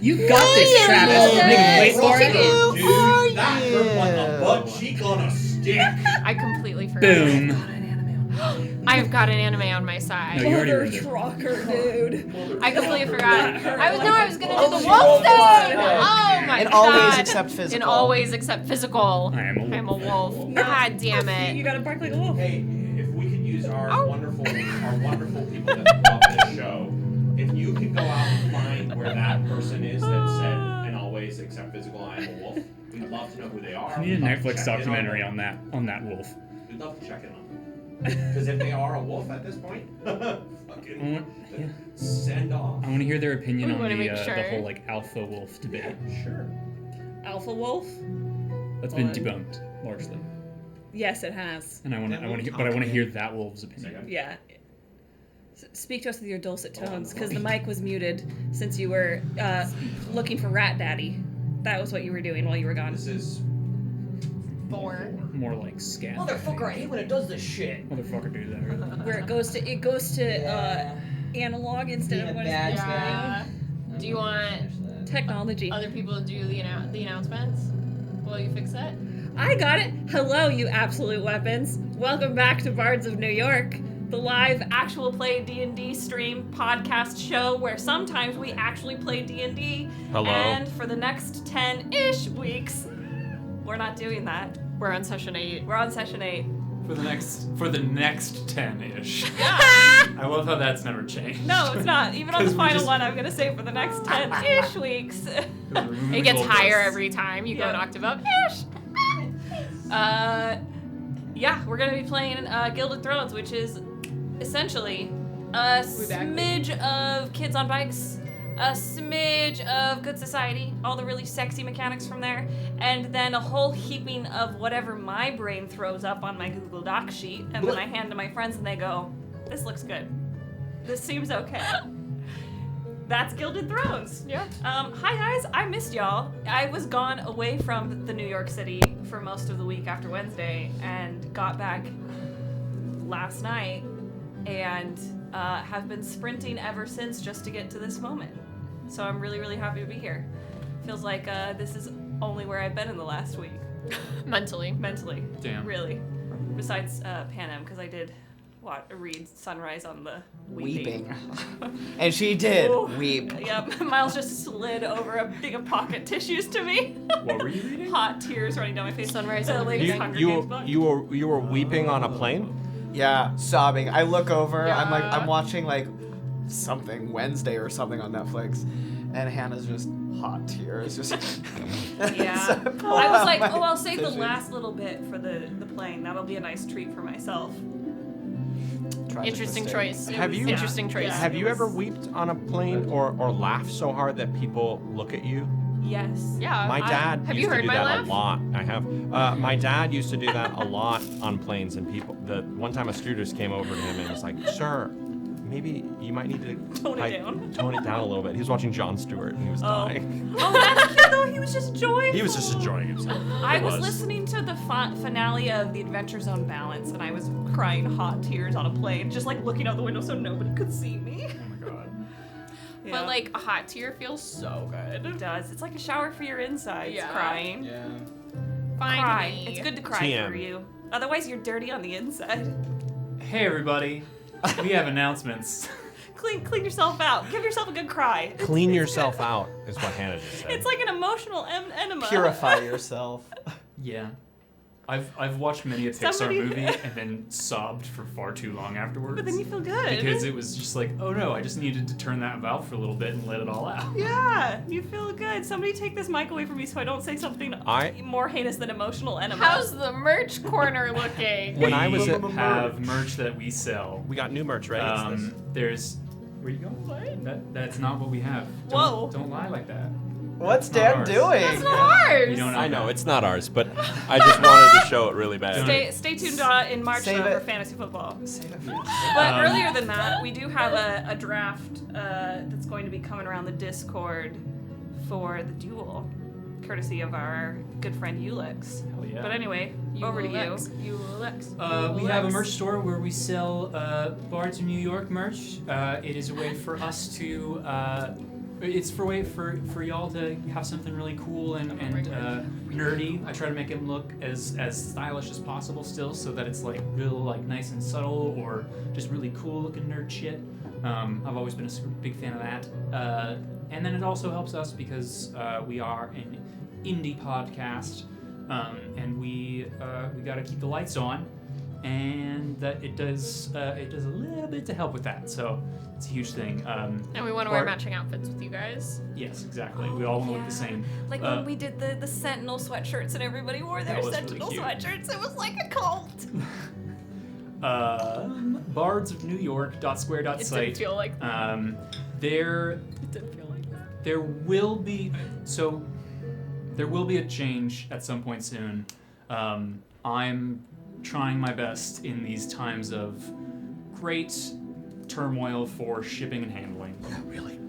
You got this, Travis. Make him wait for it. Dude, that hurt like a butt cheek on a stick. I completely forgot. Boom. I've got an anime on my side. No, you already read it. Trucker, dude. I completely forgot. I was gonna do the wolf thing. Oh my And god. always except physical. And always except physical. I am a wolf. God damn it. You gotta bark like a wolf. Hey, if we could use our wonderful people that love this show, if you could go out and find where that person is that said, and always except physical, I am a wolf, we'd love to know who they are. I need a We'd love to Netflix check in documentary on on that wolf. We'd love to check in on them. Because if they are a wolf at this point, fucking send off. I want to hear their opinion We on wanna make the sure. whole like alpha wolf debate. Yeah, sure. Alpha wolf? That's been debunked largely, Yes, it has. and I want to hear that wolf's opinion. Yeah. Speak to us with your dulcet tones, because the mic was muted since you were looking for Rat Daddy. That was what you were doing while you were gone. This is 4. More like scat. Motherfucker, I hate when it does this shit. Motherfucker, do that. Where it goes to analog instead of what it's supposed to Yeah. Do you want be. Technology. other people to do the announcements? Will you fix that? I got it. Hello, you absolute weapons. Welcome back to Bards of New York, the live actual play D&D stream podcast show where sometimes we actually play D&D. Hello. And for the next 10-ish weeks, we're not doing that. We're on session 8. We're on session 8. For the next 10-ish. Yeah. I love how that's never changed. No, it's not. Even on the 'Cause we final just- one, I'm going to say for the next 10-ish weeks. It gets higher every time you go an octave up. Ish. Yeah, we're going to be playing Gilded Thrones, which is essentially a smidge of Kids on Bikes, a smidge of Good Society, all the really sexy mechanics from there, and then a whole heaping of whatever my brain throws up on my Google Doc sheet, and then I hand to my friends and they go, this looks good. This seems okay. That's Gilded Thrones. Yeah. Hi guys, I missed y'all. I was gone away from the New York City for most of the week after Wednesday and got back last night and have been sprinting ever since just to get to this moment. So I'm really, really happy to be here. Feels like this is only where I've been in the last week. Mentally. Mentally. Damn. Really. Besides Panem, because I did read Sunrise on the Weeping. And she did Ooh. weep. Yep, Miles just slid over a big of pocket tissues to me. What were you reading? Hot tears running down my face. Sunrise The on the latest Weeping. Hunger Games book. You were weeping on a plane? Yeah, sobbing. I look over, I'm Yeah. I'm watching like something Wednesday or something on Netflix, and Hannah's just hot tears. Just Yeah. So pull I was out like, my I'll save the tissues. last little bit for the plane. That'll be a nice treat for myself. Tragic Interesting mistake. choice. Have you- Interesting choice. Yeah. Have you it ever was- weeped on a plane or laughed so hard that people look at you? Yes. Yeah. My dad Have used you to heard do my that laugh? a lot. I have. My dad used to do that a lot on planes, and people. The one time a stewardess came over to him and was like, "Sir, maybe you might need to Tone it down." Tone it down a little bit." He was watching Jon Stewart and he was dying. Oh, that's cute though. He was just joyful. He was just enjoying himself. I He was listening to the finale of The Adventures on Balance, and I was crying hot tears on a plane, just like looking out the window so nobody could see me. Oh my god. Yeah. But like a hot tear feels so good. It does. It's like a shower for your insides. Yeah. Crying. Yeah. Find Cry. me. It's good to cry TM. for you. Otherwise, you're dirty on the inside. Hey everybody. We have announcements. Clean yourself out. Give yourself a good cry. Clean yourself out is what Hannah just said. It's like an emotional enema. Purify yourself. Yeah. I've watched many a Pixar Somebody- movie and then sobbed for far too long afterwards. But then you feel good. Because it was just like, oh no, I just needed to turn that valve for a little bit and let it all out. Yeah, you feel good. Somebody take this mic away from me so I don't say something more heinous than emotional enema. How's the merch corner looking? When I was We at have merch that we sell. we got new merch, right? It's this. There's. Where you going? What? That's not what we have. Whoa. Don't lie like that. What's That's not Dan ours. doing? That's not ours. You don't I know that. it's not ours, but I just wanted to show it really bad. Stay tuned in March Save for it. fantasy football. Save it. But earlier than that, we do have a draft that's going to be coming around the Discord for the duel, courtesy of our good friend Ulix. Hell yeah. But anyway, over to you. Ulix. Ulix. We have a merch store where we sell Bards of New York merch. It is a way for us to It's for y'all to have something really cool and nerdy. I try to make it look as stylish as possible still, so that it's like real like nice and subtle or just really cool looking nerd shit. I've always been a super big fan of that. And then it also helps us because we are an indie podcast, and we got to keep the lights on, and that it does a little bit to help with that. So it's a huge thing. And we want to wear matching outfits with you guys. Yes, exactly. We all look the same. Like when we did the Sentinel sweatshirts and everybody wore their That was Sentinel really cute. sweatshirts. It was like a cult. Bards of New York .square.site. It didn't feel like that. There It didn't feel like that. there will be a change at some point soon. I'm trying my best in these times of great turmoil for shipping and handling. Yeah, really.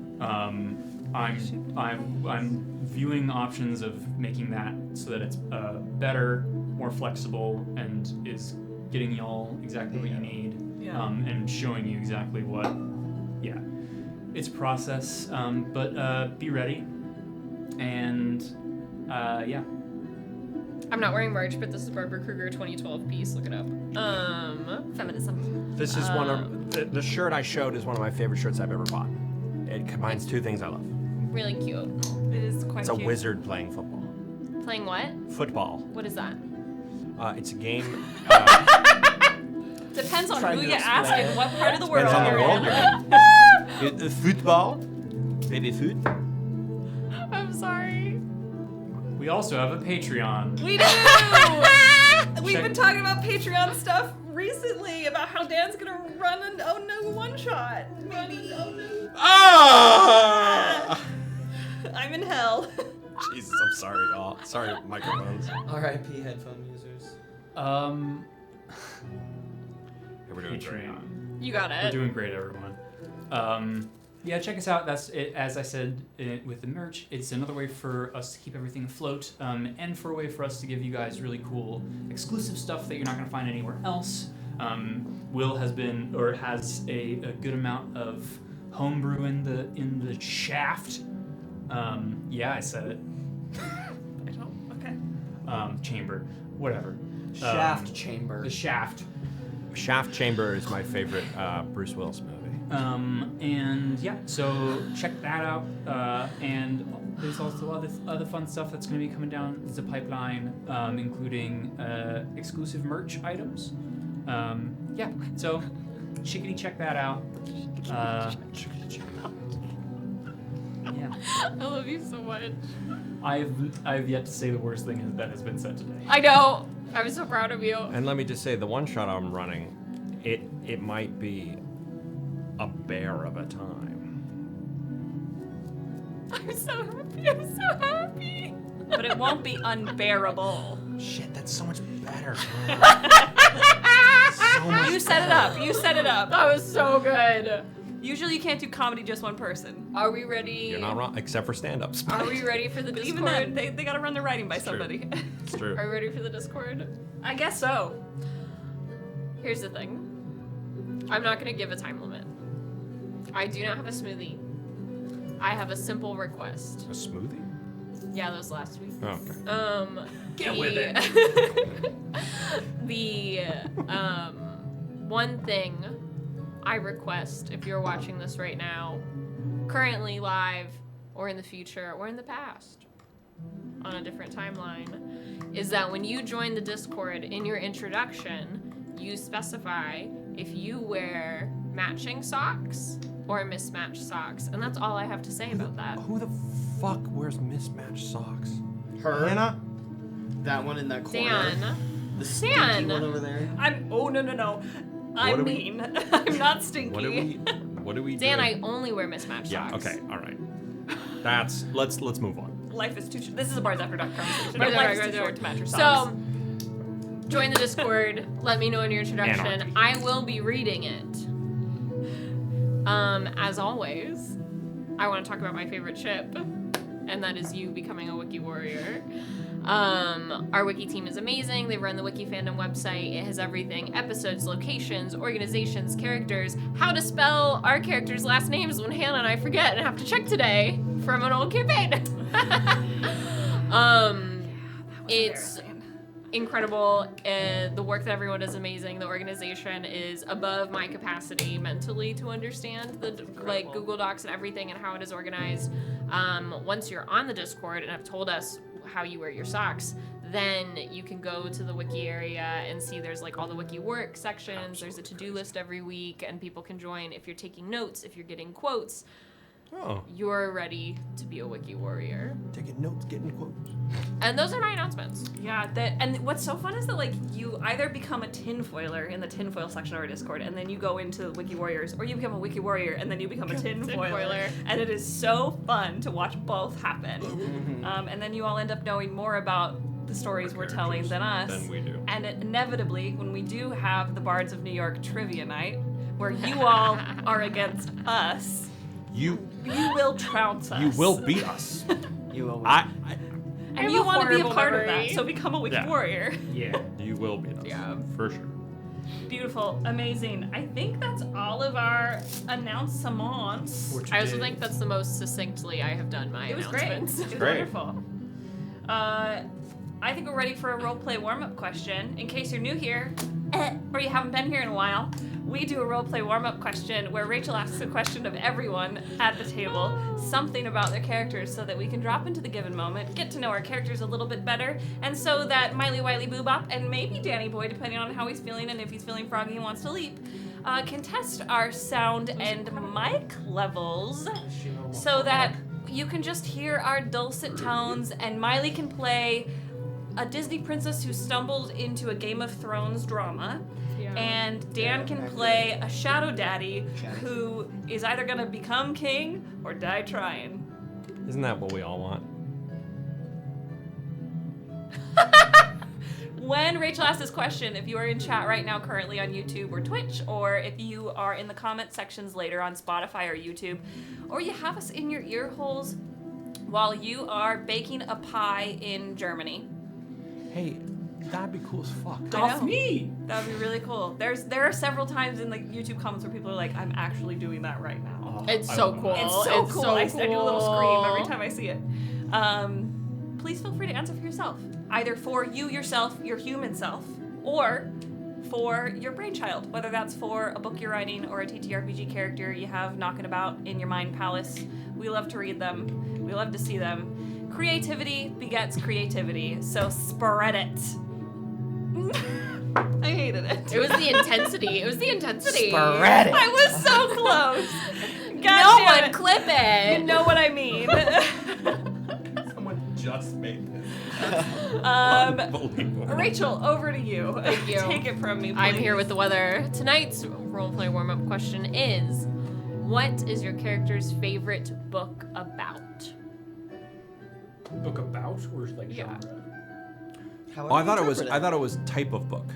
I'm viewing options of making that so that it's better, more flexible, and is getting y'all exactly what you need, and showing you exactly what. Yeah, it's a process, but be ready, and yeah. I'm not wearing merch, but this is Barbara Kruger 2012 piece. Look it up. Feminism. This is one of the shirt I showed is one of my favorite shirts I've ever bought. It combines two things I love. Really cute. It is quite It's a cute. wizard playing football. Playing what? Football. What is that? It's a game. Depends on Trying who to you ask explain. and what part of the world Depends on the you're world in. you're in. Football. Baby foot. I'm sorry. We also have a Patreon. We do! We've Check- been talking about Patreon stuff recently, about how Dan's gonna run an Oh No one-shot. Maybe. Ah! I'm in hell. Jesus, I'm sorry, y'all. Sorry, microphones. R.I.P. headphone users. Hey, we're doing great. Patreon. You got We're it. doing great, everyone. Yeah, check us out. That's it. As I said with the merch, it's another way for us to keep everything afloat, and for a way for us to give you guys really cool, exclusive stuff that you're not going to find anywhere else. Will has a good amount of homebrew in the shaft. Yeah, I said it. I don't. Okay. Chamber, whatever. Shaft chamber. The shaft. Shaft Chamber is my favorite Bruce Willis movie. And yeah, so check that out. And there's also other fun stuff that's going to be coming down the pipeline, including exclusive merch items. Yeah, so chickadee, check that out. Yeah, I love you so much. I've yet to say the worst thing that has been said today. I know. I'm so proud of you. And let me just say, the one shot I'm running, it might be a bear of a time. I'm so happy. I'm so happy. But it won't be unbearable. Shit, that's so much better. You set it up. You set it up. That was so good. Usually you can't do comedy just one person. Are we ready? You're not wrong, except for stand-ups. Are we ready for the But Discord? even then, they gotta run their writing by It's true. somebody. It's true. Are we ready for the Discord? I guess so. Here's the thing. I'm not gonna give a time limit. I do not have a smoothie. I have a simple request. A smoothie? Yeah, those last week. Oh, okay. Get with it. The one thing I request, if you're watching this right now, currently live, or in the future, or in the past, on a different timeline, is that when you join the Discord, in your introduction, you specify if you wear matching socks or mismatched socks. And that's all I have to say about that. Who the fuck wears mismatched socks? Her. Hannah? That one in that corner. Dan. The stinky Dan. one over there. Oh no. I'm do we- mean. I'm not stinky. What do we Dan, do? I only wear mismatched Yeah, socks. okay, alright. Let's move on. Life is too short. This is a Bards After Dark conversation. Right, Life right, is right, too right. short to match your So, socks. join the Discord. Let me know in your introduction. Anarchy. I will be reading it. As always, I want to talk about my favorite ship, and that is you becoming a wiki warrior. Our wiki team is amazing. They run the Wiki Fandom website. It has everything: episodes, locations, organizations, characters, how to spell our characters' last names when Hannah and I forget and have to check today. from an old campaign. It's incredible. The work that everyone does is amazing. The organization is above my capacity mentally to understand the like Google Docs and everything and how it is organized. Once you're on the Discord and have told us how you wear your socks, then you can go to the wiki area and see there's like all the wiki work sections. There's a to-do list every week and people can join if you're taking notes, if you're getting quotes. Oh. You're ready to be a wiki warrior. Taking notes, getting quotes. And those are my announcements. Yeah, and what's so fun is that like you either become a tinfoiler in the tinfoil section of our Discord, and then you go into Wiki Warriors, or you become a Wiki Warrior and then you become a tinfoiler, and it is so fun to watch both happen. And then you all end up knowing more about the stories we're telling than us. Than we do. And inevitably, when we do have the Bards of New York trivia night, where you all are against us, you will trounce us. You will beat us. You will. And you want to be a part of that, so become a Wiki Warrior. Yeah. You will beat us. Yeah. For sure. Beautiful, amazing. I think that's all of our announcements. I also think that's the most succinctly I have done my It was great. announcements. It was Great. wonderful. I think we're ready for a roleplay warm-up question. In case you're new here, or you haven't been here in a while, we do a roleplay warm-up question where Rachel asks a question of everyone at the table, something about their characters, so that we can drop into the given moment, get to know our characters a little bit better, and so that Miley Wiley Boobop and maybe Danny Boy, depending on how he's feeling and if he's feeling froggy and wants to leap, can test our sound and mic levels so that you can just hear our dulcet tones and Miley can play a Disney princess who stumbled into a Game of Thrones drama. Yeah. And Dan can play a shadow daddy who is either gonna become king or die trying. Isn't that what we all want? When Rachel asks this question, if you are in chat right now currently on YouTube or Twitch, or if you are in the comment sections later on Spotify or YouTube, or you have us in your ear holes while you are baking a pie in Germany. Hey, that'd be cool as fuck. I know. me. That would be really cool. There are several times in the YouTube comments where people are like, I'm actually doing that right now. It's so cool. It's so cool. I do a little scream every cool. time I see it. Please feel free to answer for yourself. Either for you yourself, your human self, or for your brainchild, whether that's for a book you're writing or a TTRPG character you have knocking about in your mind palace. We love to read them. We love to see them. Creativity begets creativity, so spread it. I hated it. It was the intensity. It was the intensity. Spread it. I was so close. No God damn one it. clip it. You know what I mean. Someone just made this. Unbelievable. Rachel, over to you. Thank you. Take it from me, please. I'm here with the weather. Tonight's roleplay warm-up question is, what is your character's favorite book about? Book about or like Yeah. genre? Oh, I thought it was type of book.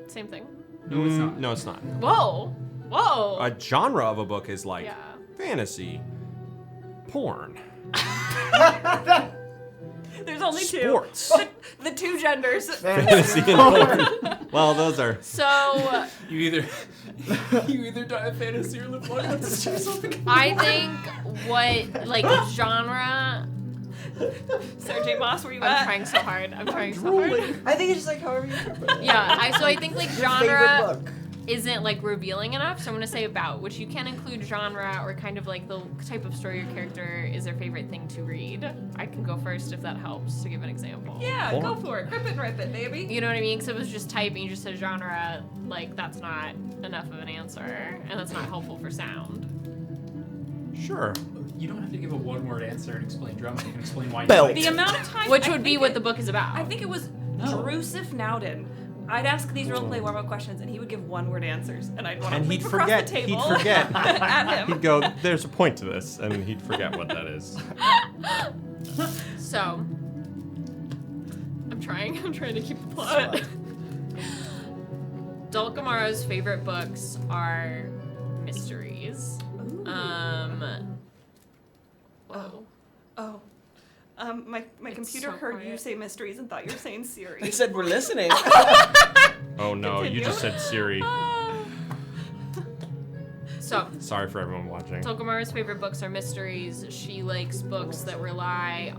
Same thing. No, it's not. No, it's not. Whoa. Whoa. A genre of a book is like Yeah. fantasy, porn, There's only sports. the two genders. Fantasy and porn. Well, those are. So You either die of fantasy or live long enough to choose something. I think what like genre. Sarah J. Moss, where you I'm at? trying so hard. I'm trying so hard. I think it's just like however you interpret it. Yeah. I think like Your favorite genre book. isn't like revealing enough, so I'm gonna say about, which you can include genre or kind of like the type of story your character is their favorite thing to read. I can go first if that helps to give an example. Yeah, Porn. go for it. Rip it, rip it, baby. You know what I mean? Because if it was just typing, you just said genre, like that's not enough of an answer, and that's not helpful for sound. Sure. You don't have to give a one-word answer and explain drama. You can explain why you Belt. like The it. amount of times Which I would be think what it- the book is about. I think it was No. Drusif Nowden. I'd ask these roleplay warm-up questions, and he would give one-word answers, and I'd want to And leap he'd across forget. the He'd table forget. at him. He'd go, "There's a point to this," and he'd forget what that is. So, I'm trying to keep the plot. Dulcamara's favorite books are mysteries. My It's computer so heard you quiet. say mysteries and thought you were saying Siri. They said we're listening. Oh no, you just said Siri. So So, Sorry for everyone watching. Dulcamara's favorite books are mysteries. She likes books that rely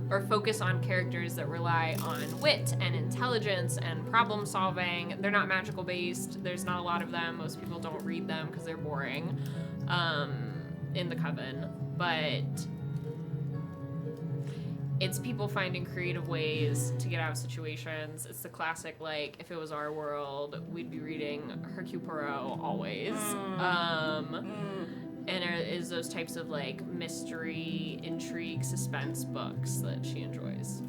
or focus on characters that rely on wit and intelligence and problem solving. They're not magical based. There's not a lot of them. Most people don't read them because they're boring in the Coven. But it's people finding creative ways to get out of situations. It's the classic, like, if it was our world, we'd be reading Hercule Poirot always. And it is those types of, like, mystery, intrigue, suspense books that she enjoys.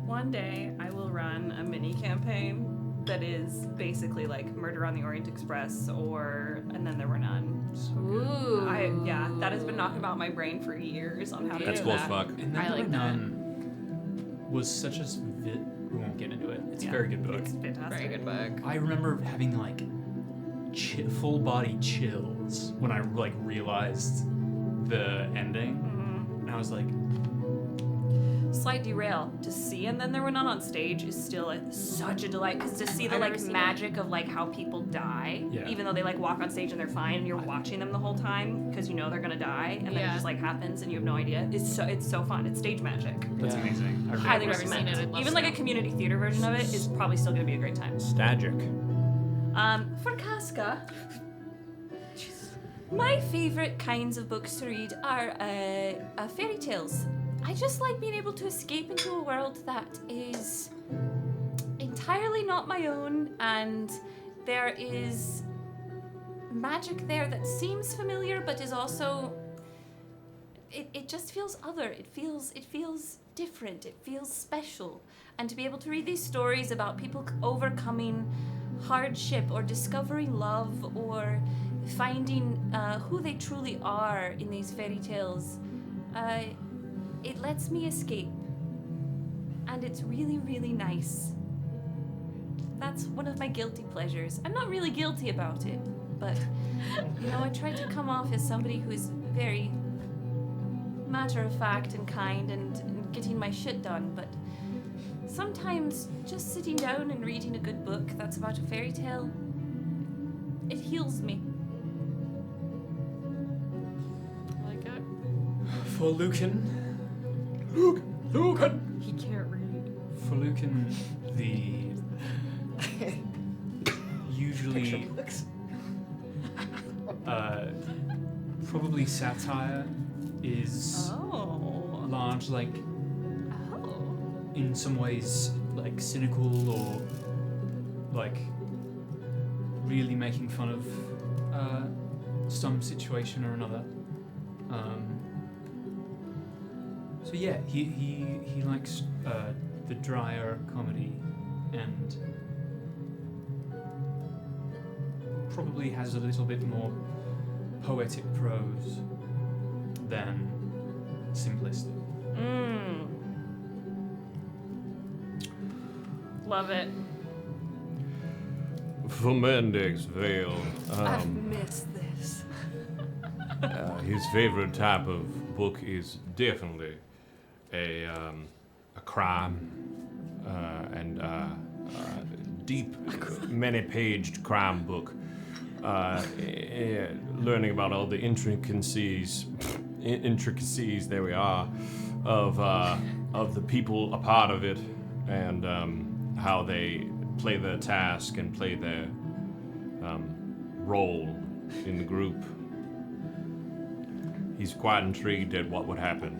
One day, I will run a mini campaign that is basically like Murder on the Orient Express or And Then There Were None. Ooh. That has been knocking about my brain for years on how to That's do cool as that. fuck. And I then like that. None was such a we won't get into it. It's a very good book. It's fantastic. Very good book. I remember having like full body chills when I like realized the ending, and I was like, Slight derail. To see And Then There Were None on stage is still such a delight, because to see the I've like never seen magic of like how people die, Yeah. even though they like walk on stage and they're fine, and you're watching them the whole time because you know they're gonna die, and then it Yeah. just like happens and you have no idea. It's so fun. It's stage magic. that's Yeah. amazing. I really Highly never seen recommend. it. I'd love Even to. like a community theater version of it is probably still gonna be a great time. Stagic. For Casca, my favorite kinds of books to read are fairy tales. I just like being able to escape into a world that is entirely not my own, and there is magic there that seems familiar but is also it just feels other. It feels different. It feels special. And to be able to read these stories about people overcoming hardship or discovering love or finding who they truly are in these fairy tales, it lets me escape. And it's really, really nice. That's one of my guilty pleasures. I'm not really guilty about it, but, I try to come off as somebody who is very matter-of-fact and kind and getting my shit done, but sometimes just sitting down and reading a good book that's about a fairy tale, it heals me. I like it. For Lücan. Lücan. He can't read. For Lücan, the usually probably satire is large, like in some ways like cynical or like really making fun of some situation or another. So yeah, he likes the drier comedy and probably has a little bit more poetic prose than simplistic. Love it. For Mendig's Vale, I've missed this. his favorite type of book is definitely a crime and deep, many-paged crime book. Learning about all the intricacies, there we are, of the people a part of it, and how they play their task and play their role in the group. He's quite intrigued at what would happen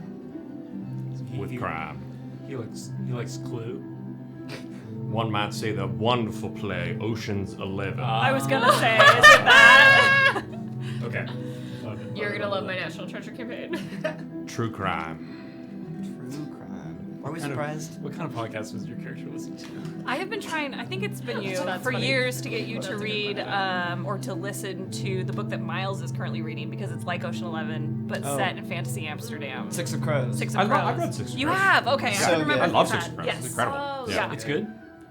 with crime. He likes Clue. One might say the wonderful play Ocean's 11. I was gonna say, is it that? Okay. You're gonna love my National Treasure campaign. True crime. True crime. Are we What kind of- surprised? What kind of podcast was your character listening to? I have been trying, I think it's been you, That's for funny. years to get you That's to a good read question. or to listen to the book that Miles is currently reading, because it's like Ocean 11, but Oh. set in fantasy Amsterdam. Six of Crows. Six I've of Crows. read Six of You Crows. have? Okay, So I don't remember good. if I love you Six had. of Crows. Yes. It's incredible. Oh, yeah. It's good?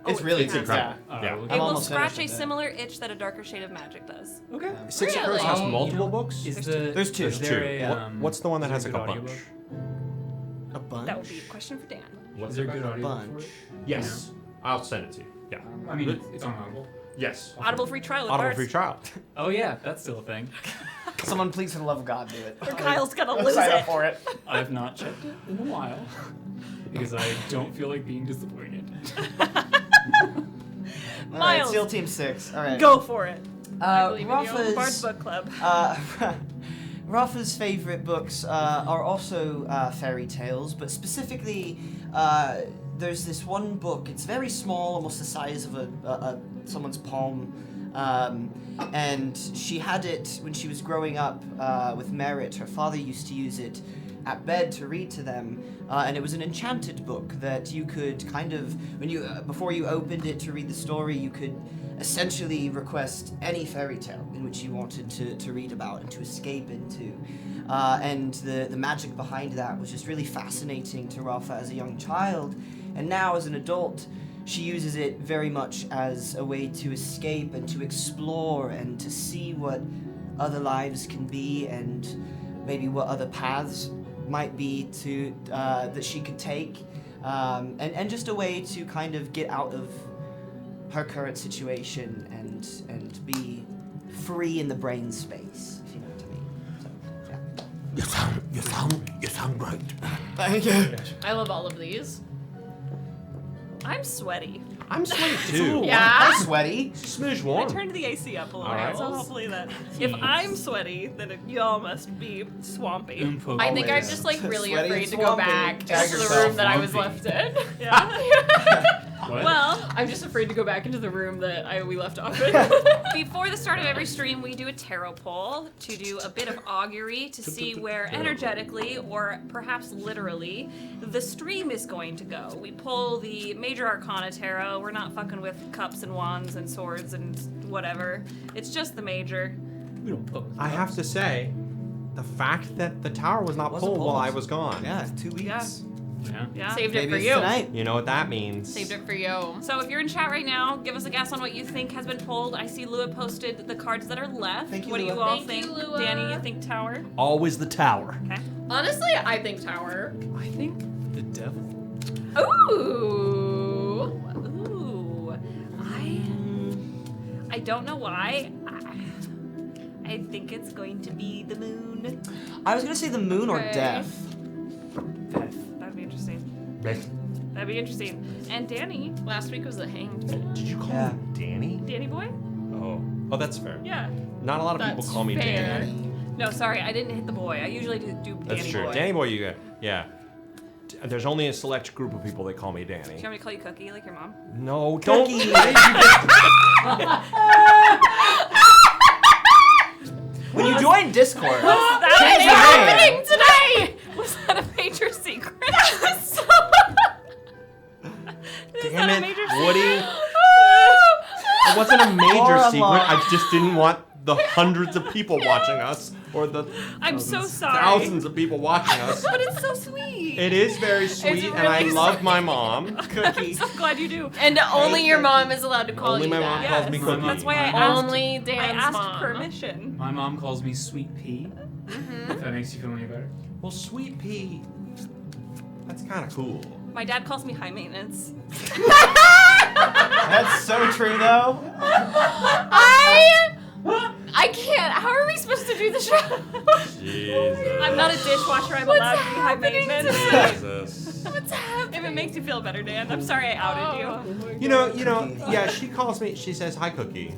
It's really It's good. incredible. Oh, Yeah. okay. It I'm will almost scratch a finished with it. similar itch that a darker shade of magic does. Okay. Six of Really? Crows has Oh, multiple books? There's two. Is There's there two. a, What's the one that is has there like a good bunch? audiobook? A bunch? That would be a question for Dan. Is there a good audiobook bunch. for it? Yes. I'll send it to you. Yeah. I mean, it's on Audible. Yes. Audible free trial. at Audible Bards. free trial. Oh yeah, that's still a thing. Someone, please, for the love of God, do it. Or Kyle's gonna lose Sign up it. for it. I've not checked it in a while because I don't feel like being disappointed. All right, Miles, SEAL Team 6. All right. go for it. believe in you. Bards Rafa's, Book Club. Rafa's favorite books are also fairy tales, but specifically, there's this one book. It's very small, almost the size of someone's palm. And she had it when she was growing up with Merritt. Her father used to use it at bed to read to them, and it was an enchanted book that you could kind of, before you opened it to read the story, you could essentially request any fairy tale in which you wanted to read about and to escape into. And the magic behind that was just really fascinating to Rafa as a young child, and now as an adult, she uses it very much as a way to escape and to explore and to see what other lives can be and maybe what other paths might be to that she could take, and just a way to kind of get out of her current situation and be free in the brain space, if you know what I mean. So, yeah. You sound great. Thank you. I love all of these. I'm sweaty. I'm sweaty too. Yeah. I'm sweaty. Smidge I warm. turned the AC up a little Alright. bit, so hopefully that. If I'm sweaty, then y'all must be swampy. I think I'm Always. just like really Sweaty afraid and to go swampy. back Tag into the yourself, room that I was swampy. left in. Yeah. What? Well, I'm just afraid to go back into the room that we left off in. before the start of every stream, we do a tarot poll to do a bit of augury to see where energetically, or perhaps literally, the stream is going to go. We pull the Major Arcana Tarot. We're not fucking with cups and wands and swords and whatever. It's just the Major. We don't poke. I have to say, the fact that the tower was not Wasn't pulled while pulled. I was gone. Yeah, 2 weeks. Yeah. Yeah. Yeah. Saved it Maybe for it's you. tonight. You know what that means. Saved it for you. So if you're in chat right now, give us a guess on what you think has been pulled. I see Lua posted the cards that are left. Thank you, what do Lua. you all Thank think? you, Lua. Danny, you think tower? Always the tower. Okay. Honestly, I think tower. I think the devil. Ooh. Ooh. I don't know why. I think it's going to be the moon. I was gonna say the moon or Okay. death. That'd be interesting. That'd be interesting. And Danny, Last week was the hanged. Did you call Yeah. me Danny? Danny boy? Oh, that's fair. Yeah. Not a lot of people That's call me fair. Danny. No, sorry, I didn't hit the boy. I usually do Danny That's true. boy. Danny boy, you got. Yeah. There's only a select group of people that call me Do Danny. you want me to call you Cookie like your mom? No, don't. Cookie. When you join Discord, change your name. Today! Was that a major secret? Is Damn that a it, major Woody. secret? It wasn't a major Laura secret. Laura. I just didn't want the hundreds of people watching us, or the I'm so sorry. thousands of people watching us. But it's so sweet. It is very sweet, and I really love my mom. I'm so glad you do. And only your mom is allowed to call Only you my that. mom Yes. calls me Cookie. That's why I asked. Only Dan's I asked mom. permission. My mom calls me Sweet Pea. Mm-hmm. If that makes you feel any better. Well, Sweet Pea, that's kind of cool. My dad calls me high maintenance. That's so true, though. I can't. How are we supposed to do the show? Jesus. I'm not a dishwasher. I'm What's allowed to be high happening maintenance. Jesus. What's happening? If it makes you feel better, Dan. I'm sorry I outed you. You know, yeah, she calls me, she says, hi, Cookie.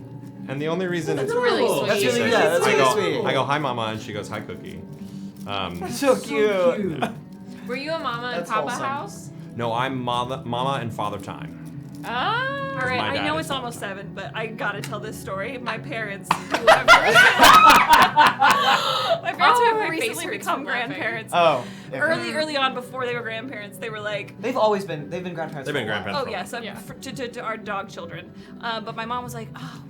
And the only reason That's it's really sweet. That's really says- good. That's I really go, sweet. I go, hi, Mama, and she goes, hi, Cookie. So cute. Were you a mama and That's papa wholesome. house? No, I'm Mama and Father Time. Oh. All right, My I dad know is it's almost 7, but I gotta tell this story. My parents, who have my parents Oh, who have my face recently hurts become from laughing. grandparents. Oh. Early on, before they were grandparents, they were like, They've been grandparents. They've been for a while. grandparents. oh yeah, so Yeah. to our dog children. But my mom was like, oh,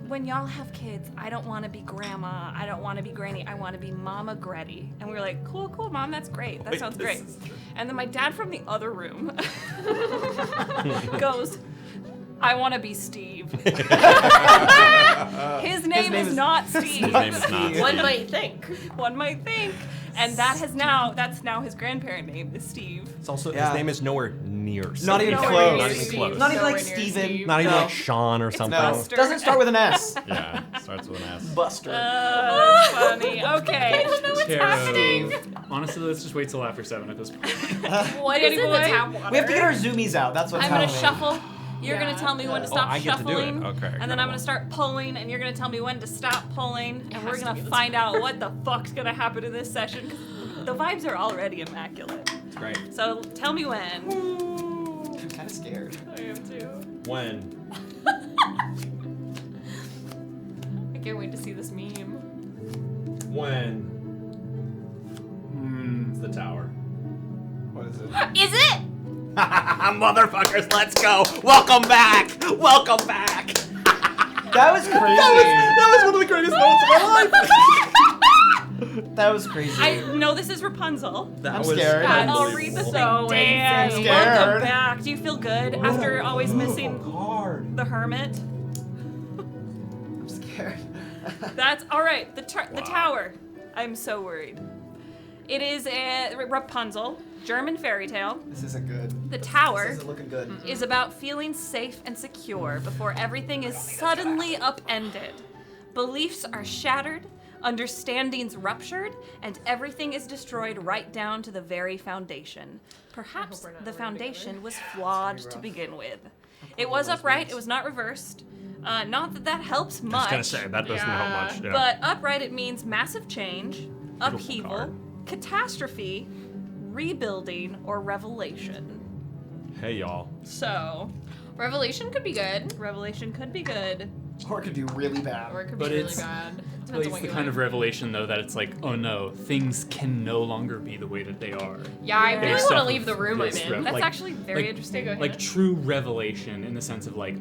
when y'all have kids, I don't want to be grandma. I don't want to be granny. I want to be Mama Gretty. And we were like, cool, mom, that's great. That Wait, sounds this great. is- And then my dad from the other room goes, I want to be Steve. His name is not Steve. His name is not. One might think. One might think. And that's now his grandparent name is Steve. It's also Yeah. his name is nowhere near. Not even Steve. close. Not even close. Not even like Nowhere near Steven. Steve. Not even No. like Sean or something. No, Buster. doesn't start with an S. Yeah, starts with an S. Buster. That's funny. Okay. Tara, honestly, let's just wait till after 7 at this point. What Danny is in the boy? tap water? We have to get our zoomies out. That's what's I'm gonna happening. shuffle. You're gonna tell me when to stop I get to do it. shuffling. Okay, And then I'm gonna start pulling, and you're gonna tell me when to stop pulling, and we're gonna find out what the fuck's gonna happen in this session. 'Cause the vibes are already immaculate. It's great. So tell me when. I'm kind of scared. I am too. When? I can't wait to see this meme. When? It's the tower. What is it? Is it? Motherfuckers, let's go! Welcome back! Welcome back! That was crazy. That was one of the greatest moments of my life! That was crazy. I know this is Rapunzel. I'm scared. I'll read the So thing. Dan, insane. welcome Scared. back. Do you feel good after always missing Hard. the hermit? I'm scared. That's all right. The tower. I'm so worried. It is a Rapunzel, German fairy tale. This isn't good. The tower This isn't looking good. is about feeling safe and secure before everything is suddenly upended. Beliefs are shattered, understandings ruptured, and everything is destroyed right down to the very foundation. Perhaps the foundation was flawed to begin with. It was upright, it was not reversed. Not that that helps much. I was gonna say, that doesn't help much. Yeah. But upright, it means massive change, upheaval, card. catastrophe, rebuilding, or revelation. Hey, y'all. So, Revelation could be good, revelation could be good. Or it could do really bad. or it could But be really it's- bad. Well, Depends on it's what the you kind like. of revelation, though, that it's like, oh no, things can no longer be the way that they are. Yeah, I really Based want to off leave of the room I'm this in. That's like- actually very like- interesting. Go ahead. Like true revelation in the sense of like,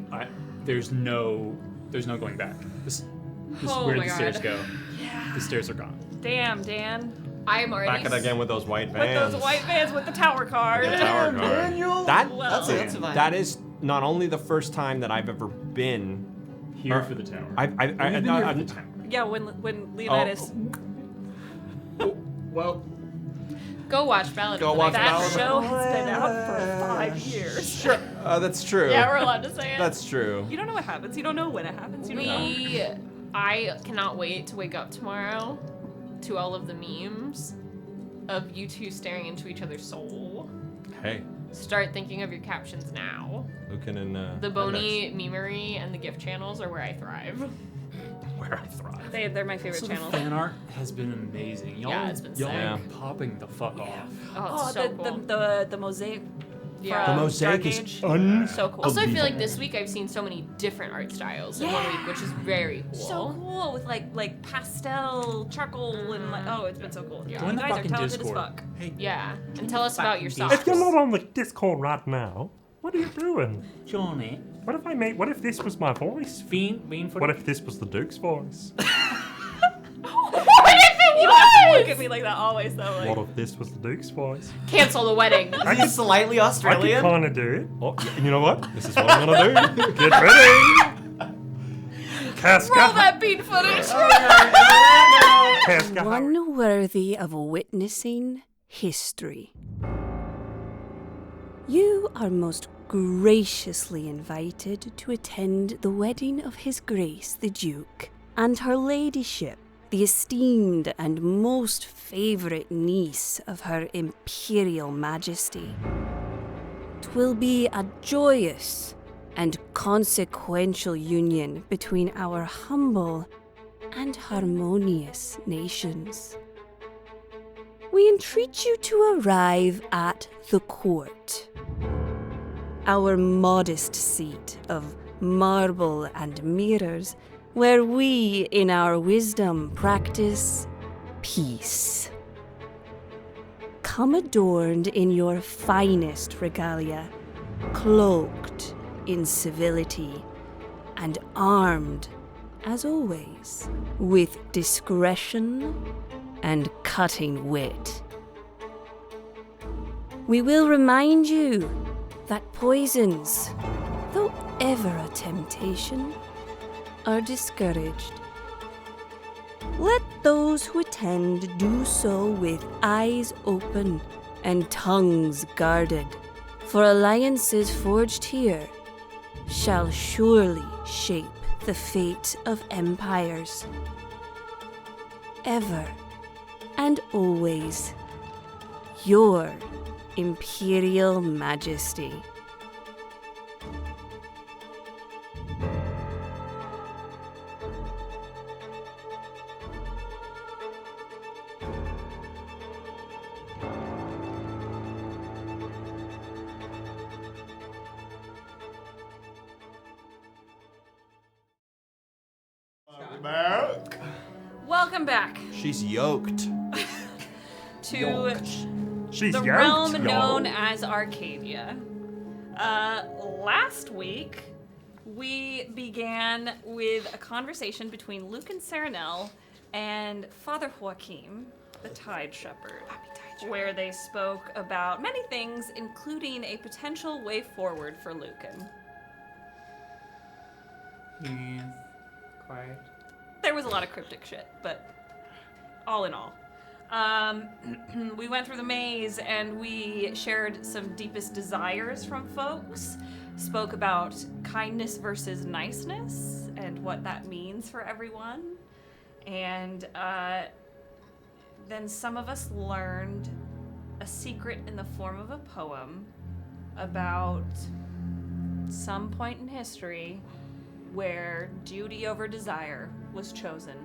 there's no going back. This Oh where my the stairs God. go. The stairs are gone. Damn, Dan. I am already. Back it again with those white With vans. those white vans with the tower card. The tower card. Daniel. That, Well, That's a vibe. that is not only the first time that I've ever been Here for the tower. I've We've been here for the tower. Yeah, when Leonidas. Well, Go watch Ballad Go of the watch Night That Ballad. show has been out for 5 years. Sure. That's true. Yeah, we're allowed to say it. That's true. You don't know what happens. You don't know when it happens. You don't know. I cannot wait to wake up tomorrow to all of the memes of you two staring into each other's soul. Hey, Start thinking of your captions now. Lücan and The Bony memery and the gift channels are where I thrive. where I thrive. They're my favorite so the channel. fan art has been amazing. Y'all, Yeah, it's been y'all sick. are popping the fuck off. Oh, it's so cool. the mosaic. Yeah. from The mosaic Dark is Age. un. So cool. Also, I feel like this week I've seen so many different art styles in 1 week, which is very cool. So cool with like pastel charcoal and like it's been so cool. Yeah. You Join the guys are fucking talented Discord. as fuck. Yeah, and tell us about your socks. If you're not on the Discord right now, what are you doing? Johnny, What if this was my voice? bean for What if this was the Duke's voice? What if it You have to look was? at me like that always though. Like, What if this was the Duke's voice? Cancel the wedding. Is he slightly I Australian? could kind of do it. Oh, you know what? This is what I'm gonna do. Get ready! Casca. Roll that bean footage. Casca. One worthy of witnessing history. You are most graciously invited to attend the wedding of His Grace the Duke and Her Ladyship, the esteemed and most favourite niece of Her Imperial Majesty. 'Twill be a joyous and consequential union between our humble and harmonious nations. We entreat you to arrive at the court, our modest seat of marble and mirrors, where we, in our wisdom, practice peace. Come adorned in your finest regalia, cloaked in civility, and armed, as always, with discretion and cutting wit. We will remind you that poisons, though ever a temptation, are discouraged. let those who attend do so with eyes open and tongues guarded, for alliances forged here shall surely shape the fate of empires. Ever and always, your Imperial Majesty. Welcome back She's yoked. to She's the yoked, realm y'all. known as Arcadia. Last week, we began with a conversation between Lücan Serenel and Father Joachim, the Tide Shepherd, where they spoke about many things, including a potential way forward for Lücan. Yes. Quiet. There was a lot of cryptic shit, but all in all. We went through the maze and we shared some deepest desires from folks, spoke about kindness versus niceness and what that means for everyone. And then some of us learned a secret in the form of a poem about some point in history where duty over desire was chosen.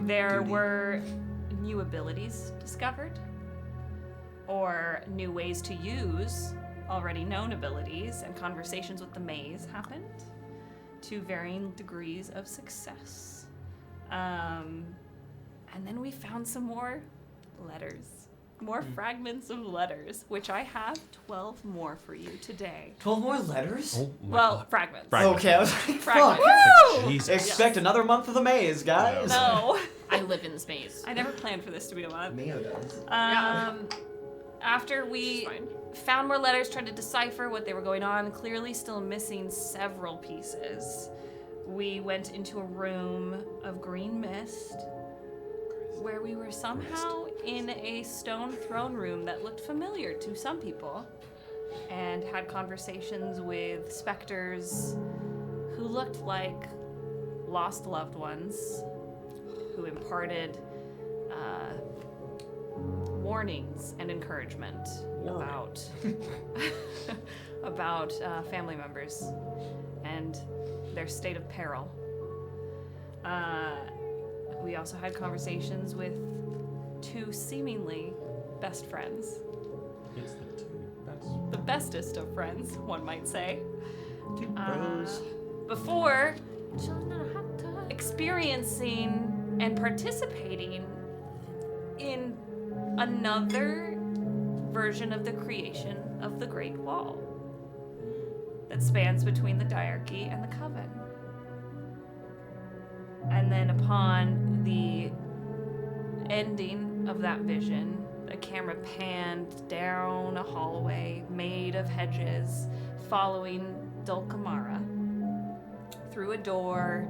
There were new abilities discovered, or new ways to use already known abilities, and conversations with the maze happened to varying degrees of success. And then we found some more letters. More fragments of letters, which I have 12 more for you today. 12 more letters? Oh my Well, God. fragments. Okay, I was like, Fragments. fuck. Jesus. Expect another month of the maze, guys. No, I live in this maze. I never planned for this to be a month. Mio does. After we found more letters, tried to decipher what they were going on, clearly still missing several pieces, we went into a room of green mist, where we were somehow in a stone throne room that looked familiar to some people, and had conversations with specters who looked like lost loved ones, who imparted warnings and encouragement about family members and their state of peril. We also had conversations with two seemingly best friends. It's the two best. The bestest of friends, one might say. Two bros. Before experiencing and participating in another version of the creation of the Great Wall that spans between the Diarchy and the Coven. And then upon the ending of that vision, the camera panned down a hallway made of hedges, following Dulcamara, through a door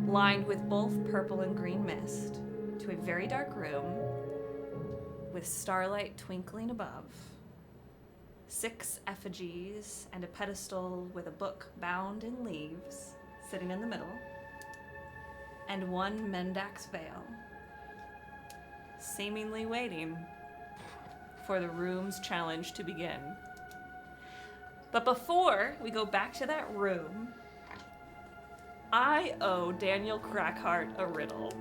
lined with both purple and green mist, to a very dark room with starlight twinkling above, 6 effigies and a pedestal with a book bound in leaves sitting in the middle, and 1 Mendax veil, seemingly waiting for the room's challenge to begin. But before we go back to that room, I owe Daniel Crackheart a riddle.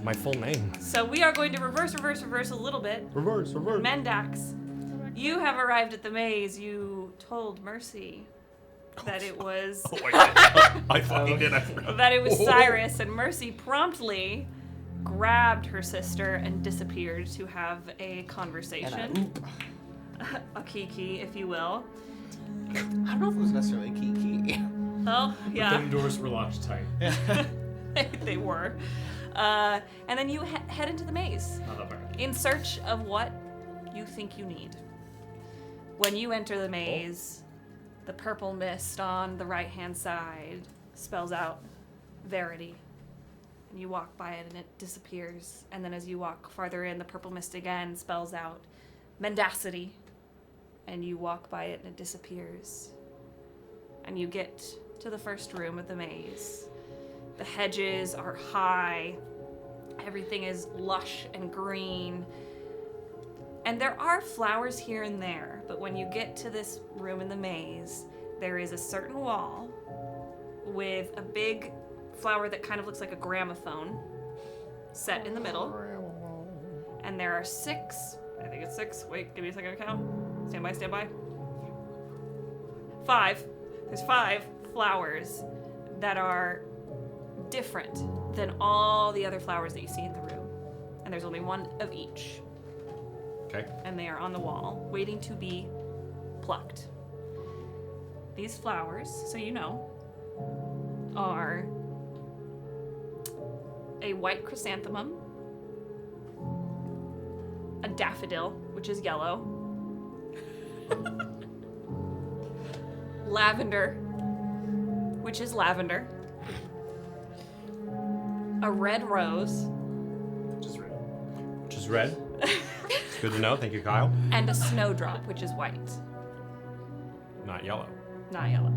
My full name. So we are going to reverse a little bit. Reverse. Mendax, you have arrived at the maze. You told Mercy that it was Oh my God. I fucking did. I forgot. that it was Cyrus, and Mercy promptly grabbed her sister and disappeared to have a conversation. A kiki, if you will. I don't know if it was necessarily Kiki. Oh, yeah. The doors were locked tight. They were. And then you head into the maze Not that part. in search of what you think you need. When you enter the maze, the purple mist on the right-hand side spells out Verity. And you walk by it and it disappears. And then as you walk farther in, the purple mist again spells out Mendacity. And you walk by it and it disappears. And you get to the first room of the maze. The hedges are high. Everything is lush and green. And there are flowers here and there, but when you get to this room in the maze, there is a certain wall with a big flower that kind of looks like a gramophone set in the middle. And there are 6, I think it's 6, wait, give me a second to count. Stand by. 5. There's 5 flowers that are different than all the other flowers that you see in the room. And there's only one of each. Okay. And they are on the wall, waiting to be plucked. These flowers, so you know, are a white chrysanthemum, a daffodil, which is yellow, lavender, which is lavender, a red rose, Which is red. Good to know. Thank you, Kyle. and a snowdrop, which is white, Not yellow. not yellow.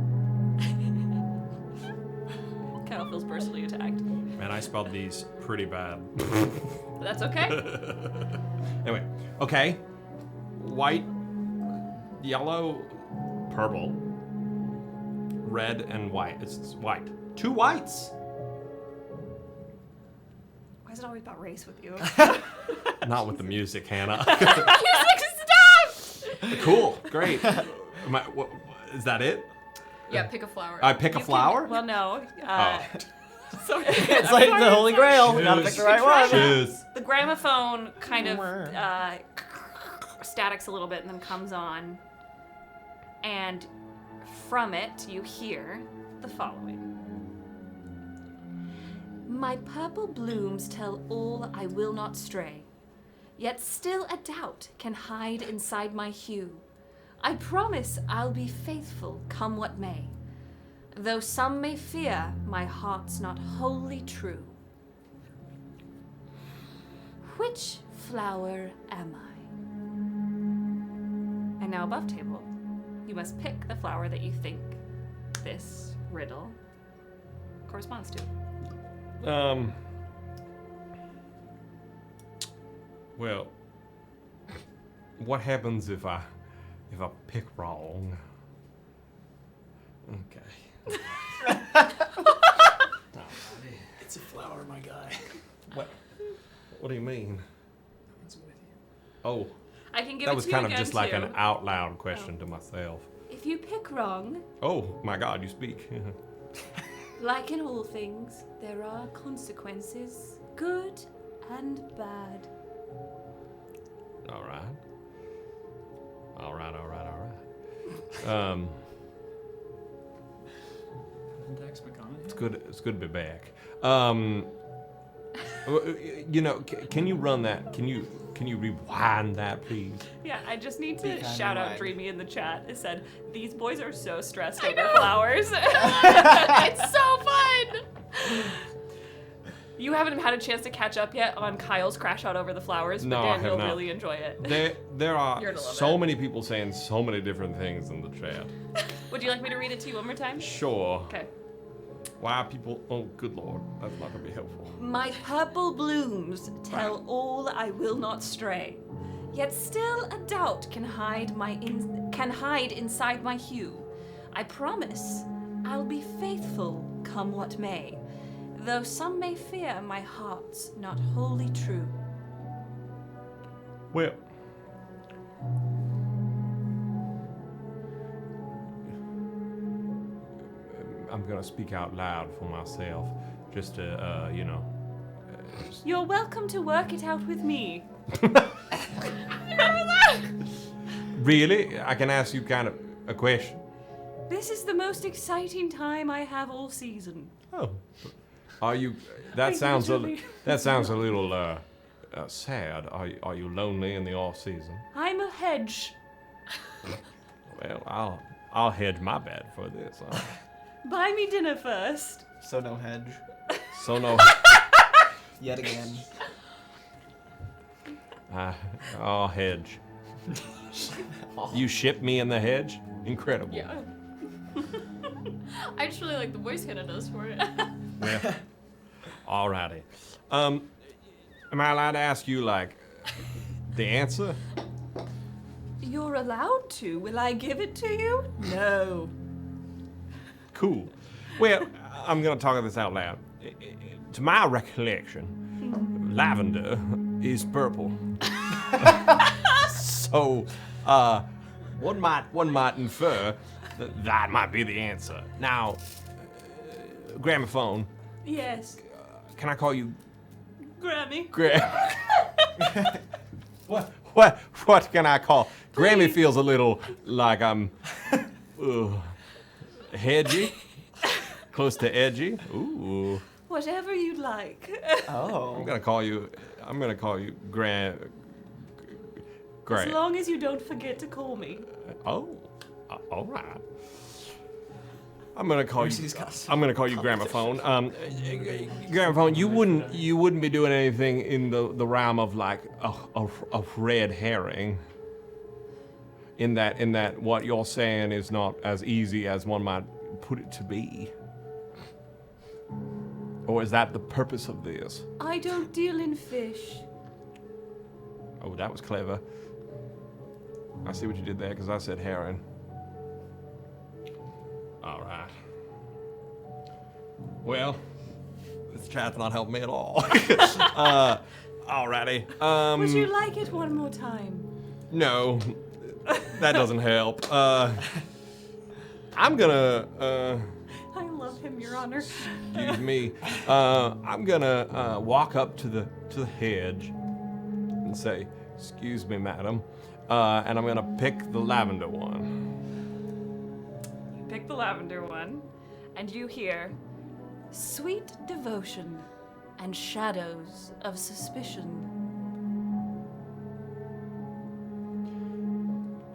Kyle feels personally attacked. Man, I spelled these pretty bad. That's okay. Anyway, okay. White, yellow, purple, red, and white. It's white. 2 whites. Why is it always about race with you? Not with the music, Hannah. Music, stop! Cool. Great. Is that it? Yeah, pick a flower. I pick a flower? Well, no. Oh. So It's like the Holy Grail. We gotta pick the right one. Cheers. the gramophone kind of statics a little bit and then comes on. And from it, you hear the following. My purple blooms tell all I will not stray. Yet still a doubt can hide inside my hue. I promise I'll be faithful, come what may. Though some may fear, my heart's not wholly true. Which flower am I? And now above table, you must pick the flower that you think this riddle corresponds to. Well, what happens if I pick wrong? Okay. It's a flower, my guy. What do you mean? It's with you. Oh, I can give that it was to you kind of again, just like too. an out loud question to myself. If you pick wrong, Oh my God, you speak. like in all things, there are consequences, good and bad. All right. Dex McConaughey. It's good to be back. You know, can you run that? Can you rewind that, please? Yeah, I just need to Be kind shout out right. Dreamy in the chat. It said, these boys are so stressed over flowers. It's so fun! You haven't had a chance to catch up yet on Kyle's crash out over the flowers, but No, I Dan, have you'll not. really enjoy it. There are You're gonna love so it. many people saying so many different things in the chat. Would you like me to read it to you one more time? Sure. Okay. Why are people? Oh, good lord, that's not gonna be helpful. My purple blooms tell all I will not stray. Yet still a doubt can hide inside my hue. I promise I'll be faithful, come what may. Though some may fear, my heart's not wholly true. Well, I'm gonna speak out loud for myself, just to, you know. You're welcome to work it out with me. Really? I can ask you kind of a question? This is the most exciting time I have all season. Oh. Are you, that sounds a little sad. Are you lonely in the off season? I'm a hedge. Well, I'll hedge my bet for this. Buy me dinner first. So no hedge. So no. Yet again. Oh, hedge. You ship me in the hedge? Incredible. Yeah. I just really like the voice Hannah does for it. Yeah. Alrighty. Am I allowed to ask you, like, the answer? You're allowed to. Will I give it to you? No. Cool. Well, I'm gonna talk this out loud. To my recollection, lavender is purple. So, one might infer that might be the answer. Now, gramophone. Yes. Can I call you Grammy. What can I call? Grammy feels a little like I'm hedgy, close to edgy. Ooh. Whatever you'd like. Oh. I'm gonna call you Graham. As long as you don't forget to call me. Oh, all right. I'm gonna call you gramophone. Gramophone. You wouldn't be doing anything in the realm of like a red herring. In that what you're saying is not as easy as one might put it to be. Or is that the purpose of this? I don't deal in fish. Oh, that was clever. I see what you did there, because I said herring. All right. Well, this chat's not helping me at all. Alrighty. Would you like it one more time? No, that doesn't help. I'm gonna. I love him, Your Honor. Excuse me. I'm gonna walk up to the hedge and say, "Excuse me, madam," and I'm gonna pick the lavender one. You pick the lavender one, and you hear, Sweet devotion and shadows of suspicion.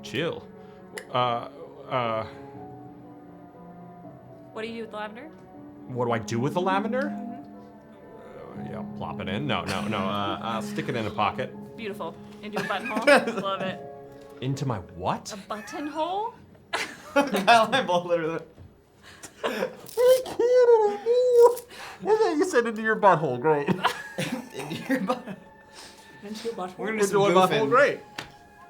Chill. what do you do with the lavender? What do I do with the lavender? Yeah, plop it in. No. I'll stick it in a pocket. Beautiful. Into a buttonhole. Love it. Into my what? A buttonhole? I'm all literally. You said into your butthole. Great. Into your butt. Into your butthole. We're gonna do Into some my boofing. butthole.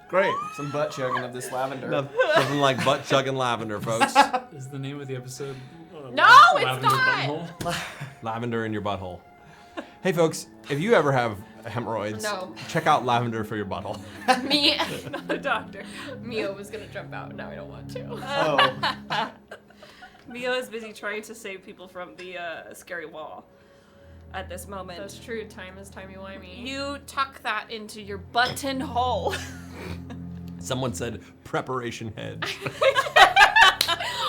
Great. Some butt chugging of this lavender. Nothing like butt chugging lavender, folks. Is the name of the episode? No, it's Lavender not! Buttonhole? Lavender in your butthole. Hey, folks, if you ever have hemorrhoids, No. check out lavender for your butthole. Me, Not a doctor. Mio was gonna jump out. Now I don't want to. Oh. Mio is busy trying to save people from the scary wall at this moment. That's true. Time is timey-wimey. You tuck that into your buttonhole. Someone said preparation hedge.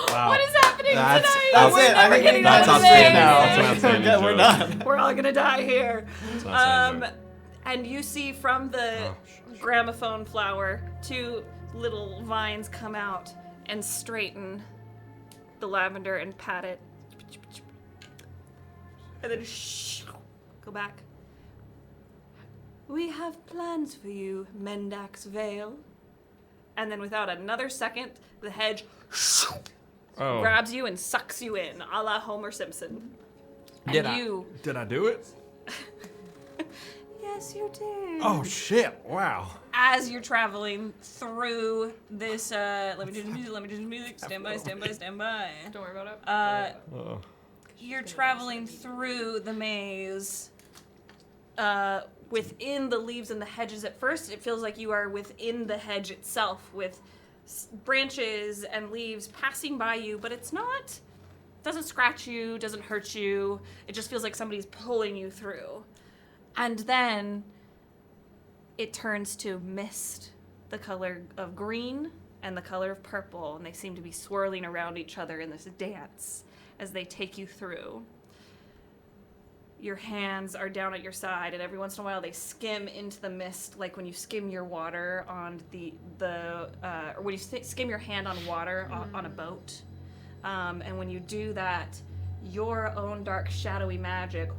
Wow. What is happening That's- tonight? That's We're it. I never think getting that's out of outstanding this. now. That's an outstanding Yeah, we're joke. done. We're all gonna die here. It's not saying joke. And you see from the gramophone flower, two little vines come out and straighten the lavender and pat it. And then go back. We have plans for you, Mendax Vale. And then without another second, the hedge Oh. grabs you and sucks you in, a la Homer Simpson. And Did I do it? Yes, you did. Oh shit! Wow. as you're traveling through this, let me do the music, stand by. Don't worry about it. You're traveling through the maze, within the leaves and the hedges. At first, it feels like you are within the hedge itself, with branches and leaves passing by you, but it's not. It doesn't scratch you, doesn't hurt you. It just feels like somebody's pulling you through. And then it turns to mist, the color of green and the color of purple, and they seem to be swirling around each other in this dance as they take you through. Your hands are down at your side, and every once in a while they skim into the mist, like when you skim your water on or when you skim your hand on water on a boat. And when you do that, your own dark, shadowy magic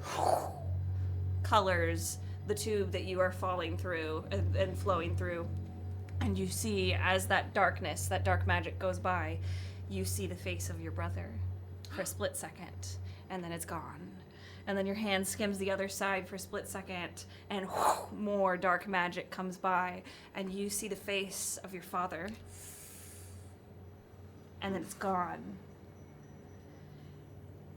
colors the tube that you are falling through and flowing through. And you see, as that darkness, that dark magic goes by, you see the face of your brother for a split second, and then it's gone. And then your hand skims the other side for a split second, and more dark magic comes by, and you see the face of your father, and then it's gone.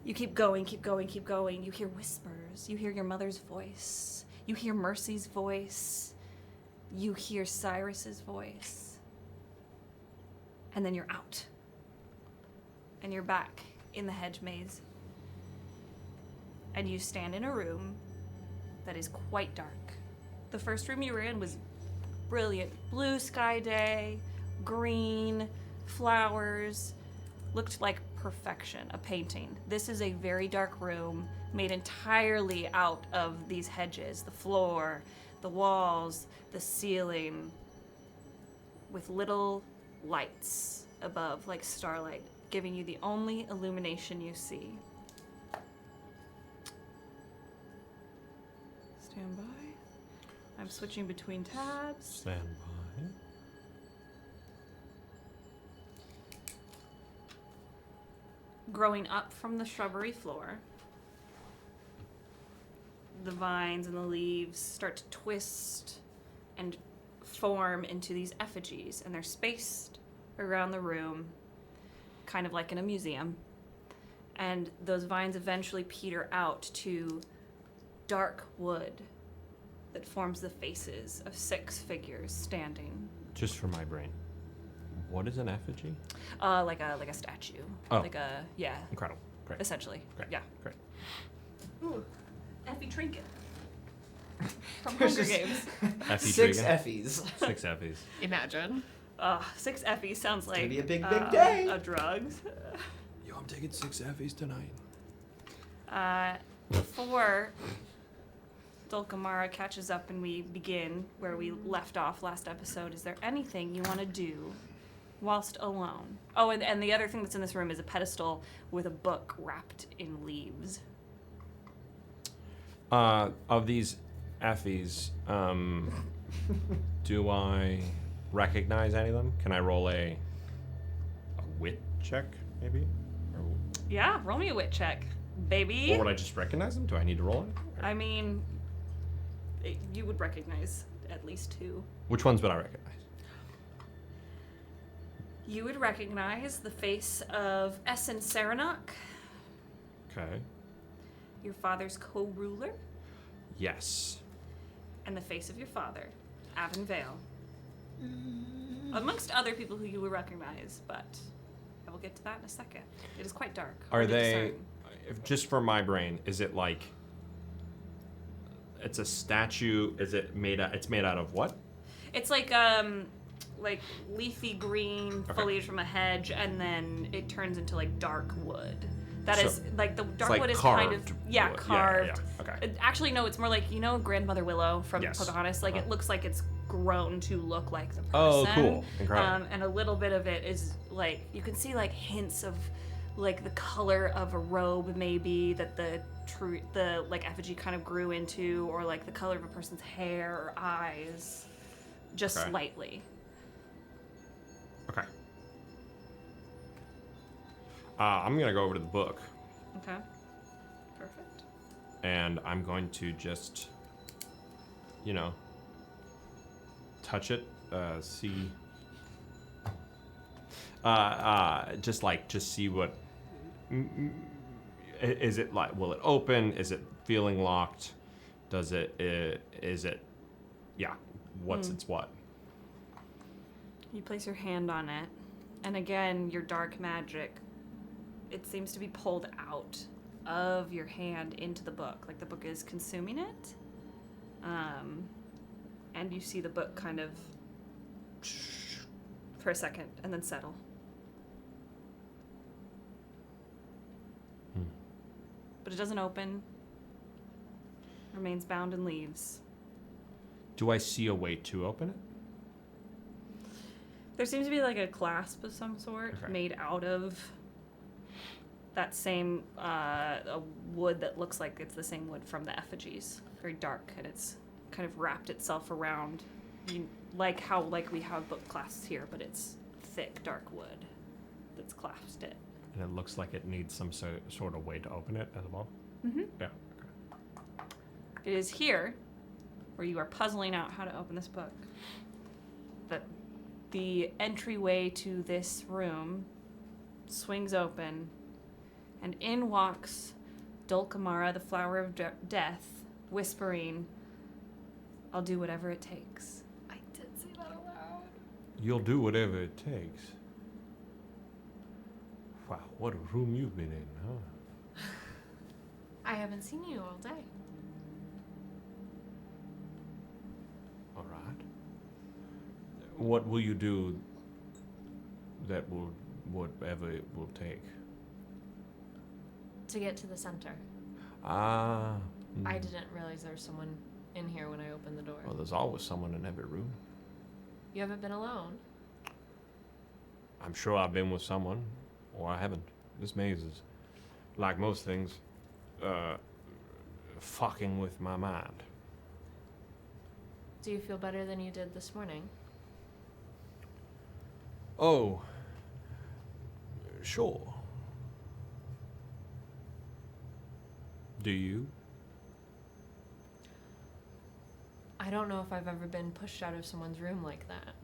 You keep going, keep going, keep going. You hear whispers. You hear your mother's voice. You hear Mercy's voice. You hear Cyrus's voice. And then you're out. And you're back in the hedge maze. And you stand in a room that is quite dark. The first room you were in was brilliant. Blue sky day, green, flowers, looked like perfection, a painting. This is a very dark room made entirely out of these hedges, the floor, the walls, the ceiling, with little lights above, like starlight, giving you the only illumination you see. Stand by. I'm switching between tabs. Stand by. Growing up from the shrubbery floor, the vines and the leaves start to twist and form into these effigies, and they're spaced around the room, kind of like in a museum. And those vines eventually peter out to dark wood that forms the faces of 6 figures standing. Just for my brain. What is an effigy? Like a statue. Oh. Like a, yeah. Incredible. Great. Essentially. Great. Yeah. Great. Ooh, Effie Trinket. From There's Hunger just Games. Effie 6 Trigan? Effies. 6 Effies. Imagine. 6 Effies sounds like gonna be a big day. A drugs. Yo, I'm taking 6 Effies tonight. Before Dulcamara catches up and we begin where we left off last episode, is there anything you want to do whilst alone? Oh, and the other thing that's in this room is a pedestal with a book wrapped in leaves. Of these Effies, do I recognize any of them? Can I roll a wit check, maybe? Or, Yeah, roll me a wit check, baby. or would I just recognize them? Do I need to roll it? I mean, you would recognize at least 2. Which ones would I recognize? You would recognize the face of Essen Serenel, Okay. your father's co-ruler, Yes. and the face of your father, Avon Vale. Amongst other people who you would recognize, but I will get to that in a second. It is quite dark. Are hard to they, discern. just for my brain, is it like, it's a statue, is it made out, it's made out of what? It's like leafy green foliage from a hedge, and then it turns into like dark wood. That So, is like the dark like wood is kind of carved wood. carved. Yeah, okay. Actually, no, it's more like Grandmother Willow from Yes. Pocahontas. Like it looks like it's grown to look like the person. Oh, cool. Incredible. And a little bit of it is like you can see like hints of like the color of a robe maybe that the like effigy kind of grew into, or like the color of a person's hair or eyes, just Okay. slightly. Okay. I'm gonna go over to the book, Okay. Perfect. and I'm going to just, touch it, see. Just see what. Is it like? Will it open? Is it feeling locked? Does it? Is it? Yeah. What's its what? You place your hand on it, and again, your dark magic, it seems to be pulled out of your hand into the book, like the book is consuming it. And you see the book kind of for a second and then settle. But it doesn't open. Remains bound in leaves. Do I see a way to open it? There seems to be like a clasp of some sort Okay. made out of that same a wood that looks like it's the same wood from the Effigies. Very dark, and it's kind of wrapped itself around, like how we have book clasps here, but it's thick, dark wood that's clasped it. And it looks like it needs some sort of way to open it as well. Mm-hmm. Yeah. It is here where you are puzzling out how to open this book that the entryway to this room swings open, and in walks Dulcamara, the flower of death, whispering, "I'll do whatever it takes." I did say that aloud. You'll do whatever it takes. Wow, what a room you've been in, huh? I haven't seen you all day. All right. What will you do that will, whatever it will take? To get to the center. Ah. I didn't realize there was someone in here when I opened the door. Well, there's always someone in every room. You haven't been alone? I'm sure I've been with someone, or I haven't. This maze is, like most things, fucking with my mind. Do you feel better than you did this morning? Oh, sure. Do you? I don't know if I've ever been pushed out of someone's room like that.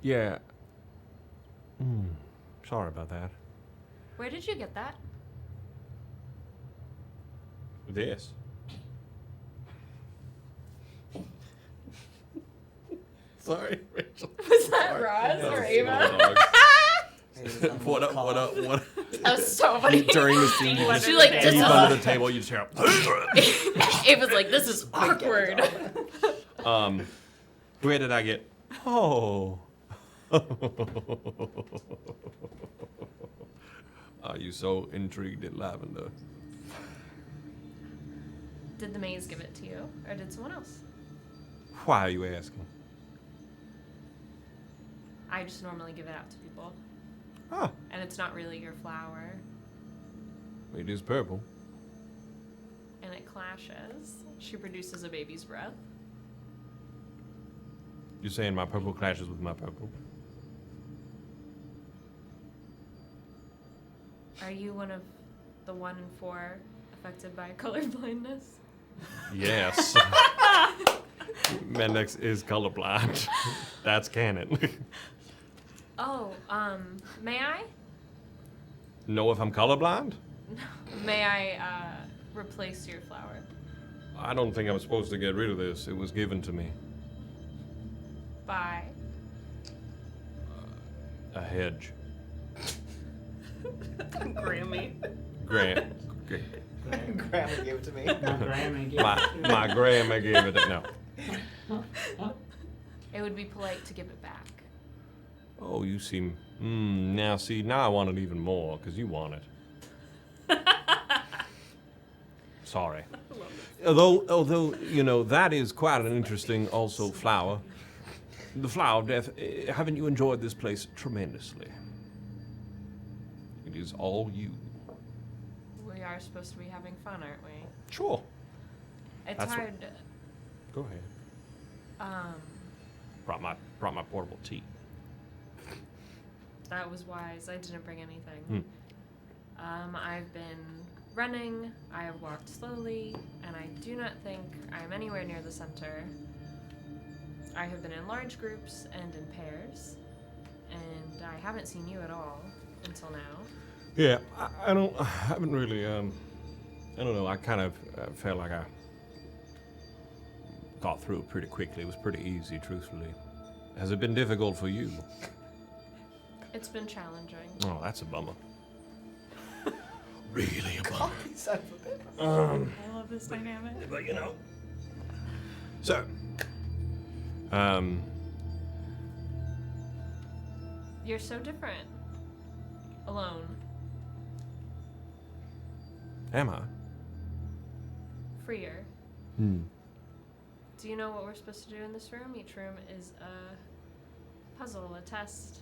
Yeah. Sorry about that. Where did you get that? This. Sorry, Rachel. Was that Roz or Ava? What up? That was so funny. During the scene, you just She like deep under the table, you just hear Ava's like, this is awkward. Where did I get? Oh. Are you so intrigued at lavender? Did the maze give it to you, or did someone else? Why are you asking? I just normally give it out to people. Ah, And it's not really your flower. it is purple. And it clashes. She produces a baby's breath. You're saying my purple clashes with my purple? Are you one of the 1 in 4 affected by color blindness? Yes. Mendex is colorblind. That's canon. Oh, may I? Know if I'm colorblind? May I, replace your flower? I don't think I'm supposed to get rid of this. It was given to me. By? A hedge. Grammy. Grant. Grandma gave it to me. My grandma gave it. No. It would be polite to give it back. Oh, you seem. Now see, now I want it even more because you want it. Sorry. Although you know that is quite an interesting also flower. The flower of death. Haven't you enjoyed this place tremendously? It is all you. We are supposed to be having fun, aren't we? Sure. It's That's hard. Go ahead. Brought my portable tea. That was wise. I didn't bring anything. I've been running. I have walked slowly, and I do not think I am anywhere near the center. I have been in large groups and in pairs, and I haven't seen you at all until now. Yeah, I haven't really, I don't know, I kind of felt like I got through it pretty quickly. It was pretty easy, truthfully. Has it been difficult for you? It's been challenging. Oh, that's a bummer. Really a bummer. Son of a bitch. I love this dynamic. But you know. So, You're so different. Alone. am I? Freer. Hmm. Do you know what we're supposed to do in this room? Each room is a puzzle, a test.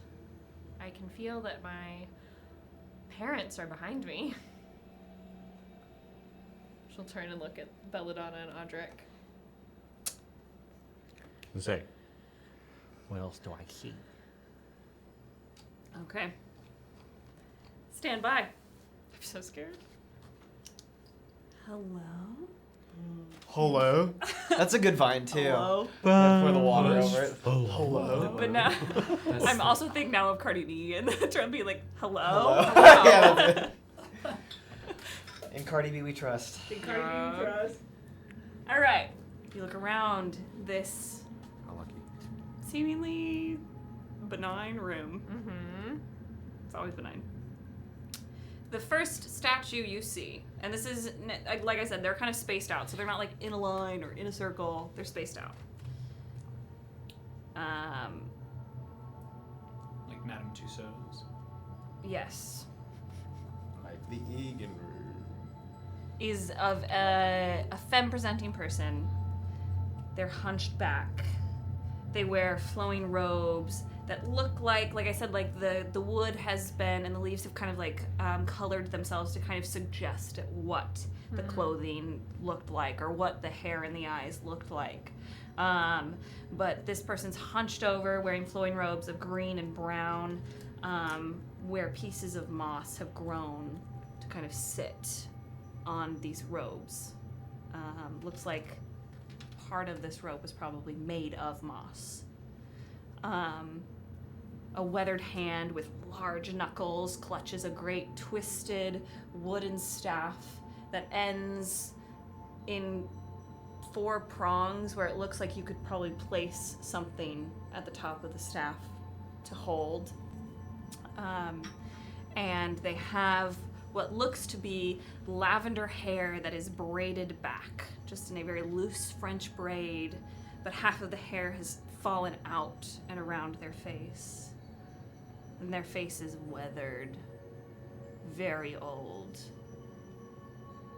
I can feel that my parents are behind me. She'll turn and look at Belladonna and Audric. Say, What else do I see? Okay. Stand by. I'm so scared. Hello? Hello. That's a good vine too. Hello? Pour the water over it. Hello. But now, I'm also thinking now of Cardi B and trying to be like, hello? Yeah, that's it. In Cardi B we trust. All right. You look around this how lucky. seemingly benign room. Mm-hmm. It's always benign. The first statue you see, and this is, like I said, they're kind of spaced out, so they're not like in a line or in a circle. They're spaced out. Like Madame Tussauds. Yes. Like the Egan room. Is of a femme-presenting person. They're hunched back. They wear flowing robes that look like I said, like the wood has been, and the leaves have kind of like colored themselves to kind of suggest what the clothing looked like or what the hair and the eyes looked like. But this person's hunched over, wearing flowing robes of green and brown, where pieces of moss have grown to kind of sit on these robes. Looks like part of this robe was probably made of moss. A weathered hand with large knuckles clutches a great twisted wooden staff that ends in 4 prongs where it looks like you could probably place something at the top of the staff to hold. And they have what looks to be lavender hair that is braided back, just in a very loose French braid, but half of the hair has fallen out and around their face. And their face is weathered, very old.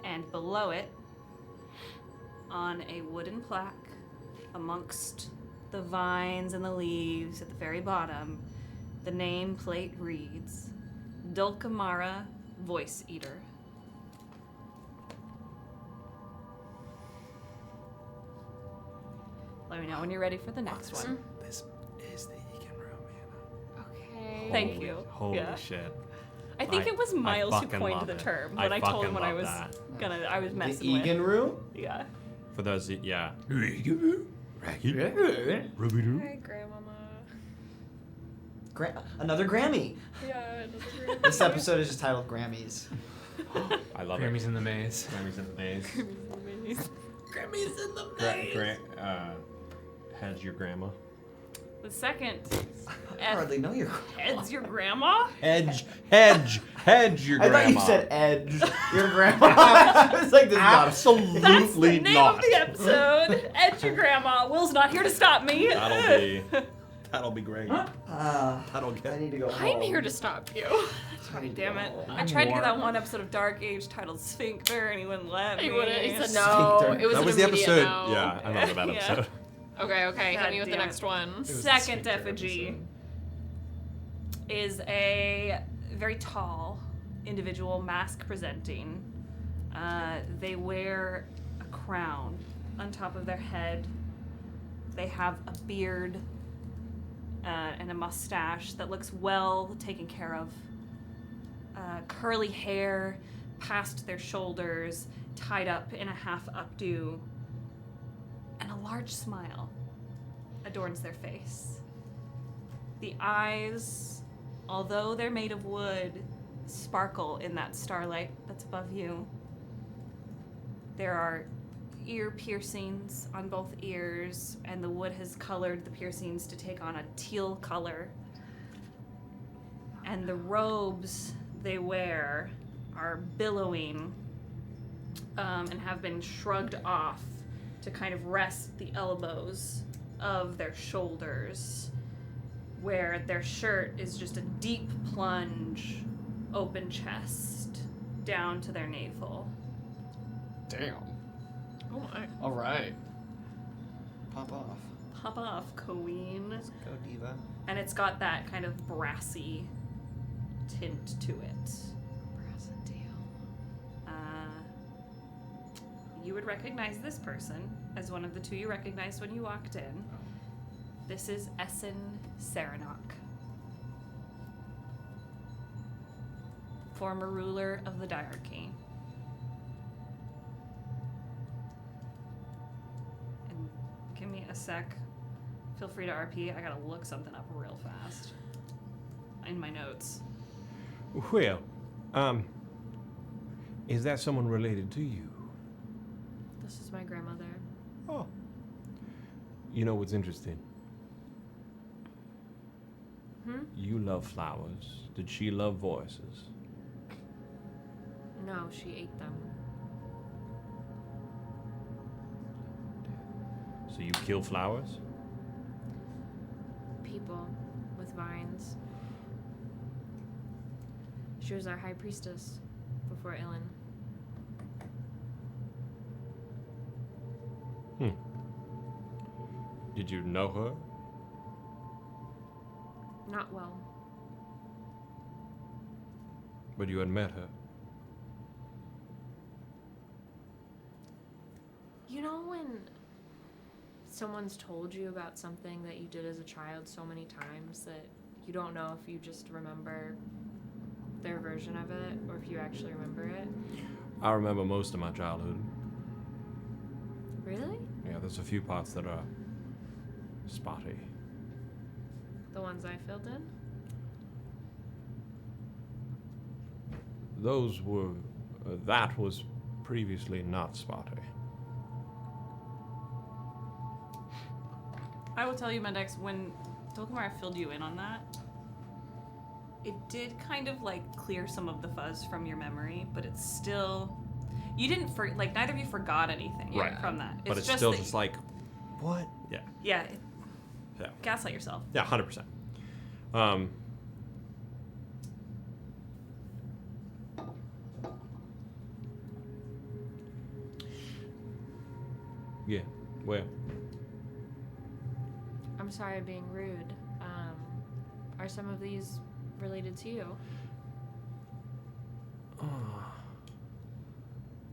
And below it, on a wooden plaque, amongst the vines and the leaves at the very bottom, the nameplate reads, Dulcamara, Voice Eater. Let me know when you're ready for the next one. This is the Egan room, Okay. Thank you. Holy Yeah. shit. I think I- it was I Miles who fucking coined love the it. term, I but I told him fucking when I love was that. I was The messing Egan with. room? Yeah. For those, yeah. Hi, Grandmama. Another Grammy. Yeah, another This episode is just titled Grammys. I love Grammys it. in the maze. Grammys in the maze. Grammys in the maze. Hedge your grandma. The second I hardly know your. Ed's your grandma? Hedge your I grandma. thought you said Edge, your grandma. I was like, this is not That's the Absolutely name not. of the episode. Ed's your grandma. Will's not here to stop me. That'll be great. I need to go home. I'm here to stop you. God damn it. I tried to get that one episode of Dark Age titled Sphincter and he wouldn't let me. He wouldn't. He said no. Sphincter. It was That an was the immediate episode. no. Yeah, I remember that Yeah. episode. Okay. God Hit me with the damn it. next one. Second effigy is a very tall individual, mask presenting. They wear a crown on top of their head. They have a beard and a mustache that looks well taken care of. Curly hair past their shoulders, tied up in a half updo, and a large smile adorns their face. The eyes, although they're made of wood, sparkle in that starlight that's above you. There are ear piercings on both ears, and the wood has colored the piercings to take on a teal color. And the robes they wear are billowing and have been shrugged off to kind of rest the elbows of their shoulders, where their shirt is just a deep plunge, open chest, down to their navel. Damn. Oh my. All right. Pop off. Pop off, queen. Let's go, diva. And it's got that kind of brassy tint to it. you would recognize this person as one of the two you recognized when you walked in. This is Essen Serenel, former ruler of the diarchy. And give me a sec. Feel free to RP. I gotta look something up real fast in my notes. Well, is that someone related to you? This is my grandmother. Oh. You know what's interesting? You love flowers. Did she love voices? No, she ate them. So you kill flowers? People with vines. She was our high priestess before Ilan. Did you know her? Not well. But you had met her. You know when someone's told you about something that you did as a child so many times that you don't know if you just remember their version of it or if you actually remember it? I remember most of my childhood. Really? Yeah, there's a few parts that are spotty. The ones I filled in? Those were... that was previously not spotty. I will tell you, Mendex, when Dulcamara filled you in on that, it did kind of like clear some of the fuzz from your memory, but it's still... You didn't, neither of you forgot anything from that. But it's just still that just like, what? Yeah. Yeah. Yeah. Gaslight yourself. Yeah, 100%. Yeah, well, I'm sorry I'm being rude. Are some of these related to you?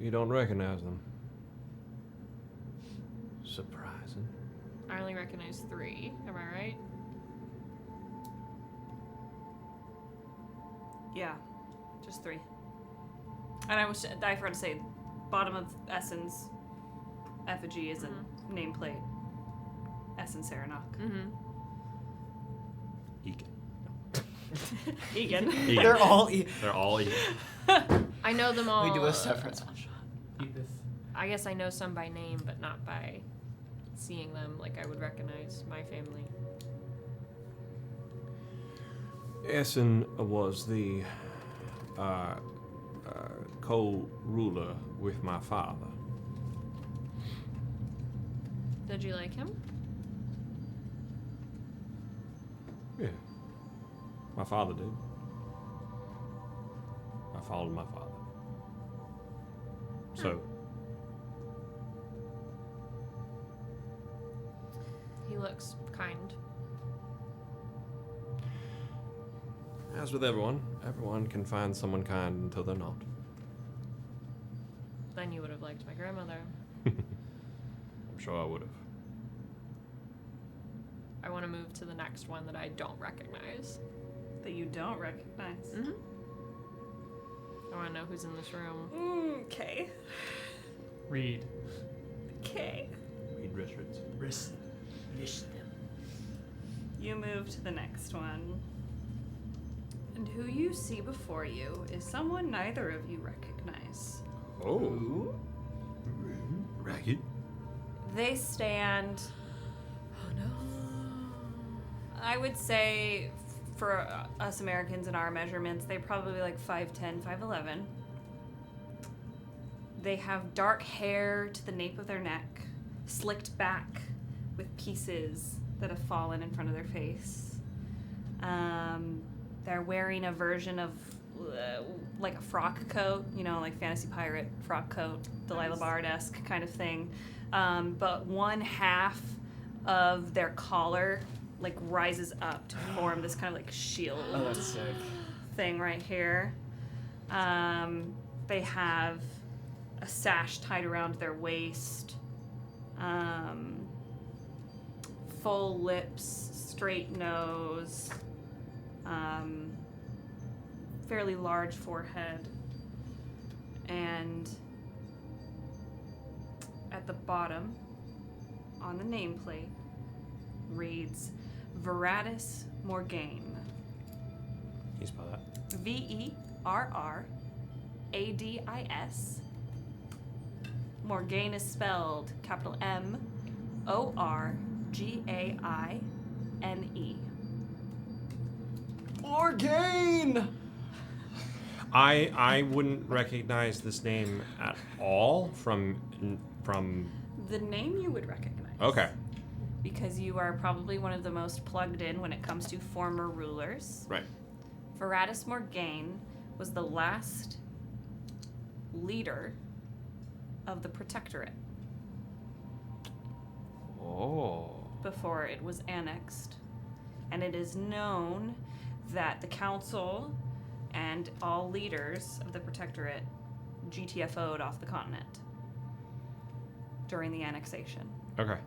you don't recognize them. Surprising. I only recognize 3. Am I right? Yeah, just 3. And I forgot to say, bottom of Essen's effigy is a nameplate. Essen Serenel. Egan. Egan. They're all. They're all Egan. I know them all. We do a separate one shot. Edith. I guess I know some by name, but not by seeing them like I would recognize my family. Essen was the co-ruler with my father. Did you like him? Yeah. My father did. I followed my father. So, He looks kind. as with everyone can find someone kind until they're not. Then you would have liked my grandmother. I'm sure I would have. I want to move to the next one that I don't recognize. That you don't recognize. I want to know who's in this room. Okay. Read. Okay. Read Richards. List them. You move to the next one. And who you see before you is someone neither of you recognize. Oh. Ragged. They stand... Oh no. I would say for us Americans in our measurements, they're probably like 5'10", 5'11". They have dark hair to the nape of their neck, slicked back with pieces that have fallen in front of their face. They're wearing a version of like a frock coat, you know, like fantasy pirate frock coat, Delilah Bard-esque kind of thing. But one half of their collar like rises up to form this kind of like shield thing right here. They have a sash tied around their waist, full lips, straight nose, fairly large forehead, and at the bottom on the nameplate reads Verradis Morgaine. Can you spell that? Verradis. Morgaine is spelled capital Morgaine. Morgaine! I wouldn't recognize this name at all from. The name you would recognize. Okay. Because you are probably one of the most plugged in when it comes to former rulers. Right. Verradis Morgaine was the last leader of the Protectorate Oh. before it was annexed. And it is known that the council and all leaders of the Protectorate GTFO'd off the continent during the annexation. Okay.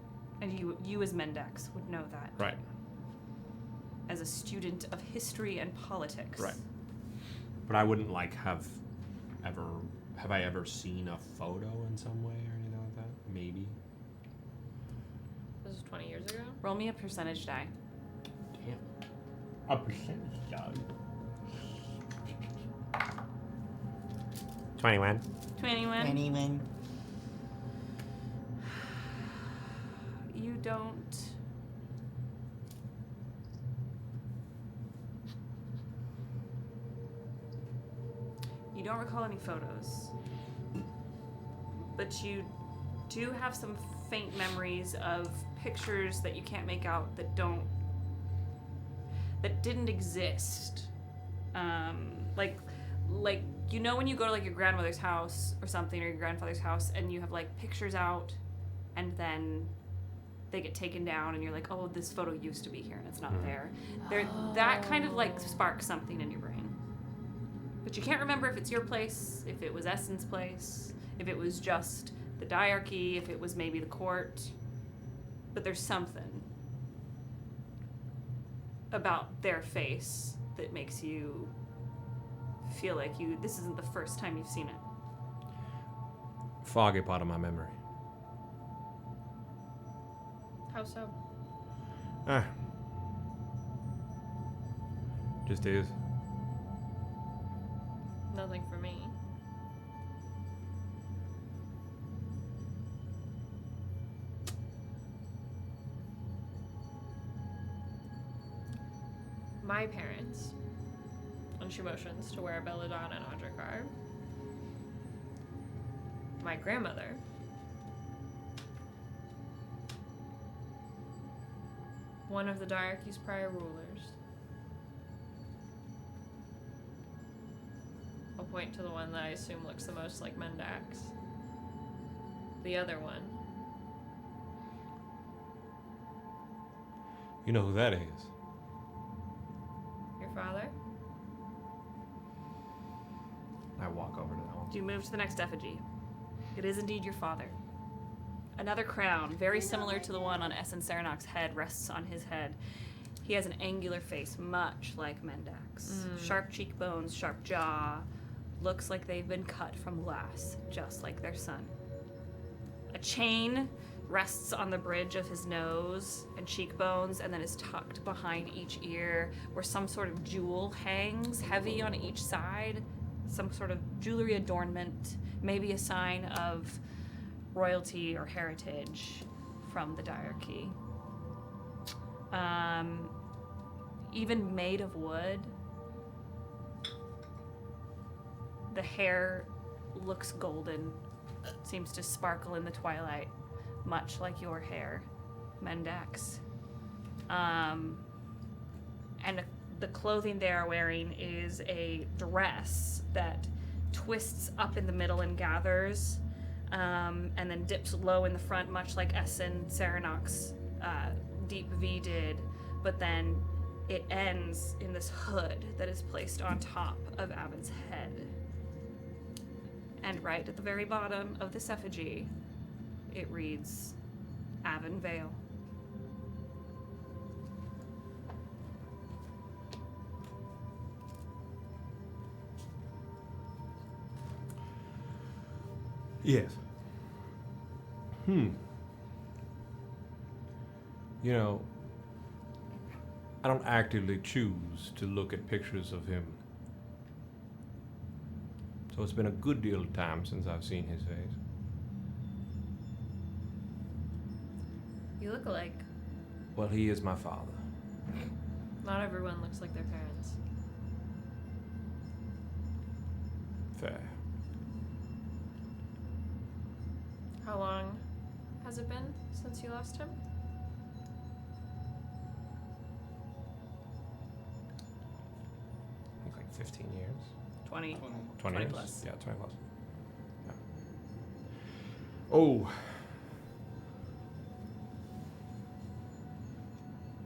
And you as Mendax would know that. Right. As a student of history and politics. Right. But I wouldn't have I ever seen a photo in some way or anything like that? Maybe. This was 20 years ago? Roll me a percentage die. Damn. A percentage dog. 21. 21. Anyone? You don't. You don't recall any photos. But you do have some faint memories of pictures that you can't make out that didn't exist. Like you know when you go to like your grandmother's house or something, or your grandfather's house, and you have like pictures out, and then they get taken down, and you're like, oh, this photo used to be here, and it's not there. That kind of like sparks something in your brain. But you can't remember if it's your place, if it was Essen's place, if it was just the diarchy, if it was maybe the court. But there's something about their face that makes you feel like this isn't the first time you've seen it. Foggy part of my memory. How so? Just is. Nothing for me. My parents, and she motions to where Belladonna and Audric are. My grandmother. One of the Diarchy's prior rulers. I'll point to the one that I assume looks the most like Mendax. The other one. You know who that is? Your father? I walk over to that one. You move to the next effigy. It is indeed your father. Another crown, very similar to the one on Essen Serenok's head, rests on his head. He has an angular face, much like Mendax. Sharp cheekbones, sharp jaw. Looks like they've been cut from glass, just like their son. A chain rests on the bridge of his nose and cheekbones, and then is tucked behind each ear, where some sort of jewel hangs heavy on each side. Some sort of jewelry adornment, maybe a sign of royalty or heritage from the diarchy. Even made of wood. The hair looks golden, seems to sparkle in the twilight, much like your hair, Mendax. The clothing they are wearing is a dress that twists up in the middle and gathers, and then dips low in the front, much like Essen Serenok's deep V did, but then it ends in this hood that is placed on top of Avid's head. And right at the very bottom of this effigy, it reads, Avon Vale. Yes. You know, I don't actively choose to look at pictures of him. So it's been a good deal of time since I've seen his face. You look alike. Well, he is my father. Not everyone looks like their parents. Fair. How long has it been since you lost him? I think like 15 years. 20. 20 years? plus. Yeah, 20 plus. Yeah. Oh.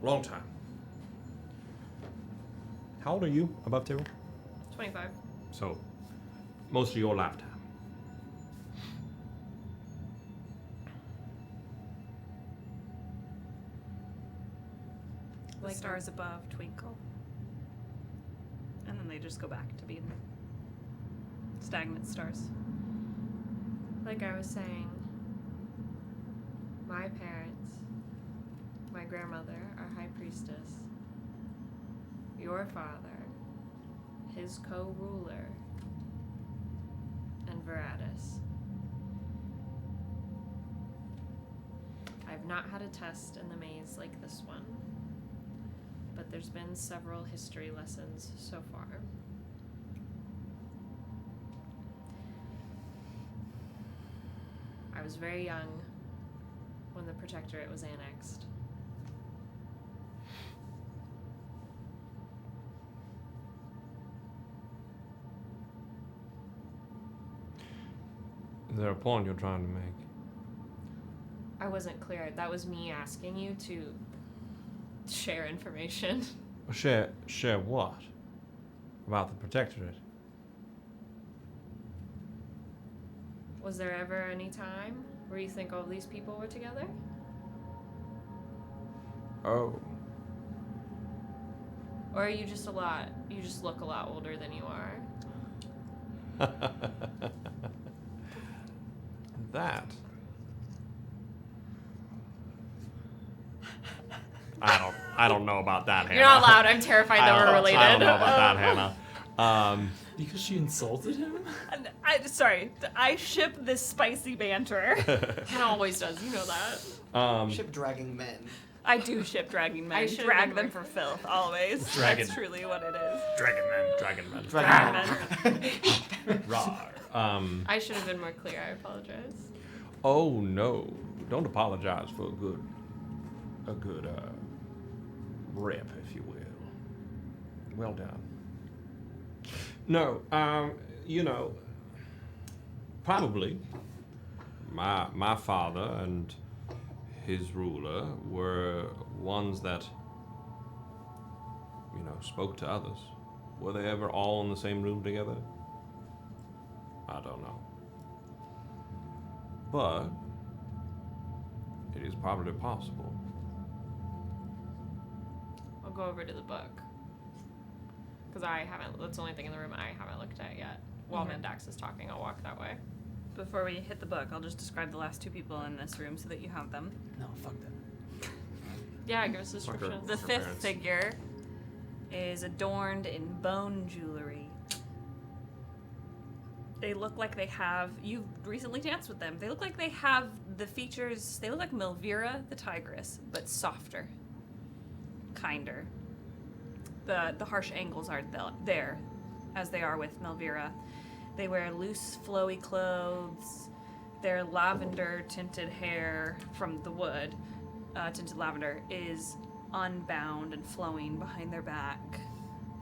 Long time. How old are you? Above table? 25. So, most of your lifetime. The stars above twinkle. And then they just go back to being stagnant stars. Like I was saying, my parents, my grandmother, our high priestess, your father, his co-ruler, and Veratus. I've not had a test in the maze like this one, but there's been several history lessons so far. I was very young when the Protectorate was annexed. Is there a point you're trying to make? I wasn't clear. That was me asking you to share information. Share what? About the Protectorate? Was there ever any time where you think all these people were together? Oh. Or are you just you just look a lot older than you are? That. I don't know about that, Hannah. You're not allowed. I'm terrified that we're related. I don't know about that, Hannah. Because she insulted him? Sorry, I ship this spicy banter. Hannah always does. You know that. Ship dragging men. I do ship dragging men. I I should've drag been them more- for filth, always. Dragon. That's truly what it is. Dragon men. Rawr. I should have been more clear. I apologize. Oh no! Don't apologize for a good rep, if you will. Well done. No, you know, probably my father and his ruler were ones that, you know, spoke to others. Were they ever all in the same room together? I don't know. But it is probably possible. I'll go over to the book. Because that's the only thing in the room I haven't looked at yet. While Mandax is talking, I'll walk that way. Before we hit the book, I'll just describe the last two people in this room so that you have them. No, fuck them. Yeah, give us a description. The fifth figure is adorned in bone jewelry. They look like they have, you've recently danced with them, they look like they have the features, they look like Milvira the tigress, but softer. Kinder. The harsh angles are there, as they are with Milvira. They wear loose, flowy clothes. Their lavender-tinted hair from the wood, tinted lavender, is unbound and flowing behind their back.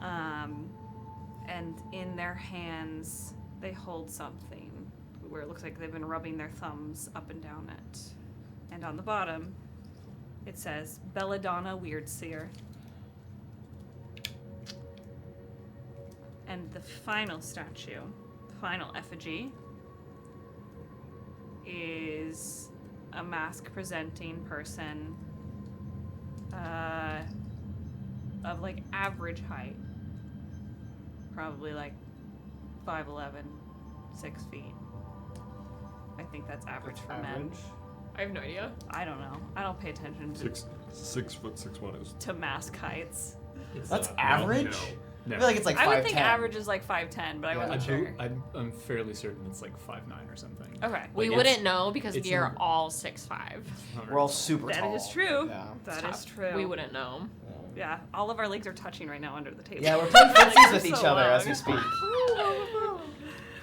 And in their hands, they hold something where it looks like they've been rubbing their thumbs up and down it. And on the bottom, it says, Belladonna Weirdseer. And the final statue, the final effigy, is a mask-presenting person of like average height. Probably like 5'11", 6 feet. I think that's average for men. I have no idea. I don't know. I don't pay attention to 6 foot 6'1" is. to mask heights. That's average? No. I feel like it's like 5'10". I would think average is like 5'10", but I wasn't sure. I'm fairly certain it's like 5'9" or something. Okay. We Like, wouldn't know because it's we are not- all 6'5". We're all super That tall. is true. Yeah. That is true. We wouldn't know. Yeah, all of our legs are touching right now under the table. Yeah, we're playing footsies with So each other as long. we speak.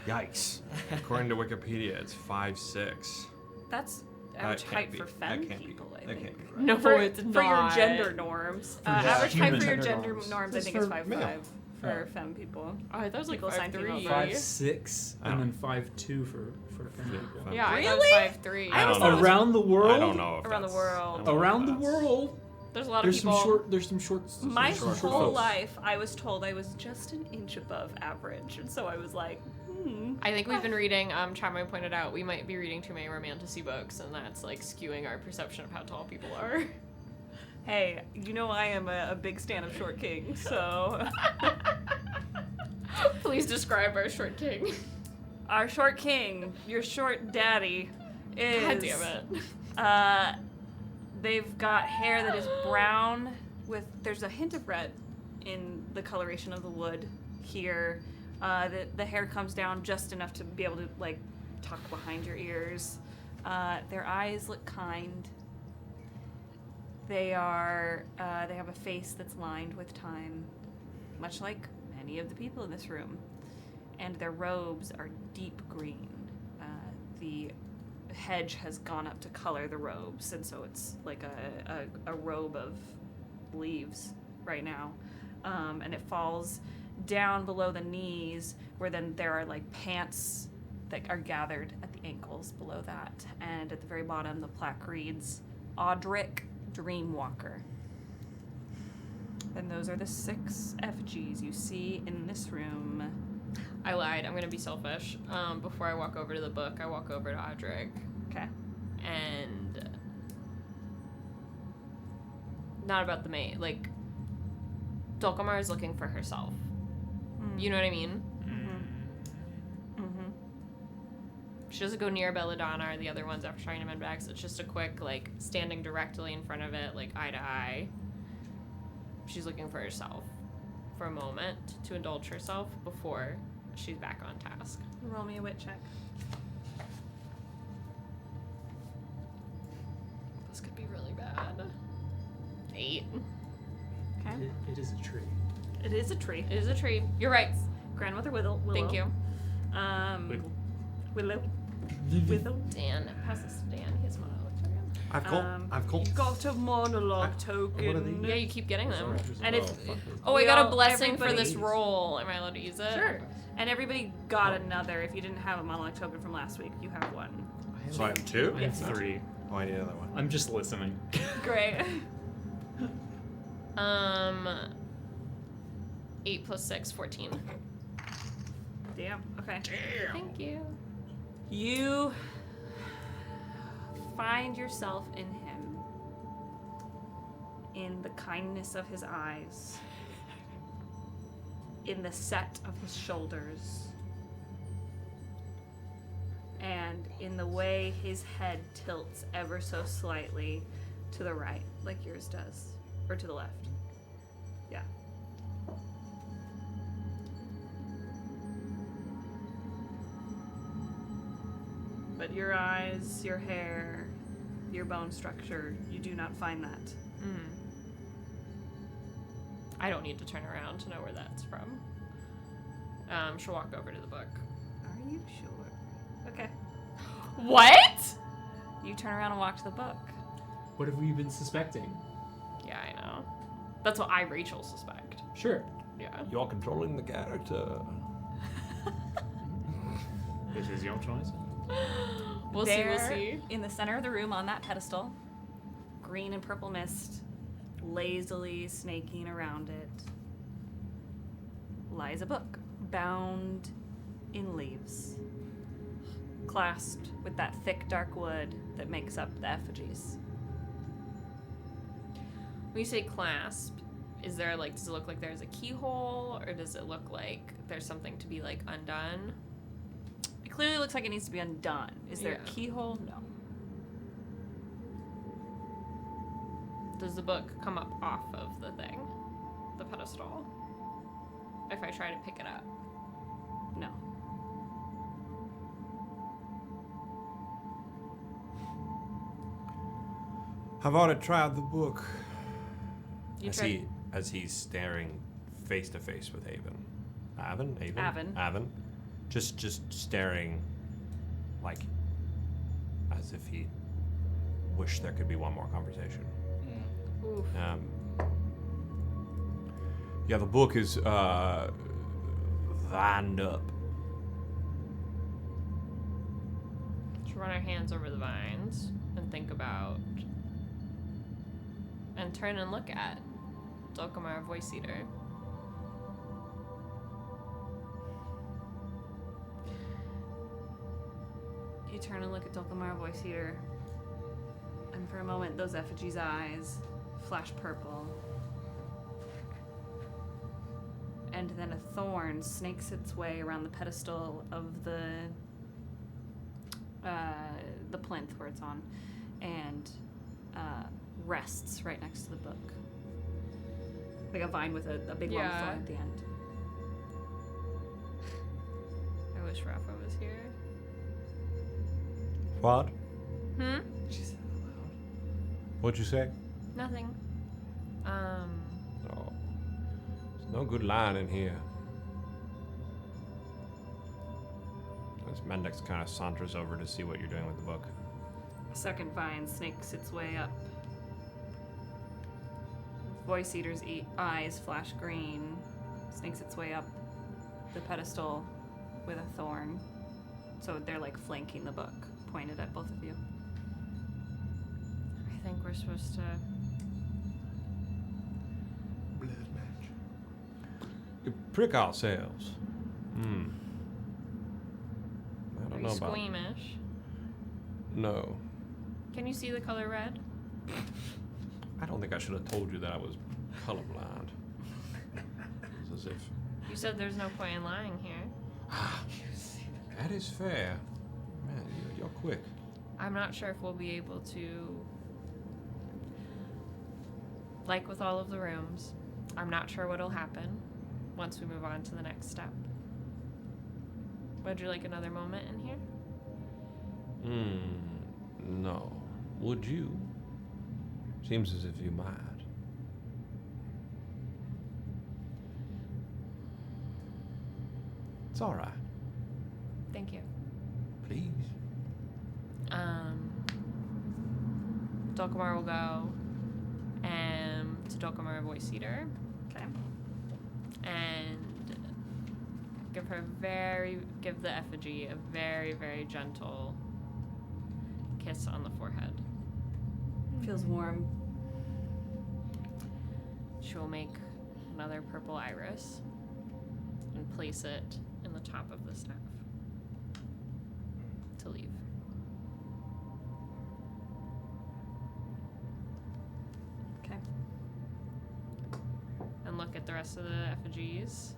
Yikes. According to Wikipedia, it's 5'6". That's That average can't height be. for That femme can't be. people, I That think. can't be right. No, For it's your not. gender norms. For Average height human for your gender gender norms. norms, I That's think is for 5'5" male. for femme people. Oh, I thought it was like Equal sign female 5'3". 5'6" Oh. and then 5'2" for femme people. Yeah, I thought Really? it was 5'3". I don't know. Around the world. I don't know if Around the that's- world. I don't know if Around the that's- world. There's a lot of There's people. some short. There's some short. My some short whole folks. life, I was told I was just an inch above average, and so I was like, I think we've been reading, Chamo pointed out, we might be reading too many romantasy books, and that's like skewing our perception of how tall people are. hey, you know I am a big stan of Short King, so... Please describe our short king. Our Short King, your short daddy, is... God damn it. They've got hair that is brown with... There's a hint of red in the coloration of the wood here. The hair comes down just enough to be able to, like, tuck behind your ears. Their eyes look kind. They have a face that's lined with time, much like many of the people in this room. And their robes are deep green. The hedge has gone up to color the robes, and so it's like a robe of leaves right now. And it falls down below the knees, where then there are like pants that are gathered at the ankles below that. And at the very bottom, the plaque reads, Audric Dreamwalker. And those are the 6 effigies you see in this room. I lied. I'm gonna be selfish. Before I walk over to the book, I walk over to Audric. Okay. And not about the mate. Like, Dulcamara is looking for herself. You know what I mean? Mm-hmm. She doesn't go near Belladonna or the other ones after trying to mend bags. It's just a quick, like, standing directly in front of it, like, eye to eye. She's looking for herself for a moment to indulge herself before she's back on task. Roll me a wit check. This could be really bad. 8. Okay. It is a tree. It is a tree. It is a tree. You're right. Grandmother Willow. Thank you. Wiggle. Willow. Dan. Pass this to Dan. He has monologue token. I've called. You got a monologue What token. are these? Yeah, you keep getting them. And it's Oh, I We got a all- blessing for everybody- this roll. Am I allowed to use it? Sure. And everybody got another. If you didn't have a monologue token from last week, you have one. So I have 2? I have 3. Oh, I need another one. I'm just listening. Great. 8 plus 6, 14. Damn. Okay. Thank you. You find yourself in him, in the kindness of his eyes, in the set of his shoulders, and in the way his head tilts ever so slightly to the right, like yours does, or to the left. Yeah. But your eyes, your hair, your bone structure, you do not find that. I don't need to turn around to know where that's from. She'll walk over to the book. Are you sure? Okay. What? You turn around and walk to the book. What have we been suspecting? Yeah, I know. That's what Rachel, suspect. Sure. Yeah. You're controlling the character. This is your choice. We'll There, see. in the center of the room on that pedestal, green and purple mist lazily snaking around it, lies a book bound in leaves. clasped with that thick dark wood that makes up the effigies. When you say clasp, is there like, does it look like there's a keyhole, or does it look like there's something to be like undone? It clearly looks like it needs to be undone. Is there a Yeah. keyhole? No. Does the book come up off of the thing, the pedestal, if I try to pick it up? No. I've already tried the book. You As tried- as he's staring face to face with Avon. Avon? Avon. Just staring like as if he wished there could be one more conversation. Oof. Yeah, the book is lined up. Let's run our hands over the vines and think about and turn and look at Dulcamara Voice Eater. You turn and look at Dulcamara Voice Eater, and for a moment, those effigies' eyes flash purple. And then a thorn snakes its way around the pedestal of the plinth where it's on, and rests right next to the book. Like a vine with a big long Yeah. thorn at the end. I wish Rafa was here. What? She said that loud. What'd you say? Nothing. Oh. There's no good line in here. As Mendex kind of saunters over to see what you're doing with the book. A second vine snakes its way up. Voice Eater's eyes flash green, snakes its way up the pedestal with a thorn. So they're like flanking the book, pointed at both of you. I think we're supposed to. Blood match. You prick ourselves. I Are don't you know about. squeamish? No. Can you see the color red? I don't think I should have told you that I was colorblind. It's as if. You said there's no point in lying here. That is fair. Man, you're quick. I'm not sure if we'll be able to. Like with all of the rooms, I'm not sure what'll happen once we move on to the next step. Would you like another moment in here? No. Would you? Seems as if you might. It's all right. Thank you. Please. Dulcamara will go to Dulcamara Voice Eater. Okay. And give the effigy a very, very gentle kiss on the forehead. Feels warm. She will make another purple iris and place it in the top of the staff to leave. Okay. And look at the rest of the effigies.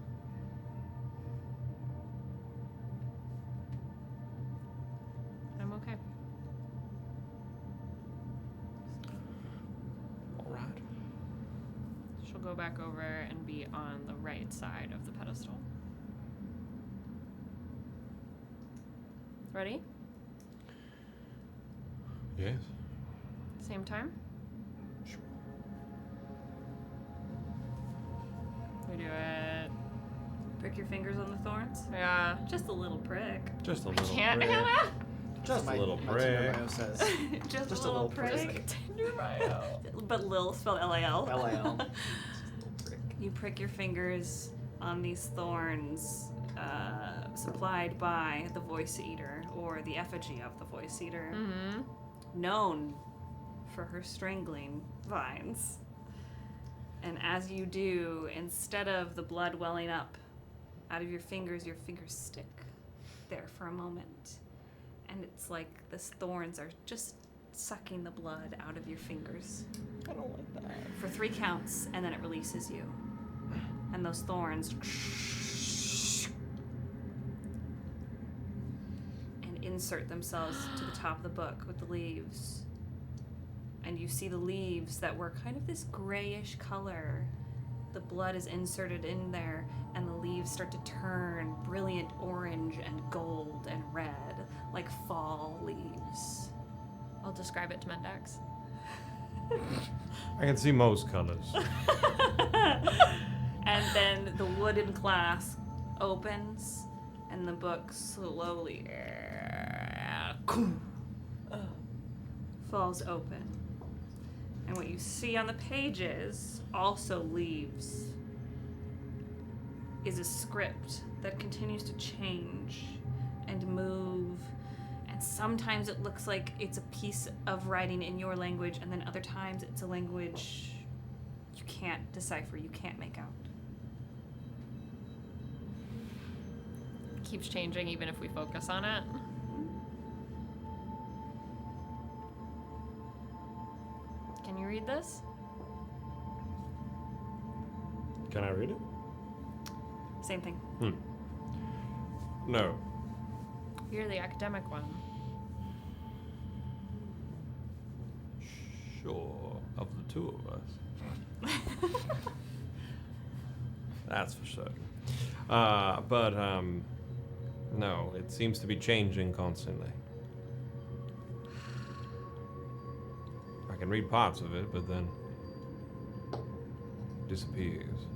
I'm okay. All right. She'll go back over and be on the right side of the pedestal. Ready? Yes. Same time? Sure. We do it. Prick your fingers on the thorns. Yeah. Just a little prick. Just a little Can't. prick. Just a little my prick. Tinder bio says. Just Just a little prick. Tinder bio. But Lil spelled L-A-L. LAL. You prick your fingers on these thorns supplied by the Voice Eater, or the effigy of the Voice Eater, known for her strangling vines. And as you do, instead of the blood welling up out of your fingers stick there for a moment. and it's like the thorns are just sucking the blood out of your fingers. I don't like that. For 3 counts, and then it releases you. And those thorns and insert themselves to the top of the book with the leaves. And you see the leaves that were kind of this grayish color. The blood is inserted in there, and the leaves start to turn brilliant orange and gold and red, like fall leaves. I'll describe it to Mendax. I can see most colors. And then the wooden clasp opens, and the book slowly falls open. And what you see on the pages, also leaves, is a script that continues to change and move. And sometimes it looks like it's a piece of writing in your language, and then other times it's a language you can't decipher, you can't make out. Keeps changing even if we focus on it. Can you read this? Can I read it? Same thing. No. You're the academic one. Sure. Of the two of us. That's for certain. But no, it seems to be changing constantly. I can read parts of it, but then disappears.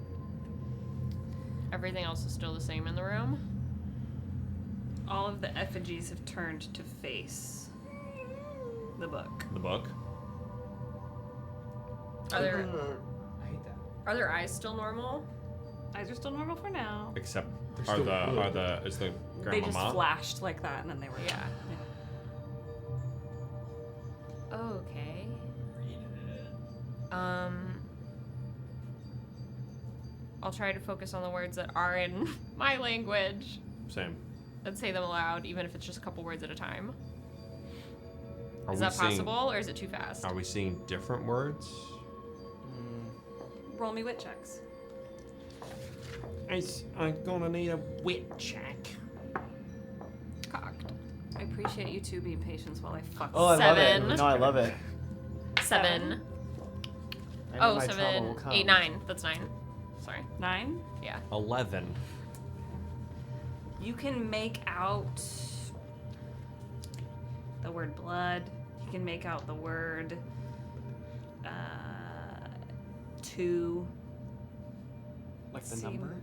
Everything else is still the same in the room. All of the effigies have turned to face the book. The book? Are there I hate that. are their eyes still normal? Eyes are still normal for now. Except They're is still the They just grandmama? flashed like that, and then they were Yeah. Okay. I'll try to focus on the words that are in my language Same. and say them aloud, even if it's just a couple words at a time. Are Is we that seeing- possible, or is it too fast? Are we seeing different words? Roll me wit checks. I'm gonna need a wit check. Cocked. I appreciate you two being patient while I fuck. Oh, I love it. 7. No, I love it. 7. I know Oh, my trouble 7. will come. 8, 9. That's 9. Sorry. 9. Yeah. 11. You can make out the word blood. You can make out the word 2. Like the Seem- number?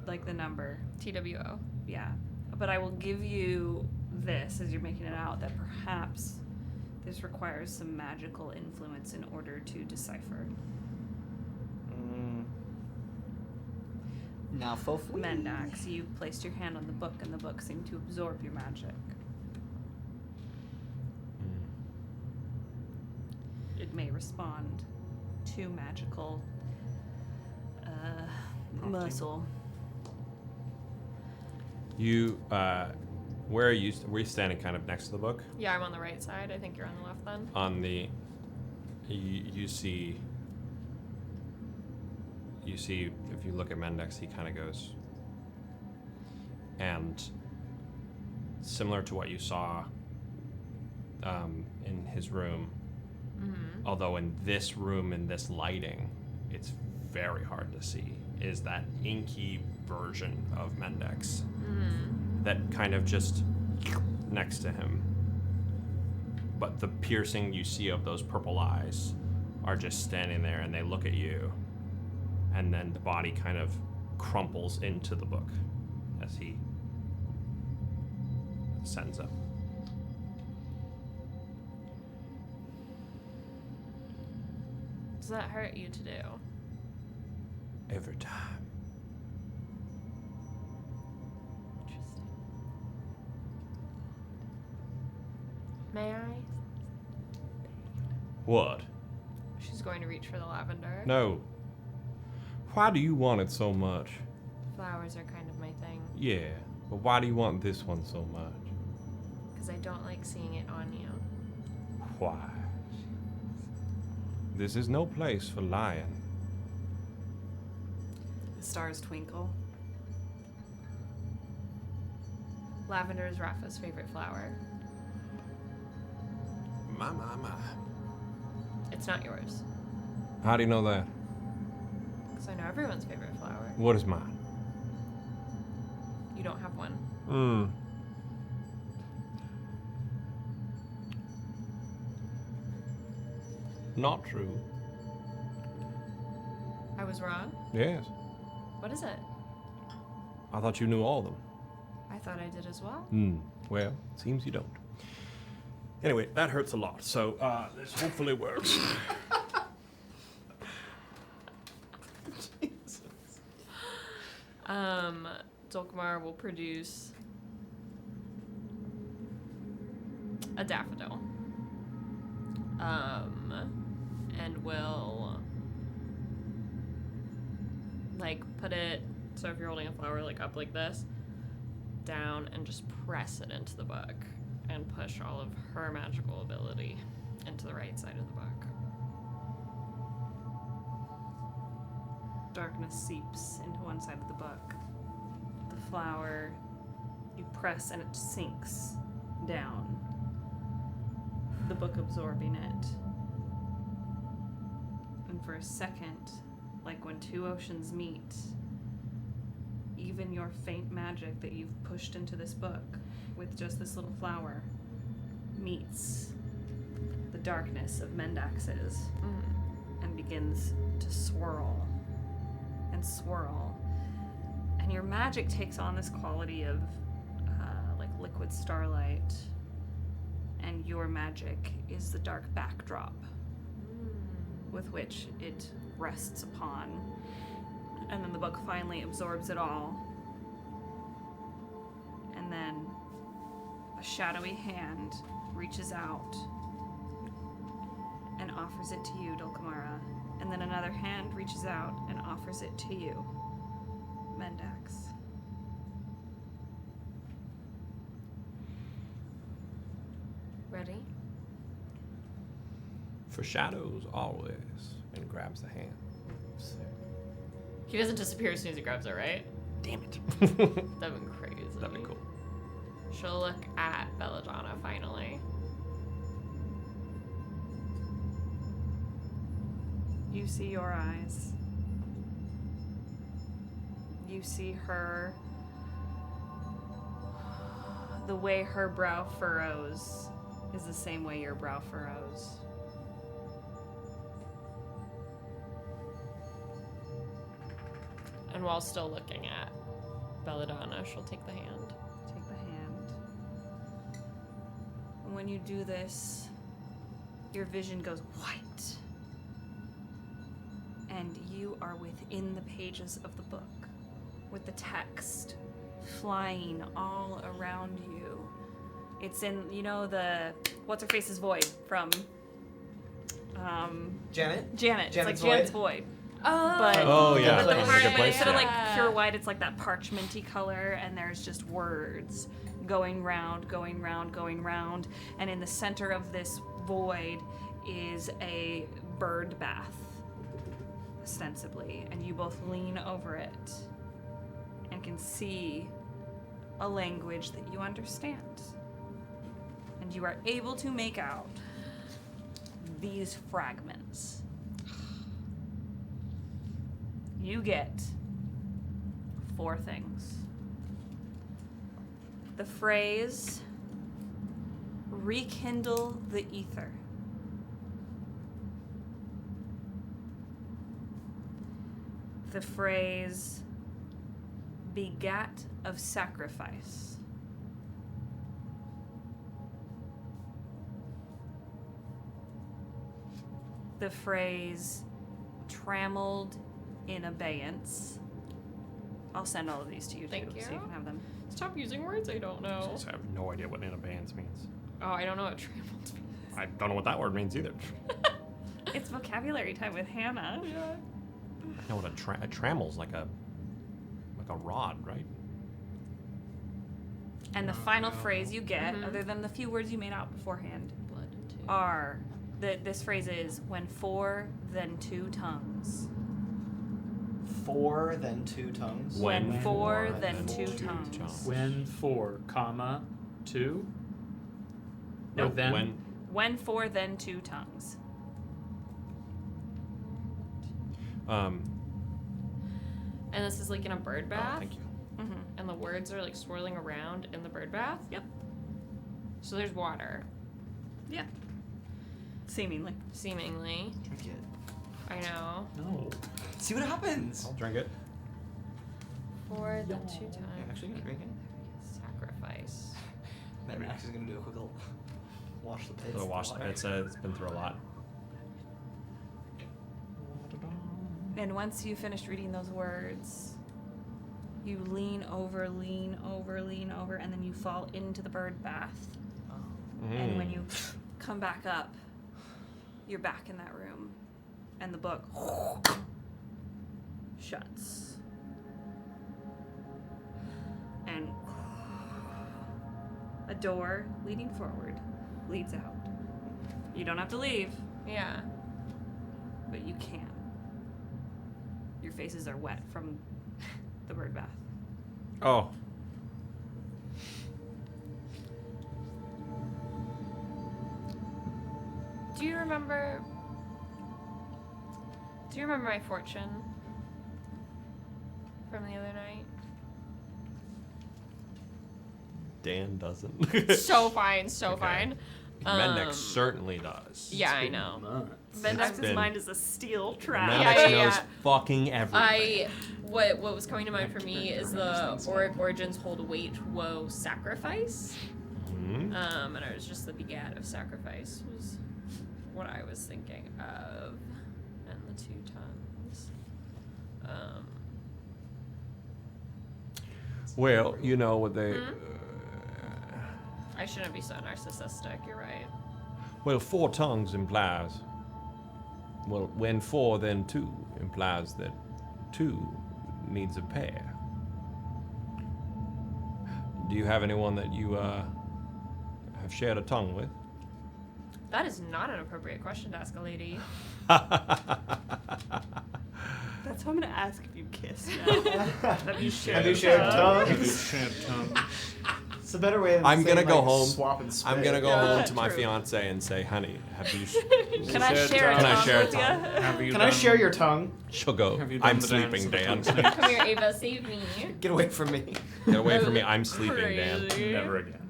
Like the number. TWO. Yeah. But I will give you this as you're making it out, that perhaps this requires some magical influence in order to decipher. Now, Fofu. Mendax, you placed your hand on the book, and the book seemed to absorb your magic. It may respond to magical muscle. You, where are you? Were you standing kind of next to the book? Yeah, I'm on the right side. I think you're on the left then. On the, you see, if you look at Mendex, he kind of goes, and similar to what you saw in his room, although in this room, in this lighting, it's very hard to see, is that inky version of Mendex that kind of just next to him. But the piercing you see of those purple eyes are just standing there, and they look at you, and then the body kind of crumples into the book as he sends up. Does that hurt you to do? Every time. Interesting. May I? What? She's going to reach for the lavender. No. Why do you want it so much? Flowers are kind of my thing. Yeah, but why do you want this one so much? Because Because I don't like seeing it on you. Why? This is no place for lying. The stars twinkle. Lavender is Rafa's favorite flower. My. It's not yours. How do you know that? Because I know everyone's favorite flower. What is mine? You don't have one. Not true. I was wrong. Yes. What is it? I thought you knew all of them. I thought I did as well. Well, seems you don't. Anyway, that hurts a lot, so this hopefully works. Dulcamara will produce a daffodil. And will like put it, so if you're holding a flower like up like this, down and just press it into the book and push all of her magical ability into the right side of the book. Darkness seeps into one side of the book. The flower, you press and it sinks down. The book absorbing it. And for a second, like when two oceans meet, even your faint magic that you've pushed into this book with just this little flower meets the darkness of Mendax's and begins to swirl and swirl. And your magic takes on this quality of like liquid starlight, and your magic is the dark backdrop with which it rests upon. And then the book finally absorbs it all. And then a shadowy hand reaches out and offers it to you, Dulcamara. And then another hand reaches out and offers it to you, Mendax. Ready? For shadows, always. And grabs the hand. He doesn't disappear as soon as he grabs it, right? Damn it. That'd be crazy. That'd be cool. She'll look at Belladonna finally. You see your eyes. You see her. The way her brow furrows is the same way your brow furrows. And while still looking at Belladonna, she'll take the hand. Take the hand. And when you do this, your vision goes white. And you are within the pages of the book, with the text flying all around you. It's in, you know, the What's Her Face's Void from Janet? Janet. Janet's it's like Janet's Void. But Oh, yeah. but the That's part a good place, instead of yeah. like pure white, it's like that parchmenty color, and there's just words going round, going round, going round. And in the center of this void is a bird bath, ostensibly, and you both lean over it and can see a language that you understand. And you are able to make out these fragments. You get 4 things. The phrase, rekindle the Æther. The phrase, begat of sacrifice. The phrase, trammeled in abeyance. I'll send all of these to you Thank too, you. so you can have them. Stop using words I don't know. I have no idea what in abeyance means. Oh, I don't know what trammeled means. I don't know what that word means either. It's vocabulary time with Hannah. Yeah. I know what a trammel's like a rod, right? And the final phrase you get, other than the few words you made out beforehand, are this phrase is when 4 then 2 tongues. 4 then 2 tongues. When 4 then 2 tongues. When 4, comma, 2? Or Nope. then? When 4 then 2 tongues. And this is like in a bird bath? Thank you. And the words are like swirling around in the bird bath? Yep. So there's water. Yeah. Seemingly. Seemingly. Drink it. I know. No. See what happens. I'll drink it. 4 then 2 times. You're actually gonna drink it? Sacrifice. Then Max is gonna do a quick little wash the pits. Little wash the pits. It's been through a lot. And once you finished reading those words, you lean over, and then you fall into the bird bath. And when you come back up, you're back in that room. And the book shuts. And a door leading forward leads out. You don't have to leave, Yeah. but you can. Your faces are wet from the bird bath. Oh. Do you remember my fortune from the other night? Dan doesn't. So fine. Okay. Mendex certainly does. Yeah, I know. Mendex's been- mind is a steel trap. Mendex Yeah. knows fucking everything. What was coming to mind for me is the Auric Origins hold weight, woe, sacrifice. Mhm. And it was just the begat of sacrifice was what I was thinking of, and the 2 tons. Well, you know what they. I shouldn't be so narcissistic. You're right. Well, 4 tongues implies. Well, when 4 then 2 implies that 2 needs a pair. Do you have anyone that you have shared a tongue with? That is not an appropriate question to ask a lady. That's how I'm gonna ask if you kissed. Have you shared? Have you shared tongues? tongue. It's a better way than I'm saying, gonna go like, home. swap and spit. I'm gonna go Yeah, home to my true. fiance and say, "Honey, have you?" Can I share a Can I tongue share a with you? tongue? Have you Can I share your tongue? She'll go. Have you done I'm the sleeping, dance Dan. of the Come here, Ava, save me. Get away from me. Get away from me. I'm sleeping, Dan. Crazy. Never again.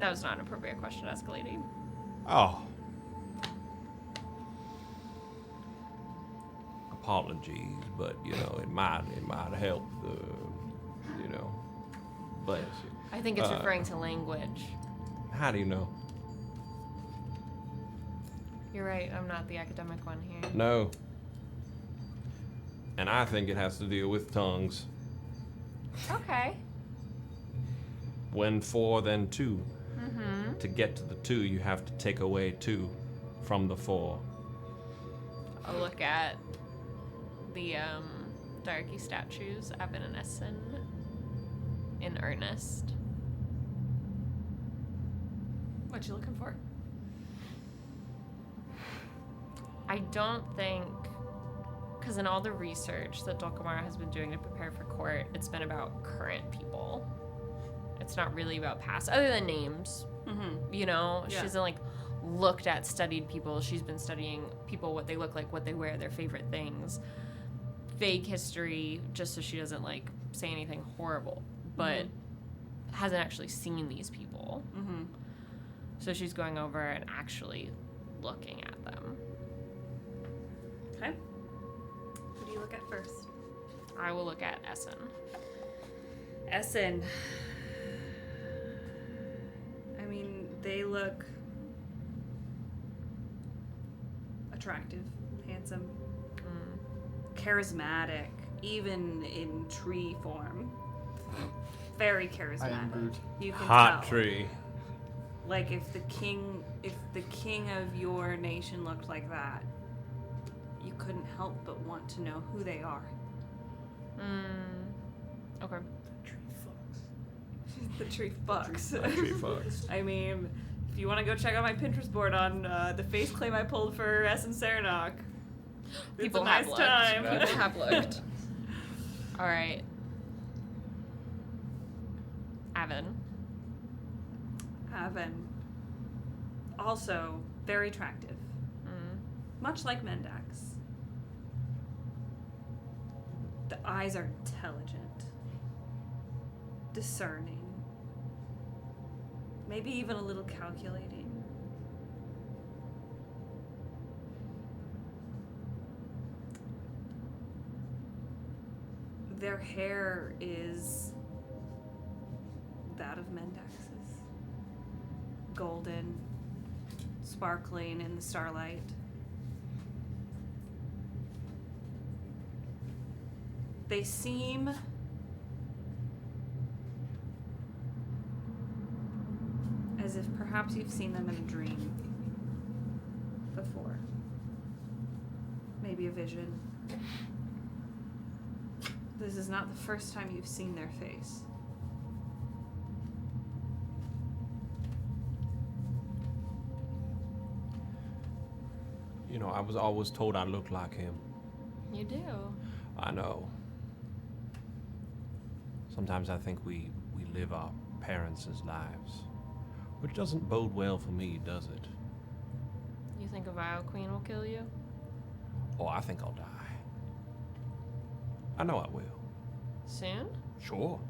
That was not an appropriate question to ask a lady. Oh. Apologies, but you know it might help. You know, but I think it's referring to language. how do you know? You're right, I'm not the academic one here. No. And I think it has to deal with tongues. Okay. When 4, then 2. Mm-hmm. To get to the 2, you have to take away 2 from the 4. I'll look at the Darky statues, Evan and Essen, in earnest. What you looking for? I don't think, because in all the research that Dulcamara has been doing to prepare for court, it's been about current people. It's not really about past, other than names. Mm-hmm. You know, Yeah. she hasn't like looked at, studied people. She's been studying people, what they look like, what they wear, their favorite things, vague history, just so she doesn't like say anything horrible, but hasn't actually seen these people. Mm-hmm. So she's going over and actually looking at them. Okay. Who do you look at first? I will look at Essen. Essen. I mean, they look attractive, handsome, charismatic, even in tree form. Very charismatic. I am Groot. You can Hot tell. tree. Like if the king of your nation looked like that, you couldn't help but want to know who they are. Okay. The tree fucks. The tree fucks. I mean, if you want to go check out my Pinterest board on the face claim I pulled for S and Serenel, People it's a nice have time. looked. People have looked. All right. Avon. Also very attractive. Much like Mendax. The eyes are intelligent, discerning, maybe even a little calculating. Their hair is that of Mendax's. Golden, sparkling in the starlight. They seem as if perhaps you've seen them in a dream before. Maybe a vision. This is not the first time you've seen their face. You know, I was always told I looked like him. You do. I know. Sometimes I think we live our parents' lives, which doesn't bode well for me, does it? You think a Vile Queen will kill you? Oh, I think I'll die. I know I will. Soon? Sure.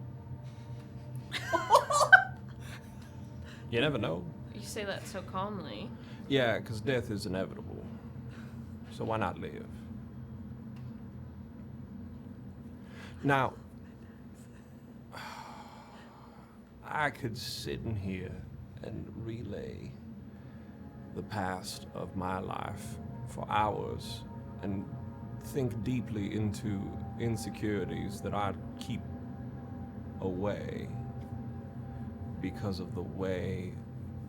You never know. You say that so calmly. Yeah, because death is inevitable. So why not live? Now, I could sit in here and relay the past of my life for hours and think deeply into insecurities that I'd keep away because of the way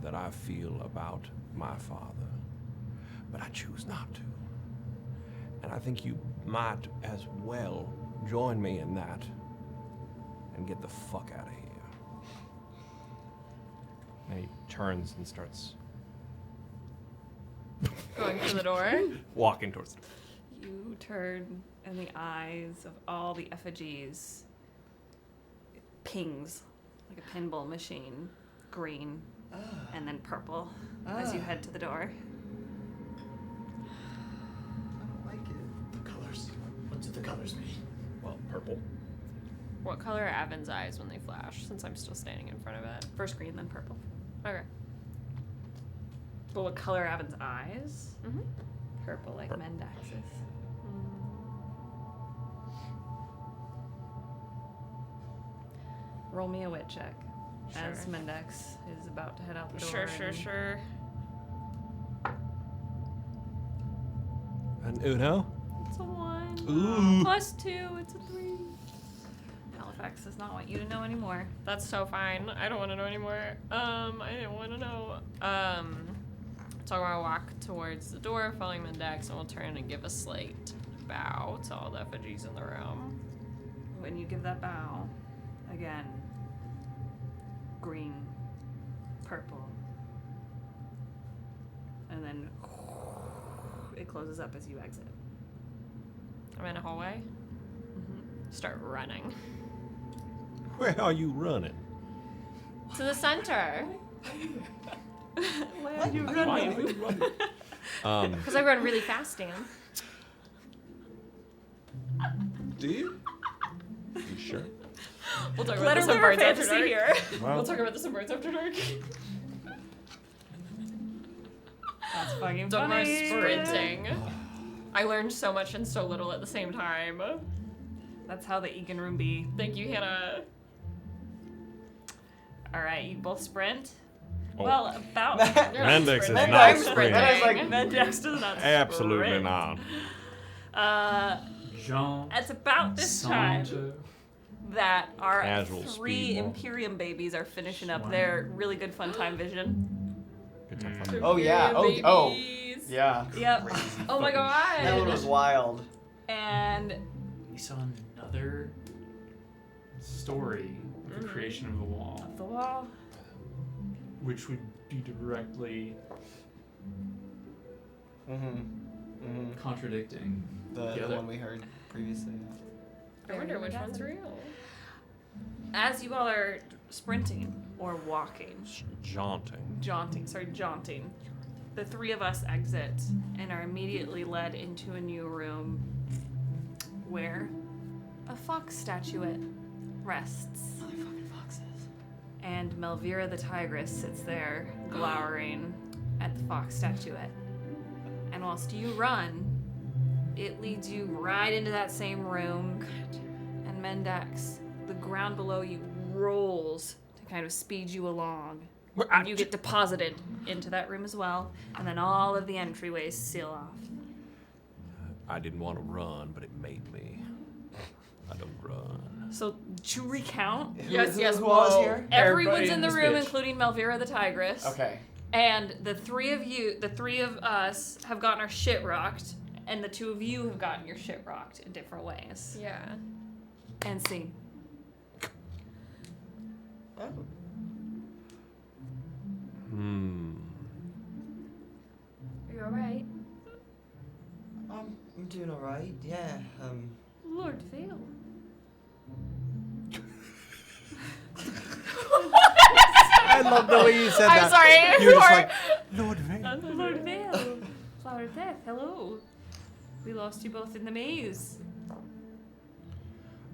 that I feel about my father. But I choose not to. And I think you might as well join me in that and get the fuck out of here. And he turns and starts Going to the door? walking towards the door. You turn, and the eyes of all the effigies pings like a pinball machine, green, and then purple as you head to the door. I don't like it. The colors. What do the colors mean? Well, purple. What color are Avon's eyes when they flash, since I'm still standing in front of it? First green, then purple. Okay. But what color are Avon's eyes? Mm-hmm. Purple, like Mendax's. Roll me a wit check. As Sure. Mendax is about to head out the door. Sure. And Uno? It's a 1. Ooh. Plus 2, it's a 3. Halifax does not want you to know anymore. That's so fine. I don't want to know anymore. I didn't want to know. So I'm gonna walk towards the door, following Mendax, and we'll turn and give a slight bow to all the effigies in the room. When you give that bow, again, green, purple, and then it closes up as you exit. I'm in a hallway. Start running. Where are you running? To the center. Why are you Why running? are you running? Because I run really fast, Dan. Do you? You sure? We'll talk Let about her this live in her Bards After fantasy Dark. here. We'll talk about this in Bards After Dark. That's fucking Dulcamara funny. sprinting. I learned so much and so little at the same time. That's how the Egan room be. Thank you, Hannah. All right, you both sprint. Oh. Well, about. Mendax is sprinting. not I'm sprinting. That is like Mendax does not Absolutely sprint. not. Jean. It's about this time Saunter. that our Casual 3 speed walk. Imperium babies are finishing up their really good fun time vision. Good time fun. Oh yeah. Oh. Babies. Yeah. Yep. Oh my god. That one was wild. And We saw another story the creation of the wall, The wall. which would be directly contradicting The one we heard previously. I wonder which one's real. As you all are sprinting or walking, Jaunting. jaunting, the three of us exit and are immediately led into a new room where a fox statuette rests. Motherfucking foxes. And Melvira the tigress sits there, glowering at the fox statuette. And whilst you run, it leads you right into that same room. And Mendax, the ground below you rolls to kind of speed you along. And you get deposited into that room as well. And then all of the entryways seal off. I didn't want to run, but it made me. I don't run. So to recount, Who all is here? everyone's in the this room, bitch. including Melvira the tigress. Okay. And the three of us have gotten our shit rocked, and the two of you have gotten your shit rocked in different ways. Yeah. And scene. Oh. Are you alright? I'm doing alright, yeah. Lord Vale. I love the way you said I'm sorry. You were just like, Lord Vale. Lord Vale. Flower of Death, hello. We lost you both in the maze.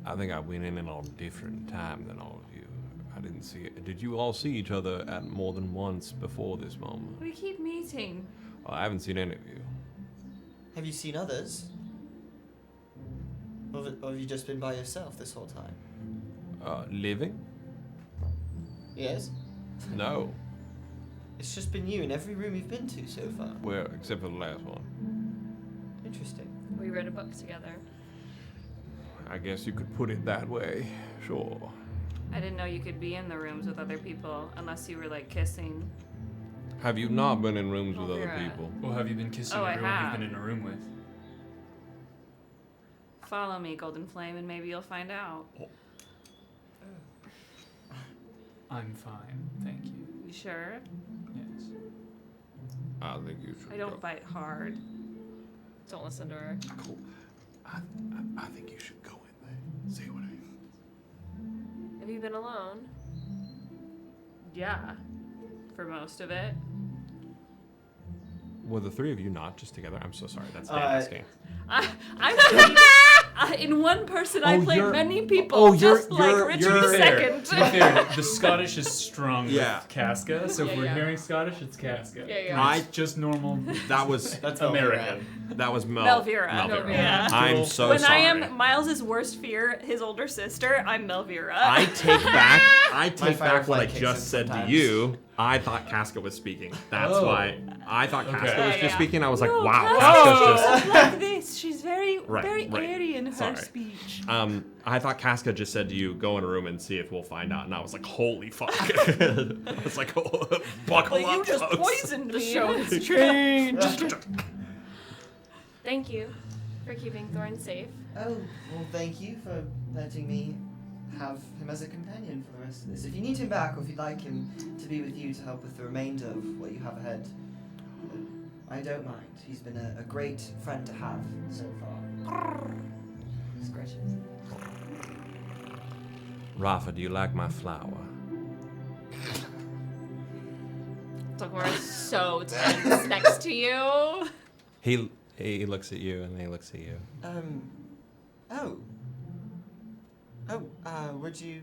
I think I went in on a different time than all of you. I didn't see it. Did you all see each other at more than once before this moment? We keep meeting. Well, I haven't seen any of you. Have you seen others? Or have you just been by yourself this whole time? Living? Yes. No. It's just been you in every room you've been to so far. Well, except for the last one. Interesting. We read a book together. I guess you could put it that way. Sure. I didn't know you could be in the rooms with other people unless you were like kissing. Have you not been in rooms with Oh, other you're right. people? Well, have you been kissing Oh, I everyone have. you've been in a room with? Follow me, Golden Flame, and maybe you'll find out. I'm fine, thank you. You sure? Yes. I think you should. I don't bite hard. Don't listen to her. Cool. I think you should go in there. See what I mean. Have you been alone? Yeah. For most of it. Were the three of you not just together? I'm so sorry. That's nasty. In one person, I played you're- many people, oh, just you're- like you're- Richard you're- II. To be fair, the Scottish is strong Yeah. with Casca, so if Yeah, we're yeah. hearing Scottish, it's Casca. Yeah, yeah. When it's just normal. That was That's American. that was Melvira. Melvira. Yeah. I'm so When sorry. I am Miles's worst fear, his older sister, I'm Melvira. I take back what firefly I kicks just in said sometimes. to you. I thought Casca was speaking. That's Oh. why I thought Casca Okay. was Yeah, just yeah. speaking. I was like, No, wow, Casca's Casca's just. like this. She's very, Right, very right. airy in her Sorry. speech. I thought Casca just said to you, go in a room and see if we'll find out. And I was like, holy fuck. I was like, oh, buckle But up. you just folks. poisoned The me. show has changed. Thank you for keeping Thorn safe. Oh, well, thank you for letting me have him as a companion for the rest of this. If you need him back, or if you'd like him to be with you to help with the remainder of what you have ahead, I don't mind. He's been a great friend to have so far. Scratches. Rafa, do you like my flower? Dulcamara is so tense next to you. He looks at you and he looks at you. Where'd you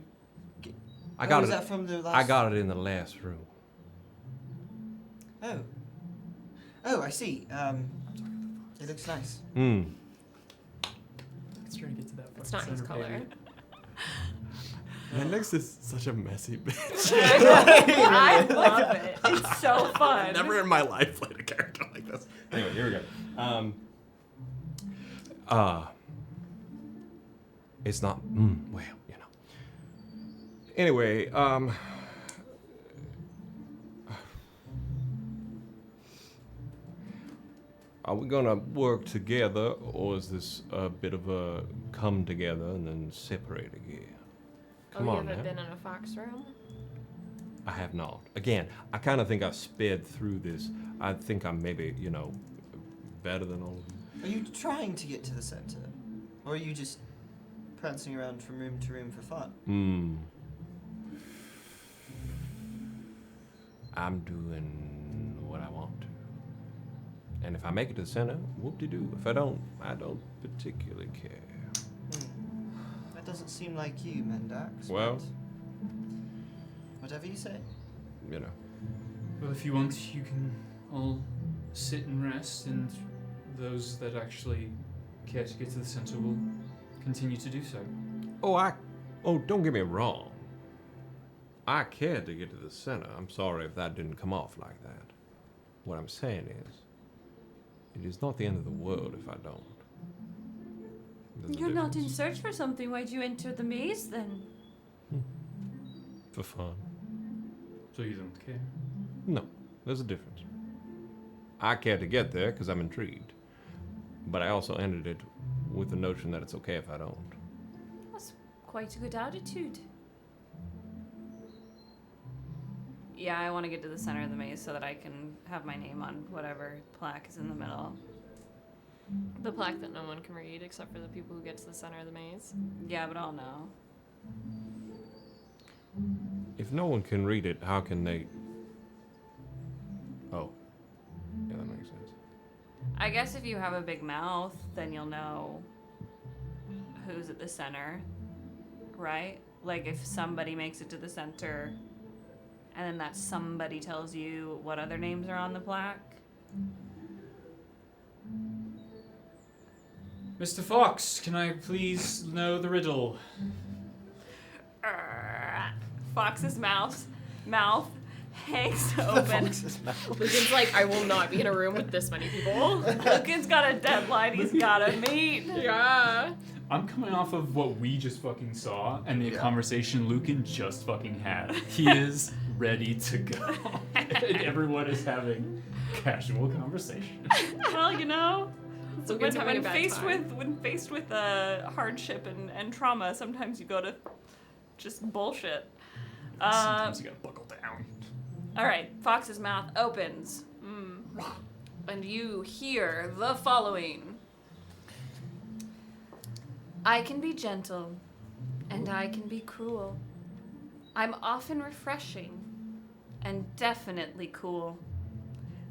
get... I got was it. that from the last... I got it in the last room. Oh, I see. It looks nice. Let's try to get to that. It's not his color. Mendex is such a messy bitch. I love it. It's so fun. Never in my life played a character like this. Anyway, here we go. It's not. Well, you know. Anyway, are we gonna work together, or is this a bit of a come together and then separate again? Come you on ever now. been in a fox room? I have not. Again, I kind of think I've sped through this. I think I'm maybe, better than all of you. Are you trying to get to the center? Or are you just prancing around from room to room for fun? I'm doing what I want to. And if I make it to the center, whoop-de-doo. If I don't particularly care. That doesn't seem like you, Mendax. Well. but whatever you say. Well, if you want, you can all sit and rest, and those that actually care to get to the center will continue to do so. Oh, don't get me wrong. I care to get to the center. I'm sorry if that didn't come off like that. What I'm saying is, it is not the end of the world if I don't. There's a You're not in difference. search for something. Why'd you enter the maze then? For fun. So you don't care? No, there's a difference. I care to get there because I'm intrigued. But I also entered it with the notion that it's okay if I don't. That's quite a good attitude. Yeah, I want to get to the center of the maze so that I can have my name on whatever plaque is in the middle. The plaque that no one can read except for the people who get to the center of the maze. Yeah, but I'll know. If no one can read it, how can they... Oh. Yeah, that makes sense. I guess if you have a big mouth, then you'll know who's at the center, right? Like if somebody makes it to the center, and then that somebody tells you what other names are on the plaque. Mr. Fox, can I please know the riddle? Fox's mouth hangs open. Lucan's like, I will not be in a room with this many people. Lucan's got a deadline he's gotta meet. Yeah. I'm coming off of what we just fucking saw and the conversation Lücan just fucking had. He is ready to go. And everyone is having casual conversation. Well, you know, Lucan's having a bad when faced with hardship and trauma, sometimes you go to just bullshit. Sometimes you gotta buckle down. All right, Fox's mouth opens, and you hear the following. I can be gentle, and I can be cruel. I'm often refreshing, and definitely cool.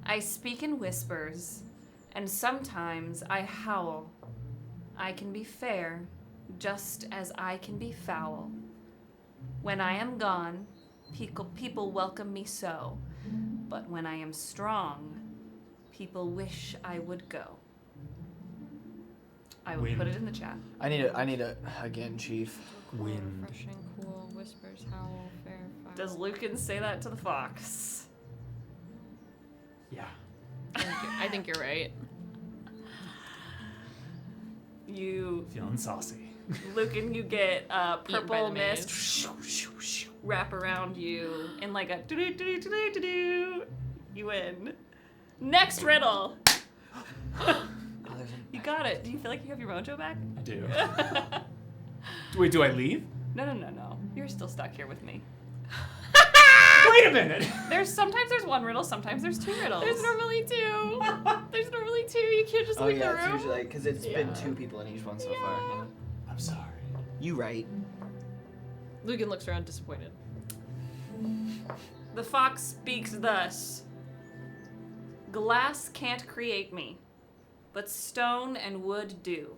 I speak in whispers, and sometimes I howl. I can be fair, just as I can be foul. When I am gone, people welcome me so, but when I am strong, people wish I would go. I will put it in the chat. I need a again, Chief. Wind. Refreshing, cool, whispers, howl, fair, foul. Does Lücan say that to the fox? Yeah. I think you're right. You, Feeling saucy. Lücan, you get Eaten by purple the mist wrap around you in like a do-do-do-do-do-do. You win. Next riddle. You got it. Do you feel like you have your mojo back? I do. Wait, do I leave? No. You're still stuck here with me. Wait a minute! Sometimes there's one riddle, sometimes there's two riddles. There's normally two. There's normally two. You can't just leave the It's room. usually because it's been 2 people in each one so far. You know? I'm sorry. You right. Lücan looks around disappointed. The fox speaks thus. Glass can't create me, but stone and wood do.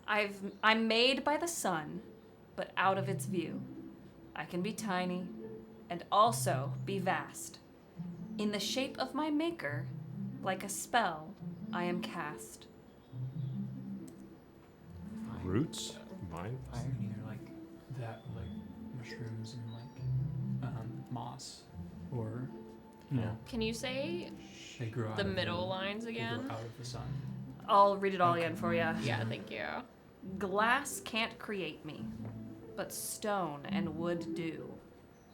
I'm made by the sun, but out of its view. I can be tiny and also be vast. In the shape of my maker, like a spell, I am cast. Roots? Vine? Either like that, or like mushrooms and like moss, or Can you say they grow out the of middle lines they again? grow out of the sun. I'll read it all again for you. Yeah, thank you. Glass can't create me, but stone and wood do.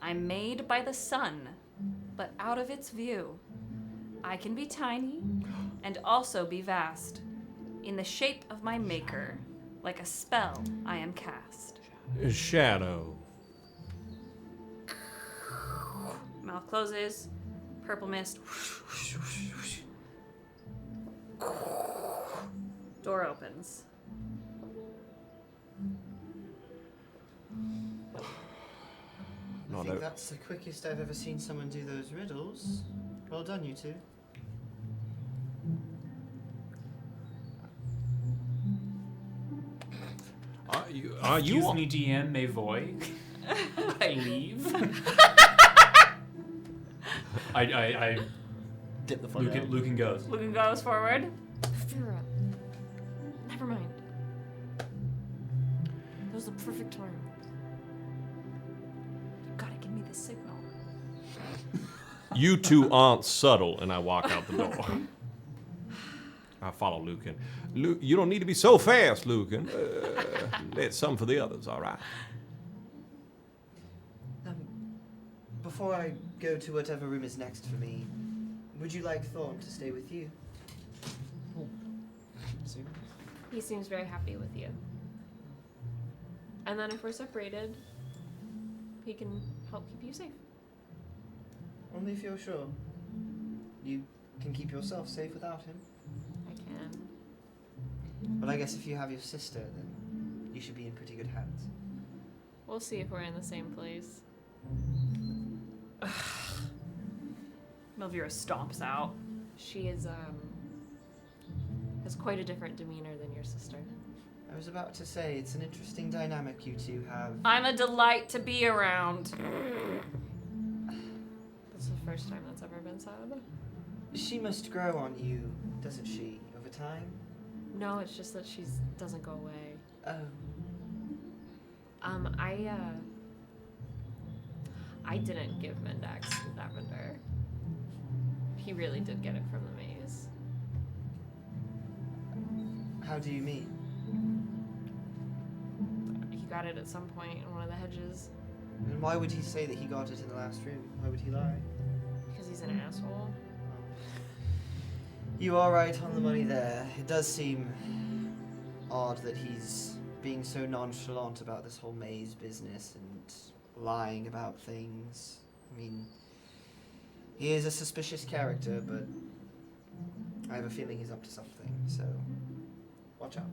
I'm made by the sun, but out of its view. I can be tiny and also be vast. In the shape of my maker, like a spell I am cast. Shadow. Mouth closes. Purple mist. Door opens. I think that's the quickest I've ever seen someone do those riddles. Well done, you two. Are you? Excuse me, DM, may voy. I leave. I dip the foot out. Lücan goes. Lücan goes forward. Fira. Never mind. That was the perfect time. You gotta give me the signal. You two aren't subtle, and I walk out the door. I follow Lücan. You don't need to be so fast, Lücan. Let some for the others, all right? Before I go to whatever room is next for me, would you like Thorn to stay with you? He seems very happy with you. And then if we're separated, he can help keep you safe. Only if you're sure. You can keep yourself safe without him. I can. But I guess if you have your sister, then you should be in pretty good hands. We'll see if we're in the same place. Melvira stomps out. She is, has quite a different demeanor than your sister. I was about to say, it's an interesting dynamic you two have. I'm a delight to be around. That's the first time that's ever been said. She must grow on you, doesn't she, over time? No, it's just that she doesn't go away. Oh. I didn't give Mendax lavender. He really did get it from the maze. How do you mean? He got it at some point in one of the hedges. And why would he say that he got it in the last room? Why would he lie? Because he's an asshole. You are right on the money there. It does seem odd that he's being so nonchalant about this whole maze business and lying about things. I mean, he is a suspicious character, but I have a feeling he's up to something, so watch out.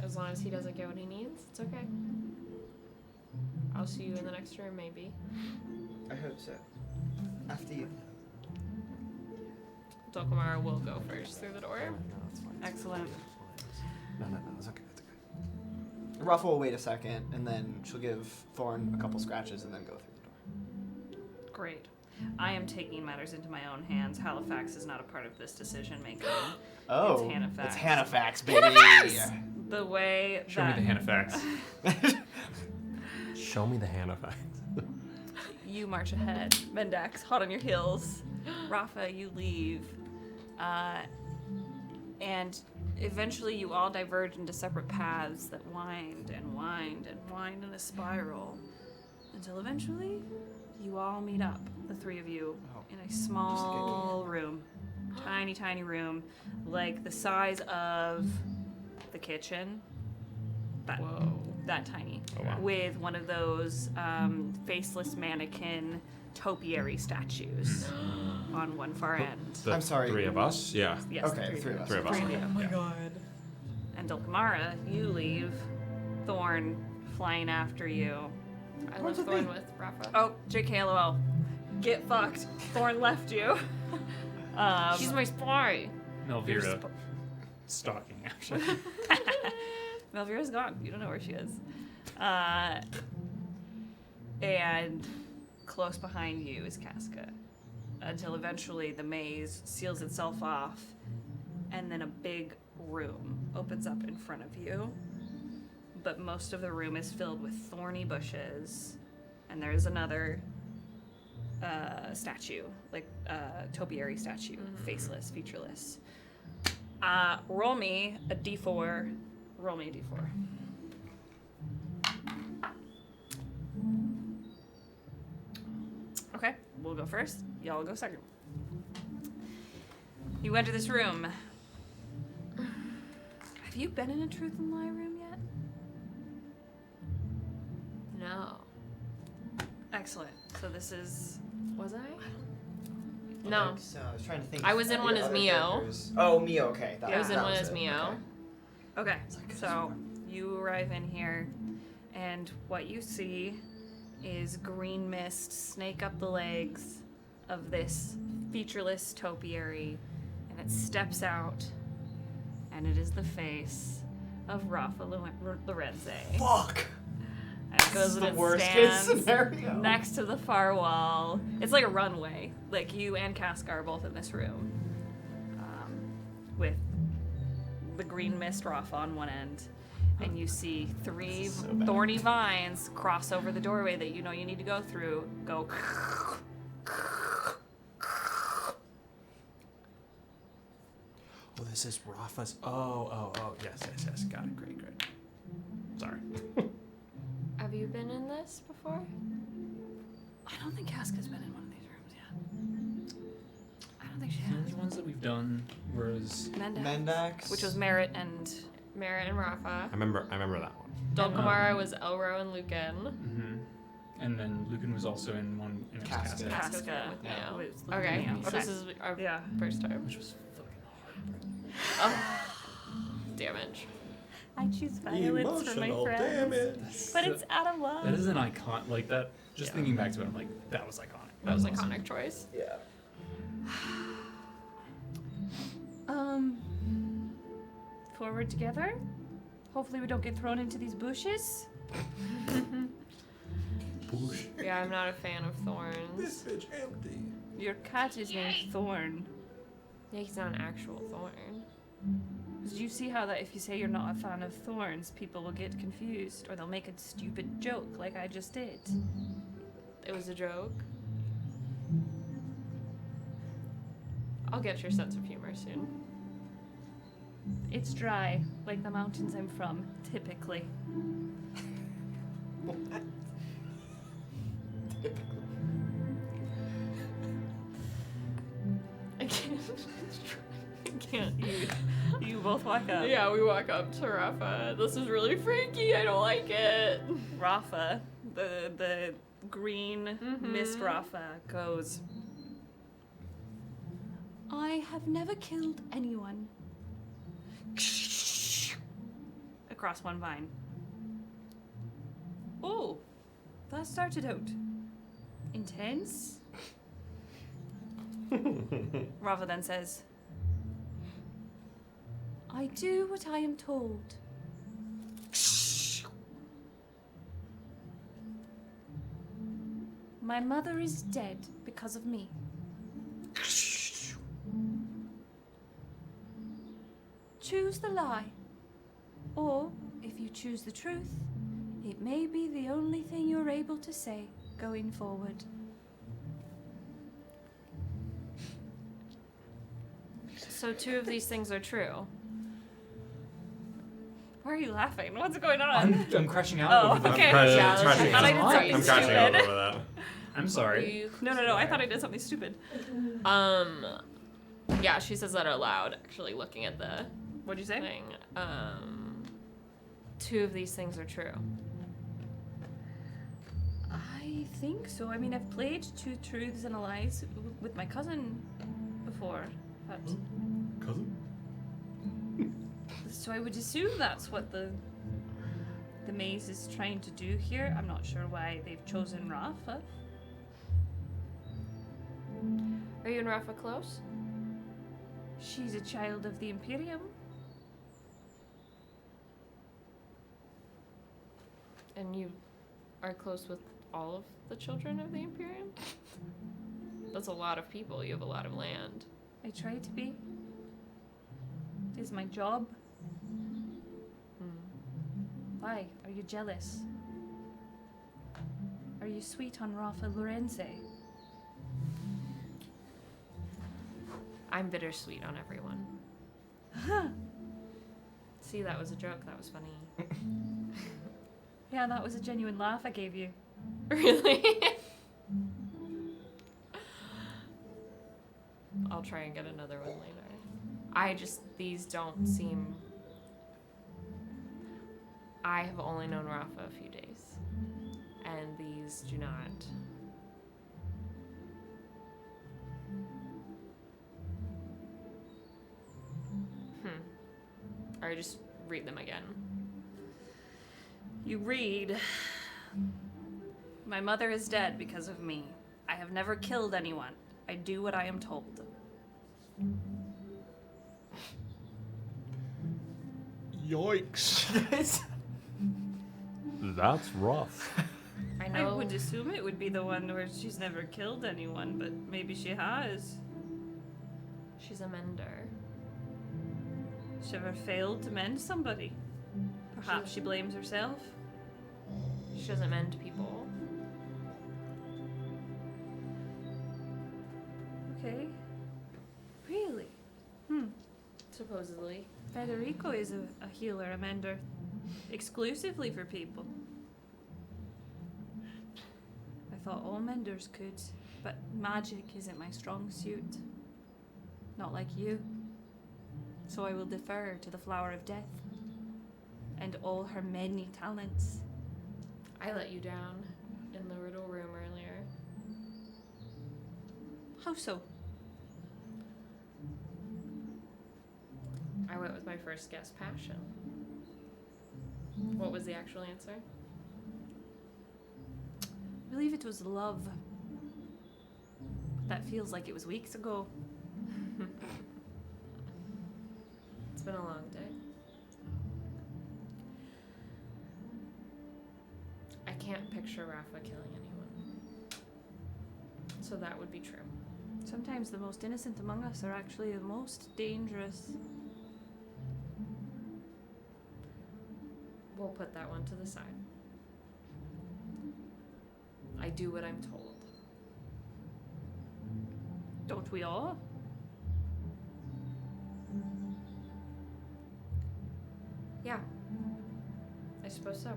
As long as he doesn't get what he needs, it's okay. I'll see you in the next room, maybe. I hope so. After you. Dulcamara will go first through the door. No, that's fine. Excellent. No, it's okay. It's okay. Rafa will wait a second, and then she'll give Thorn a couple scratches and then go through the door. Great. I am taking matters into my own hands. Halifax is not a part of this decision making. Oh, it's Hanifax. It's Hanifax, baby. Hanifax! The way Show that me the Hanifax. Show me the Hanifax. you march ahead. Mendax, hot on your heels. Rafa, you leave. And eventually you all diverge into separate paths that wind and wind and wind in a spiral until eventually you all meet up, the three of you, in a small room. Tiny, tiny room, like the size of the kitchen. That tiny. Oh, wow. With one of those faceless mannequin topiary statues on one far end. The I'm sorry. Three of us? Yeah. Yes, Okay, the three of us. Three of us. Three of you. Oh my god. And Dulcamara, you leave. Thorn flying after you. I left Thorn with Rafa. Oh, JKLOL. Get fucked. Thorn left you. She's my spy. Melvira stalking actually. Melvira's gone. You don't know where she is. And close behind you is Casca. Until eventually the maze seals itself off, and then a big room opens up in front of you. But most of the room is filled with thorny bushes, and there's another statue, like topiary statue, faceless, featureless. Roll me a d4. Roll me a d4. Okay, we'll go first. Y'all go second. You enter this room. Have you been in a truth and lie room yet? No. Excellent. So this is... Was I? I No. think so. I was trying to think. I was in of one the as other Mio. characters. Oh, Mio. Okay. I was in that one was as it. Mio. Okay. Okay, so you arrive in here, and what you see is green mist snake up the legs of this featureless topiary, and it steps out, and it is the face of Rafa Lorenzae. Fuck. And it goes This is and the it worst case stands scenario. next to the far wall. It's like a runway. Like you and Casca are both in this room, with the green mist Rafa on one end, and you see three so bad. thorny vines cross over the doorway that you know you need to go through. Go. Oh, this is Rafa's. Oh. Yes. Got it. Great. Sorry. Have you been in this before? I don't think Casca's been in one of these rooms yet. I don't think she The has. only ones that we've done was Mendax. Which was Merritt and Merritt and Rafa. I remember that one. Dulcamara was Elro and Lücan. Mm-hmm. And then Lücan was also in one. And it was Casca. Casca's Casca. been with me Yeah. now. with Okay, Lücan. so this is our Yeah. first time. Which was fucking hard. Oh, damage. I choose violence for my friends. But it's out of love. That is an icon. Like that. Just thinking back to it, I'm like, that was iconic. That was awesome. iconic choice. Yeah. Forward together. Hopefully we don't get thrown into these bushes. Yeah, I'm not a fan of thorns. bitch empty. Your cat is named Thorn. Yeah, he's not an actual thorn. Did you see how that if you say you're not a fan of thorns, people will get confused or they'll make a stupid joke like I just did? It was a joke. I'll get your sense of humor soon. It's dry, like the mountains I'm from, typically. I can't. I can't. You both walk up. Yeah, we walk up to Rafa. This is really freaky. I don't like it. Rafa, the green mist Rafa goes. I have never killed anyone. Across one vine. Oh, that started out intense. Rafa then says, I do what I am told. My mother is dead because of me. Choose the lie. Or, if you choose the truth, it may be the only thing you're able to say going forward. So 2 of these things are true. Why are you laughing? What's going on? I'm crashing out Oh, over the. okay. Yeah, I thought I did something I'm crashing stupid. over that. I'm sorry. No, I thought I did something stupid. Yeah, she says that out loud, actually looking at the What'd you say? thing. 2 of these things are true. I think so. I mean, I've played Two Truths and a Lies with my cousin before. But Cousin? so I would assume that's what the maze is trying to do here. I'm not sure why they've chosen Rafa. Are you and Rafa close? She's a child of the Imperium. And you are close with all of the children of the Imperium? That's a lot of people. You have a lot of land. I try to be. It is my job. Why? Are you jealous? Are you sweet on Rafa Lorenzae? I'm bittersweet on everyone. See, that was a joke. That was funny. Yeah, that was a genuine laugh I gave you. Really? I'll try and get another one later. These don't seem... I have only known Rafa a few days. and these do not. Or just read them again. You read, "My mother is dead because of me. I have never killed anyone. I do what I am told." Yikes. That's rough. I know. I would assume it would be the one where she's never killed anyone, but maybe she has. She's a mender. She ever failed to mend somebody? Perhaps she blames herself? She doesn't mend people. Okay. Really? Supposedly. Federico is a healer, a mender. Exclusively for people. I thought all menders could, but magic isn't my strong suit. Not like you. So I will defer to the Flower of Death and all her many talents. I let you down in the riddle room earlier. How so? I went with my first guess, passion. What was the actual answer? I believe it was love. That feels like it was weeks ago. It's been a long day. I can't picture Rafa killing anyone. So that would be true. Sometimes the most innocent among us are actually the most dangerous. We'll put that one to the side. I do what I'm told. Don't we all? Yeah. I suppose so.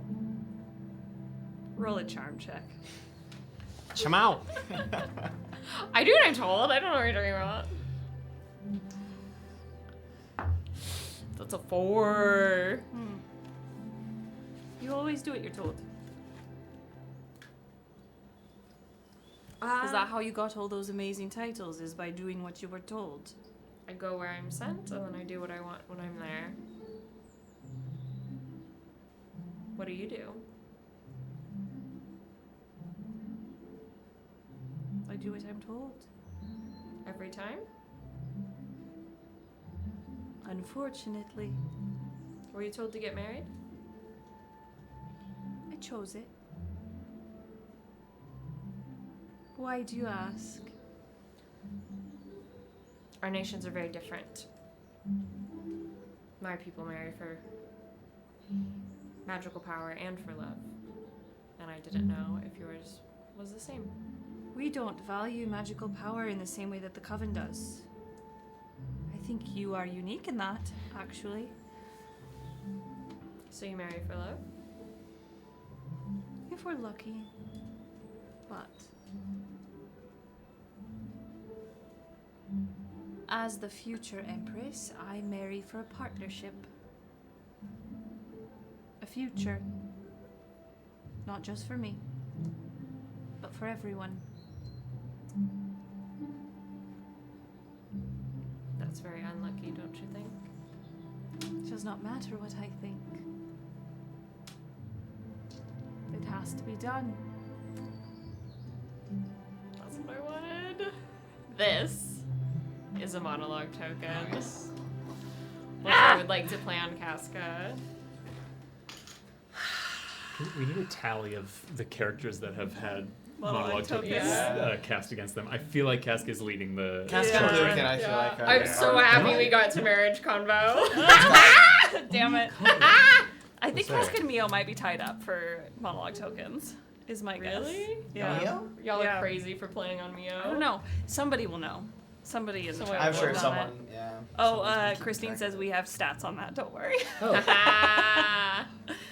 Roll a charm check. Chum out. I do what I'm told. I don't know what you're talking about. That's a 4. You always do what you're told. Is that how you got all those amazing titles? Is by doing what you were told? I go where I'm sent, and then I do what I want when I'm there. What do you do? I do what I'm told. Every time? Unfortunately. Were you told to get married? I chose it. Why do you ask? Our nations are very different. My people marry for magical power and for love. And I didn't know if yours was the same. We don't value magical power in the same way that the Coven does. I think you are unique in that, actually. So you marry for love? If we're lucky. But as the future Empress, I marry for a partnership. A future. Not just for me, but for everyone. That's very unlucky, don't you think? It does not matter what I think. It has to be done. That's what I wanted. This is a monologue token. Nice. Which I would like to play on Casca. We need a tally of the characters that have had Monologue monologue tokens cast against them. I feel like Casca is leading the Casca charge and right Lücan, now. I feel like. I'm so happy we got to marriage convo. Damn it. I think Casca and Mio might be tied up for monologue tokens, is my guess. Really? Yeah. Mio? Y'all are crazy for playing on Mio. I don't know. Somebody will know. Somebody in the chat. I'm will sure know someone, that. yeah. Oh, someone can Christine keep says track we have stats on that. Don't worry.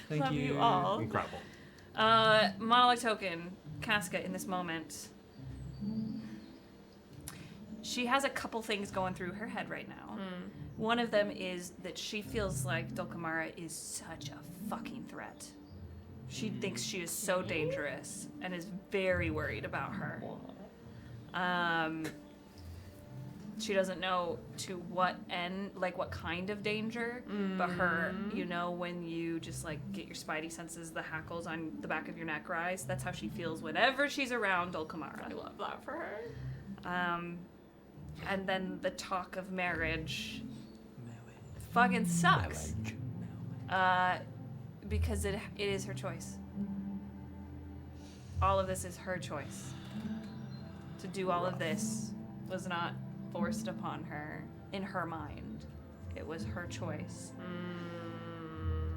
Thank Love you. you all. Incredible. Monologue token, Casca, in this moment. She has a couple things going through her head right now. One of them is that she feels like Dulcamara is such a fucking threat. She thinks she is so dangerous and is very worried about her. She doesn't know to what end, like what kind of danger, but her, you know, when you just like get your spidey senses, the hackles on the back of your neck rise, that's how she feels whenever she's around Dulcamara. I love that for her. And then the talk of marriage fucking sucks. Because it is her choice. All of this is her choice. To do all of this was not forced upon her in her mind. It was her choice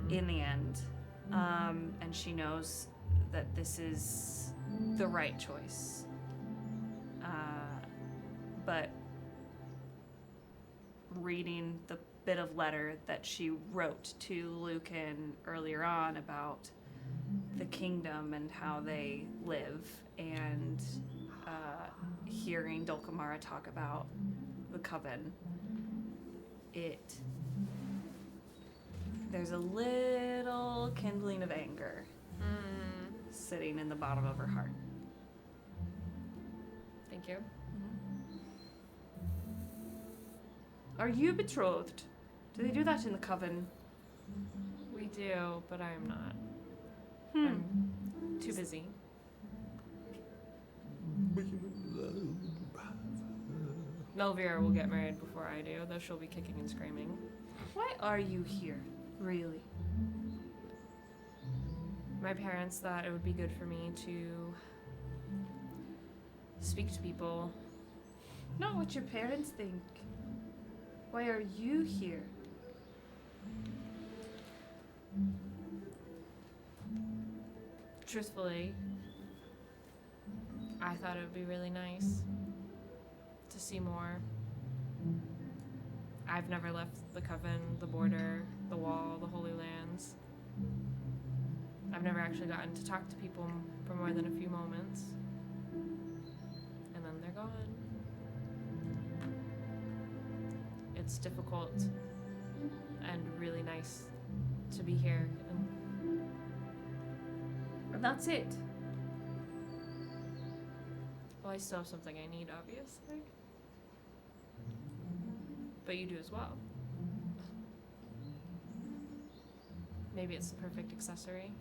in the end. And she knows that this is the right choice. But reading the bit of letter that she wrote to Lücan earlier on about the kingdom and how they live, and hearing Dulcamara talk about the coven, there's a little kindling of anger sitting in the bottom of her heart. Thank you. Are you betrothed? Do they do that in the coven? We do, but I am not. I'm too busy. Melvira will get married before I do, though she'll be kicking and screaming. Why are you here, really? My parents thought it would be good for me to speak to people. Not what your parents think. Why are you here? Truthfully, I thought it would be really nice to see more. I've never left the coven, the border, the wall, the Holy Lands. I've never actually gotten to talk to people for more than a few moments. And then they're gone. It's difficult and really nice to be here. And that's it. Well, I still have something I need, obviously. But you do as well. Maybe it's the perfect accessory.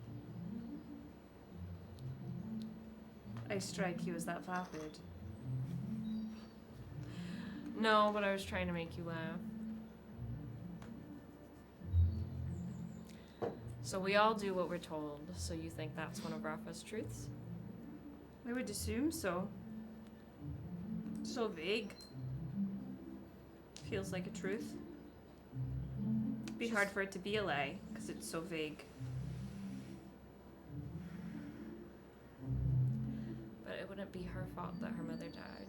I strike you as that vapid. No, but I was trying to make you laugh. So we all do what we're told, so you think that's one of Rafa's truths? I would assume so. So vague. Feels like a truth. Be hard for it to be a lie, because it's so vague. But it wouldn't be her fault that her mother died.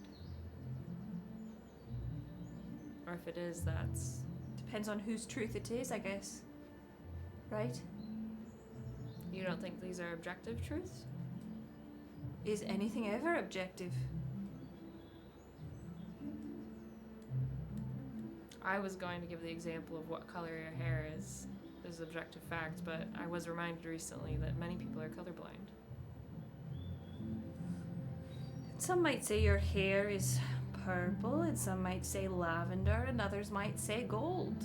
Or if it is, that's... Depends on whose truth it is, I guess. Right? You don't think these are objective truths? Is anything ever objective? I was going to give the example of what color your hair is objective fact, but I was reminded recently that many people are colorblind. Some might say your hair is purple, and some might say lavender, and others might say gold.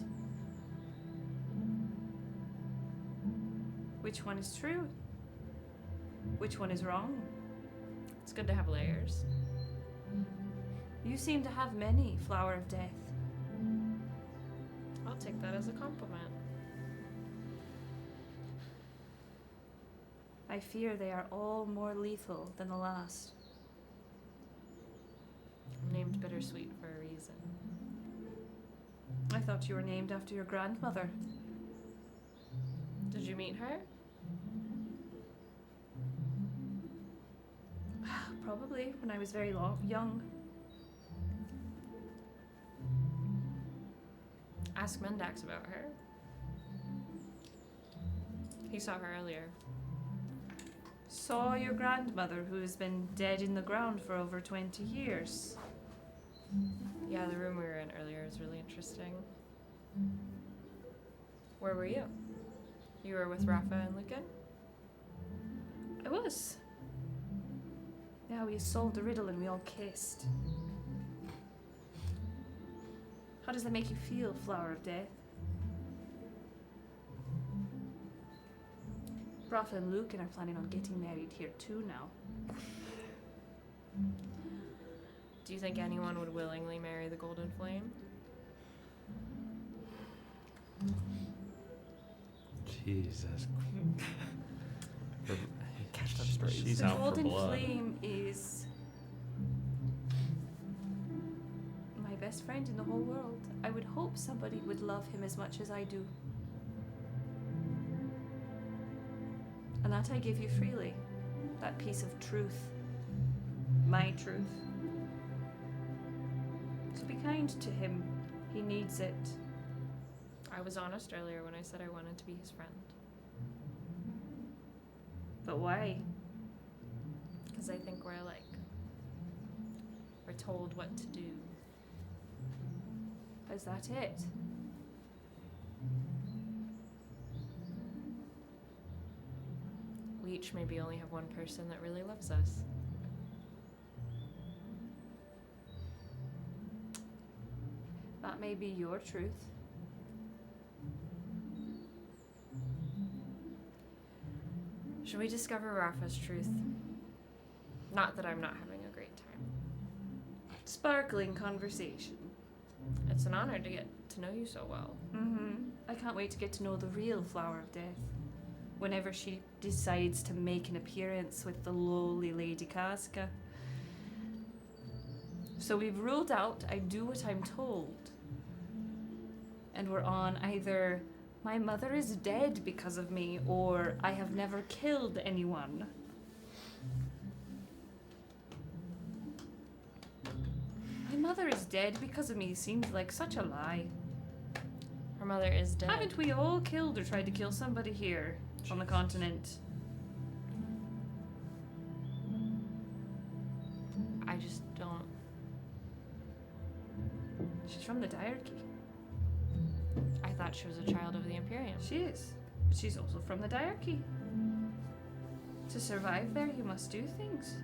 Which one is true? Which one is wrong? It's good to have layers. You seem to have many, Flower of Death. I'll take that as a compliment. I fear they are all more lethal than the last. I'm named Bittersweet for a reason. I thought you were named after your grandmother. Did you meet her? Probably, when I was very young. Ask Mendax about her. He saw her earlier. Saw your grandmother, who has been dead in the ground for over 20 years. Yeah, the room we were in earlier was really interesting. Where were you? You were with Rafa and Lücan? It was. Yeah, we solved the riddle and we all kissed. How does that make you feel, Flower of Death? Rafa and Lücan are planning on getting married here too now. Do you think anyone would willingly marry the Golden Flame? Jesus. She's The out for Golden blood. Flame is my best friend in the whole world. I would hope somebody would love him as much as I do. And that I give you freely. That piece of truth. My truth. So be kind to him. He needs it. I was honest earlier when I said I wanted to be his friend. But why? Because I think we're told what to do. Is that it? We each maybe only have one person that really loves us. That may be your truth. Should we discover Rafa's truth? Not that I'm not having a great time. Sparkling conversation. It's an honor to get to know you so well. I can't wait to get to know the real Flower of Death. Whenever she decides to make an appearance with the lowly Lady Casca. So we've ruled out I do what I'm told. And we're on either my mother is dead because of me or I have never killed anyone. My mother is dead because of me seems like such a lie. Her mother is dead. Haven't we all killed or tried to kill somebody here on the continent? I just don't. She's from the diarchy. I thought she was a child of the Imperium. She is. But she's also from the diarchy. To survive there, you must do things.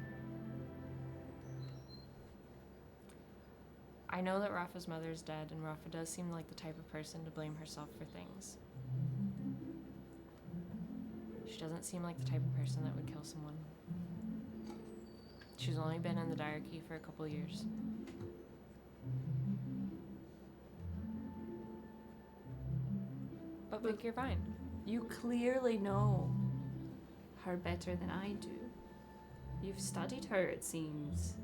I know that Rafa's mother is dead, and Rafa does seem like the type of person to blame herself for things. She doesn't seem like the type of person that would kill someone. She's only been in the diarchy for a couple years. But Vic, you're fine. You clearly know her better than I do. You've studied her, it seems.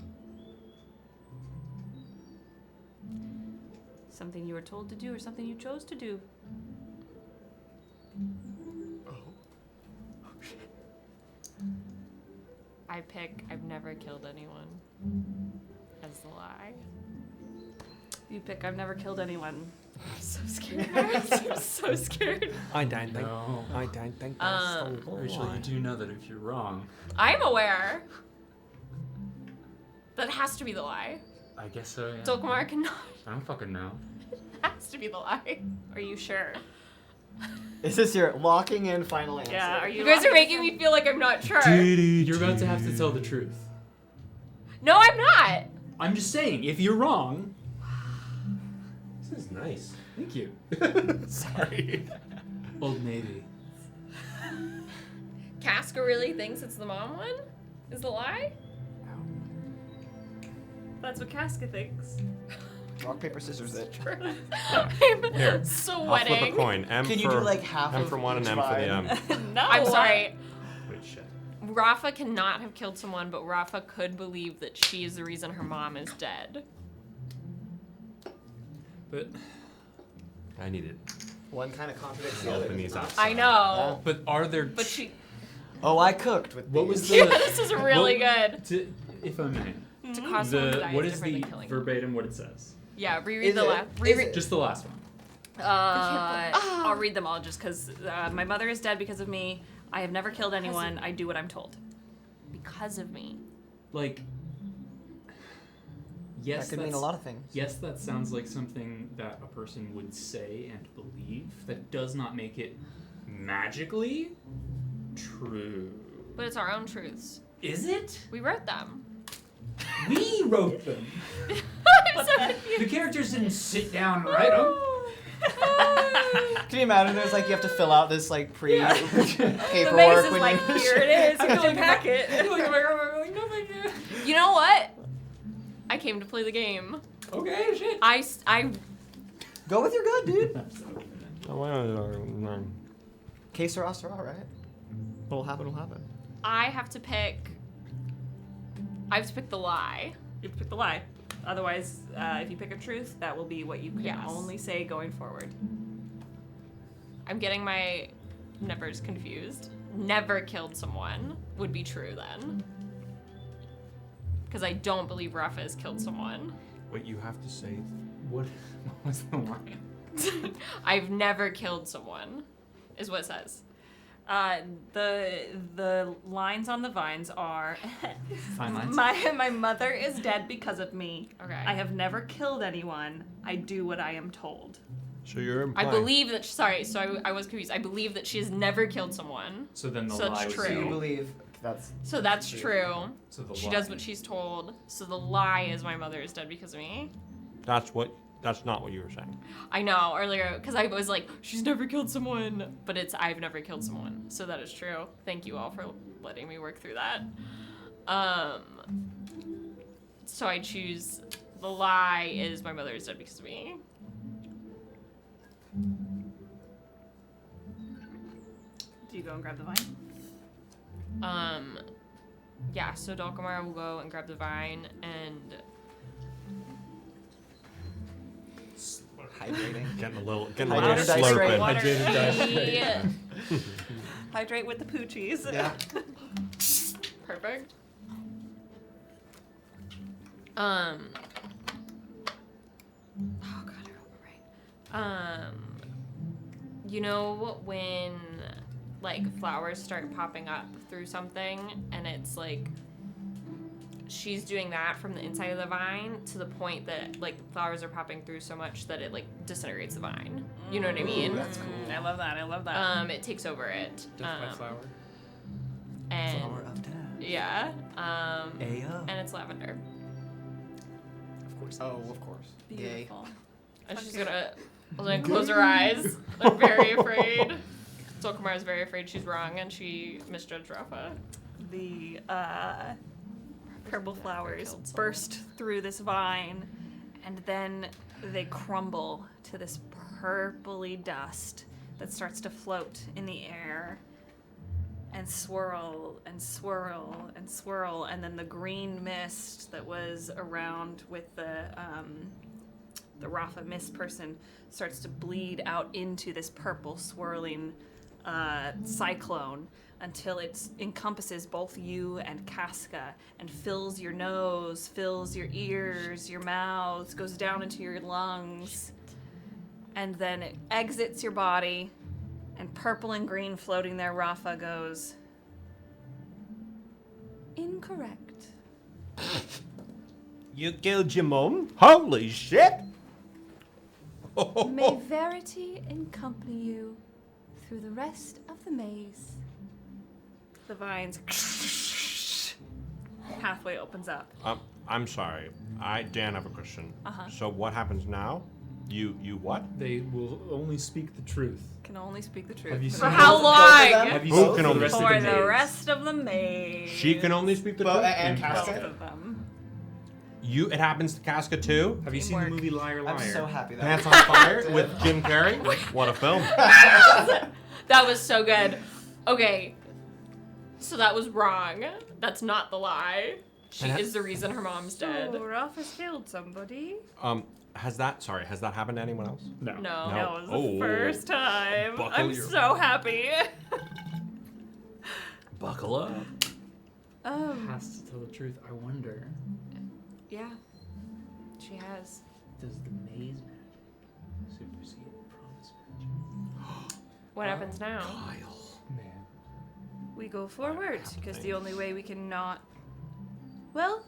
Something you were told to do or something you chose to do. I pick I've never killed anyone as the lie. You pick I've never killed anyone. I'm so scared. I'm so scared. I don't think. No. I don't think that's the Rachel, lie. you do know that if you're wrong, I'm aware. That has to be the lie. I guess so, yeah. Dulcamara cannot. I don't fucking know. Has to be the lie. Are you sure? Is this your locking in final answer? Yeah, are You guys are making me feel like I'm not sure. You're about to have to tell the truth. No, I'm not. I'm just saying, if you're wrong... This is nice. Thank you. Sorry. Old Navy. Casca really thinks it's the mom one? Is the lie? That's what Casca thinks. Rock, paper, scissors, it. I'm Here, I'll flip a sweating. coin. M Can for, you do like half M of for one and each M for the vibe? M. No. I'm sorry. Wait, shit. Rafa cannot have killed someone, but Rafa could believe that she is the reason her mom is dead. But I need it. One kind of contradicts the other. Open these up. I know. but are there... But she. Oh, I cooked with What these. was the... Yeah, this is really what- good. if I may. To cause someone to die What is is different the than killing. verbatim what it says? Yeah, reread Is the it? last. Is it? Just the last one. I'll read them all just because my mother is dead because of me. I have never killed anyone. I do what I'm told. Because of me. Like... Yes, That could mean a lot of things. Yes, that sounds like something that a person would say and believe. That does not make it magically true. But it's our own truths. Is it? We wrote them. We wrote them. I'm so confused. The characters didn't sit down and write them. Can you imagine? There's like you have to fill out this like paperwork The mace is when like, you here it is, here's your packet. You know what? I came to play the game. Okay, shit. I go with your gut, dude. Oh, Que sera, sera, right? What'll happen will happen. I have to pick the lie. You have to pick the lie. Otherwise, if you pick a truth, that will be what you can Yes. only say going forward. I'm getting my numbers confused. Never killed someone would be true then. Because I don't believe Rafa has killed someone. Wait, you have to say. What was the line? I've never killed someone, is what it says. The lines on the vines are Fine lines. my mother is dead because of me. Okay. I have never killed anyone. I do what I am told. So you're I implying. believe that. Sorry, so I was confused. I believe that she has never killed someone. So then the So lie it's was true. You you. believe that's So that's true. So the She lie. does what she's told. So the lie is my mother is dead because of me. That's not what you were saying. I know earlier because I was like, she's never killed someone, but it's I've never killed someone. So that is true. Thank you all for letting me work through that. So I choose the lie is my mother is dead because of me. Do you go and grab the vine? Yeah. So Dulcamara will go and grab the vine and. hydrating. Getting a little Hydrated dice tray. slurping. Hydrate with the poochies. Yeah. Perfect. Oh god, I hope I'm right. You know when like flowers start popping up through something and it's like she's doing that from the inside of the vine to the point that like the flowers are popping through so much that it like disintegrates the vine. You know what I mean? That's cool. I love that. I love that. It takes over it. Death by flower. And Flower of death. yeah. Ayo. And it's lavender. Of course. Oh, of course. Beautiful. And she's gonna close her eyes, like very afraid. Dulcamara's very afraid she's wrong and she misjudged Rafa. The purple flowers burst through this vine, and then they crumble to this purpley dust that starts to float in the air and swirl and swirl and swirl, and then the green mist that was around with the Rafa mist person starts to bleed out into this purple swirling cyclone until it encompasses both you and Casca and fills your nose, fills your ears, your mouth, goes down into your lungs, and then it exits your body, and purple and green floating there, Rafa goes, incorrect. You killed your mom? Holy shit! May verity accompany you through the rest of the maze. The vines pathway opens up. I'm sorry. Dan, have a question. Uh-huh. So what happens now? You what? They will only speak the truth. Can only speak the truth. Have you For seen how the- long? Have you Who seen can the only rest of For the the maze? rest of the maze. She can only speak the Well, truth. and Both Casca. of them. It happens to Casca too. Have you seen the Teamwork. movie Liar Liar? I'm so happy that Pants on Fire with Jim Carrey. What a film! That was so good. Okay. So that was wrong. That's not the lie. She is the reason her mom's dead. So Rafa's killed somebody. Has that happened to anyone else? No. No. No, it was the Oh. first time. Buckle I'm your- so happy. Buckle up. Has to tell the truth. I wonder, Yeah. She has. does the maze magic supersede promise magic? What happens now? Man. We go forward, because the only way we can not... Well,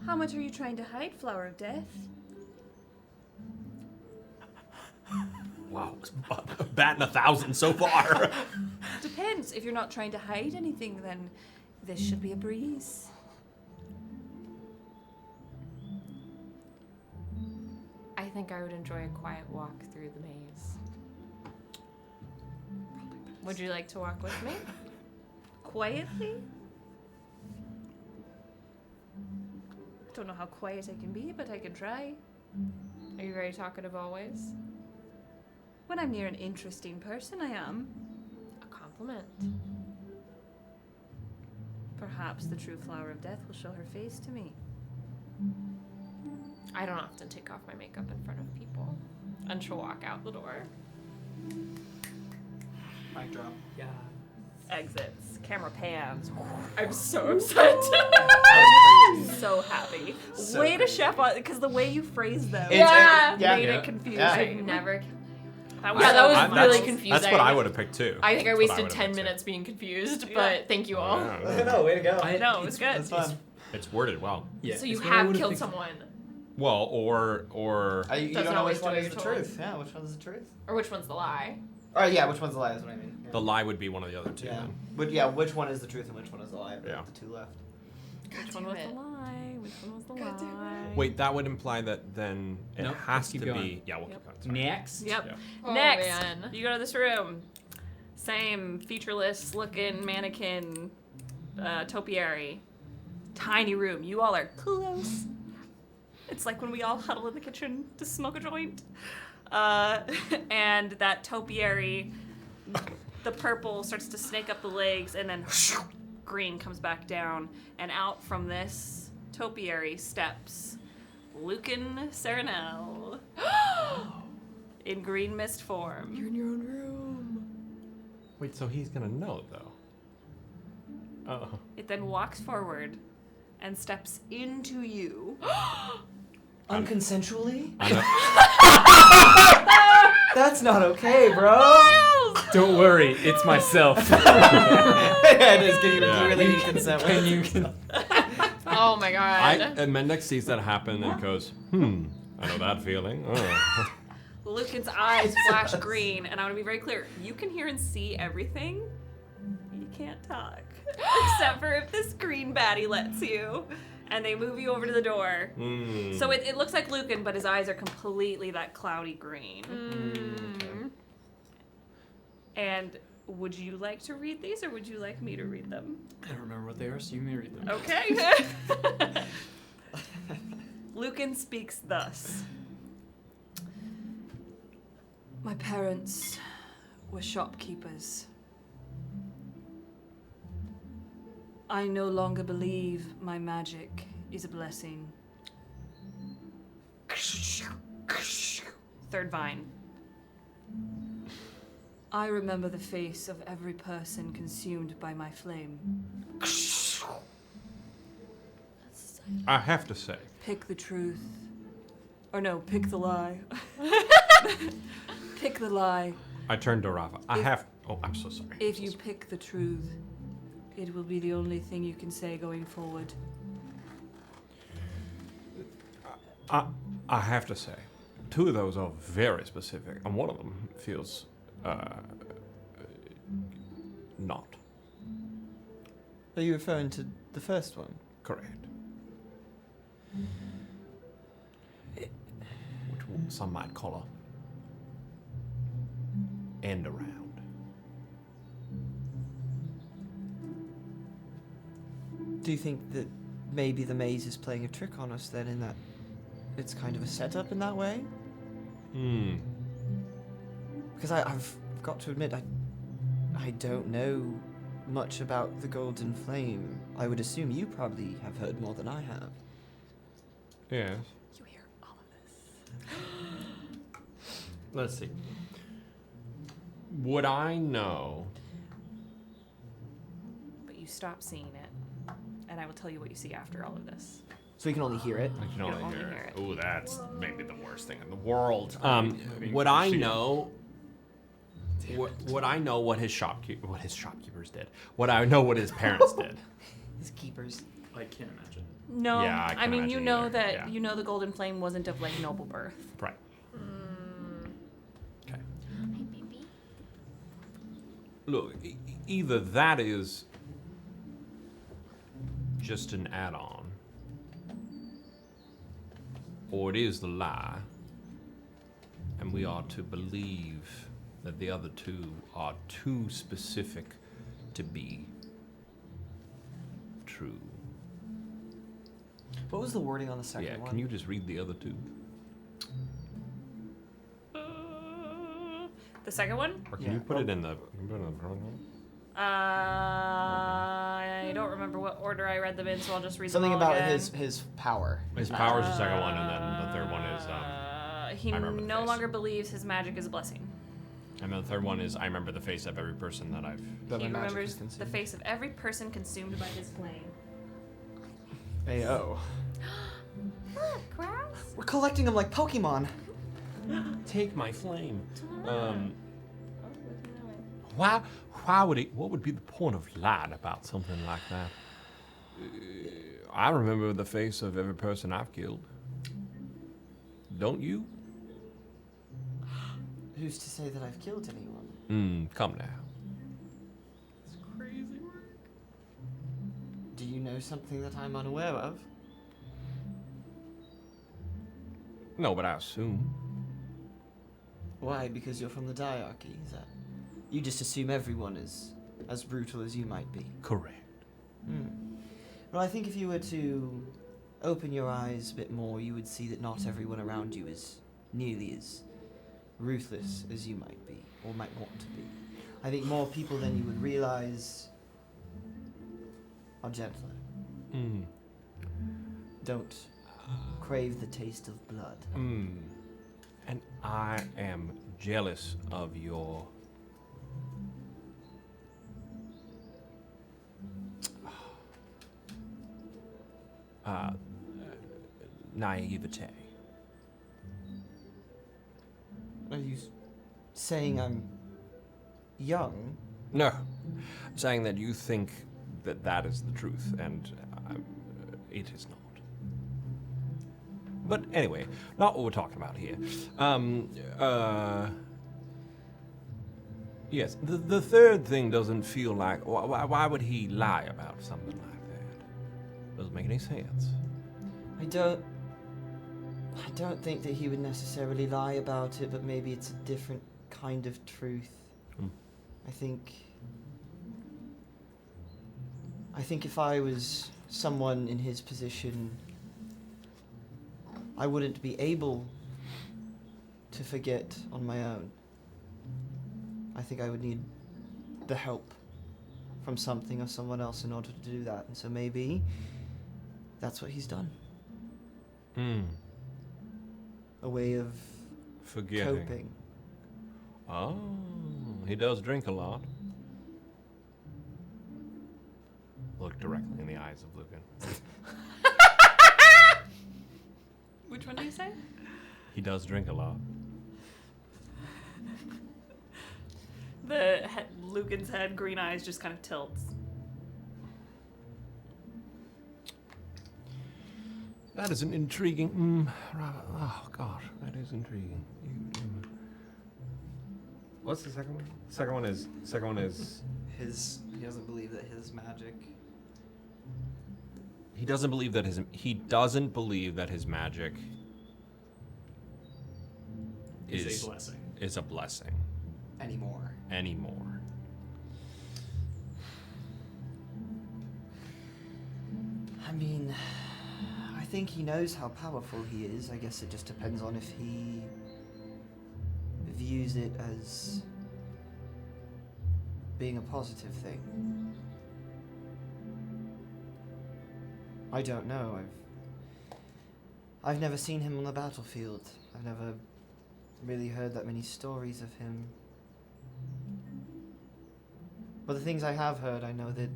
how much are you trying to hide, Flower of Death? Wow, batting 1,000 so far. Depends. If you're not trying to hide anything, then This should be a breeze. I think I would enjoy a quiet walk through the maze. Would you like to walk with me? Quietly? I don't know how quiet I can be, but I can try. Are you very talkative always? When I'm near an interesting person, I am. A compliment. Perhaps the true flower of death will show her face to me. I don't often take off my makeup in front of people. And she'll walk out the door. Mic drop. Yeah. Exits. Camera pans. I'm so upset. I'm so happy. So Way to great. chef on, because the way you phrased them Yeah. made Yeah. it confusing. Yeah. I've never. That Yeah, that was I- really that's- confusing. That's what I would have picked too. I think I That's what wasted would've 10 picked, too. minutes being confused, Yeah. but thank you all. Yeah. No, way to go. No, it was good. That's fun. It's worded well. Yeah. So you it's what I have would've killed picked. someone. Well, or You Doesn't don't know always which one do is what the you're told. truth. Yeah, which one is the truth? Or which one's the lie? Oh yeah, which one's the lie is what I mean. Yeah. the lie would be one of the other two. Yeah. Then. But yeah, which one is the truth and which one is the lie? Yeah. The two left. Which one was the lie? Which one was the lie? Wait, that would imply that then it Nope, has let's to keep be. going. Yeah, we'll Yep. keep going. Sorry. Next. Yep. Yeah. Oh, Next, man. you go to this room. Same featureless looking mannequin topiary. Tiny room. You all are close. It's like when we all huddle in the kitchen to smoke a joint. And that topiary, the purple starts to snake up the legs, and then green comes back down. And out from this topiary steps Lücan Serenel. In green mist form. You're in your own room. Wait, so he's gonna know though. Oh. It then walks forward and steps into you. Unconsensually? I'm a- That's not okay, bro. Don't worry, it's myself. Yeah, it is. Can you Yeah. really need consent? Can you? Oh my god. and Mendex sees that happen and goes, I know that feeling. Oh. Lucan's eyes flash green, and I want to be very clear. You can hear and see everything. You can't talk. Except for if this green baddie lets you. And they move you over to the door. Mm. So it looks like Lücan, but his eyes are completely that cloudy green. And would you like to read these, or would you like me to read them? I don't remember what they are, so you may read them. Okay. Lücan speaks thus. My parents were shopkeepers. I no longer believe my magic is a blessing. Third vine. I remember the face of every person consumed by my flame. I have to say, Pick the truth. Or no, pick the lie. Pick the lie. I turned to Rafa. Oh, I'm so sorry. If you pick the truth, it will be the only thing you can say going forward. I have to say, two of those are very specific, and one of them feels not Are you referring to the first one? correct. Which some might call a end around. Do you think that maybe the maze is playing a trick on us then, in that it's kind of a setup in that way? Because I've got to admit, I don't know much about the Golden Flame. I would assume you probably have heard more than I have. Yes. You hear all of this. Let's see. Would I know? But you stop seeing it, and I will tell you what you see after all of this. So you can only hear it? I can You only only hear hear it. it. Ooh, that's maybe the worst thing in the world. mean, Would I she- know? Would I know what his shopkeepers did? Would I know what his parents did? His keepers. I can't imagine. No, Yeah, I I can mean, you imagine know either, that yeah. you know the Golden Flame wasn't of like noble birth. Right. Okay. Hey, baby. Look, either that is just an add-on, or it is the lie, and we are to believe that the other two are too specific to be true. What was the wording on the second one? Can you just read the other two? The second one? Or can you put it in the... I don't remember what order I read them in, so I'll just read Something them all about again. his power. His power is the second one, and then the third one is... He I remember the no face. longer believes his magic is a blessing. And then the third one is, I remember the face of every person that I've... He remembers the face of every person consumed by his flame. Ayo. Look, grass. We're collecting them like Pokemon. Take my flame. Why would it... What would be the point of lying about something like that? I remember the face of every person I've killed. Don't you? Who's to say that I've killed anyone? Come now. It's crazy work. Do you know something that I'm unaware of? No, but I assume. Why? Because you're from the diarchy, is that? You just assume everyone is as brutal as you might be. Correct. Well, I think if you were to open your eyes a bit more, you would see that not everyone around you is nearly as ruthless as you might be, or might want to be. I think more people than you would realize are gentler. Don't crave the taste of blood. And I am jealous of your... naivete. Are you saying I'm young? No, I'm saying that you think that that is the truth, and it is not. But anyway, not what we're talking about here. Yes, the third thing doesn't feel like... Why would he lie about something like that? Doesn't make any sense. I don't think that he would necessarily lie about it, but maybe it's a different kind of truth. I think if I was someone in his position, I wouldn't be able to forget on my own. I think I would need the help from something or someone else in order to do that, and so maybe that's what he's done. A way of forgetting. Coping. Oh, he does drink a lot. Look directly in the eyes of Lücan. Which one do you say? He does drink a lot. Lücan's head, green eyes, just kind of tilts. That is an intriguing... Rafa. Oh, gosh, that is intriguing. What's the second one? Second one is... He doesn't believe that his magic... He doesn't believe that his magic is a blessing. Is a blessing. Anymore. I mean, I think he knows how powerful he is. I guess it just depends on if he views it as being a positive thing. I don't know. I've never seen him on the battlefield. I've never really heard that many stories of him. But the things I have heard, I know that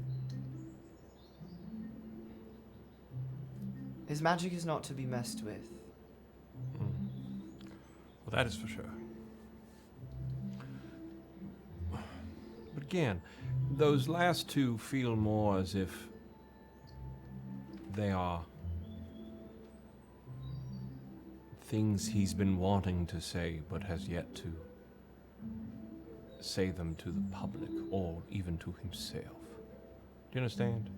his magic is not to be messed with. Well, that is for sure. But again, those last two feel more as if they are things he's been wanting to say but has yet to say them to the public or even to himself. Do you understand?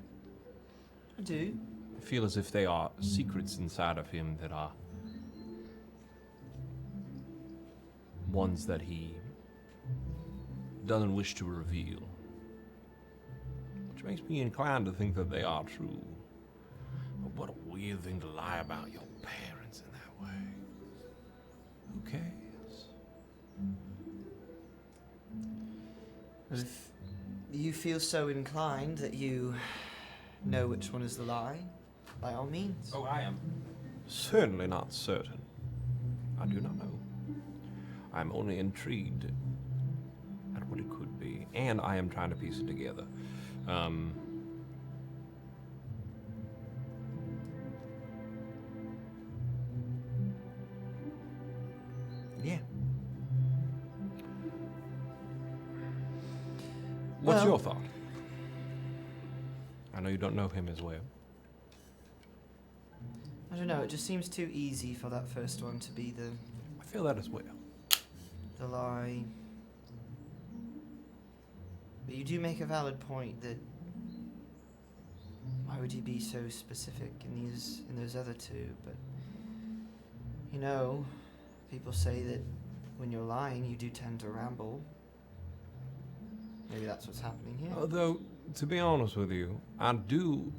I do. I feel as if they are secrets inside of him that are ones that he doesn't wish to reveal. Which makes me inclined to think that they are true. But what a weird thing to lie about your parents in that way. Who cares? If you feel so inclined that you know which one is the lie, by all means. Oh, I am certainly not certain. I do not know. I'm only intrigued at what it could be, and I am trying to piece it together. Yeah. What's Well- your thought? I know you don't know him as well. I don't know, it just seems too easy for that first one to be I feel that as well. the lie. But you do make a valid point that why would you be so specific in those other two? But you know, people say that when you're lying you do tend to ramble. Maybe that's what's happening here. Although, to be honest with you, I do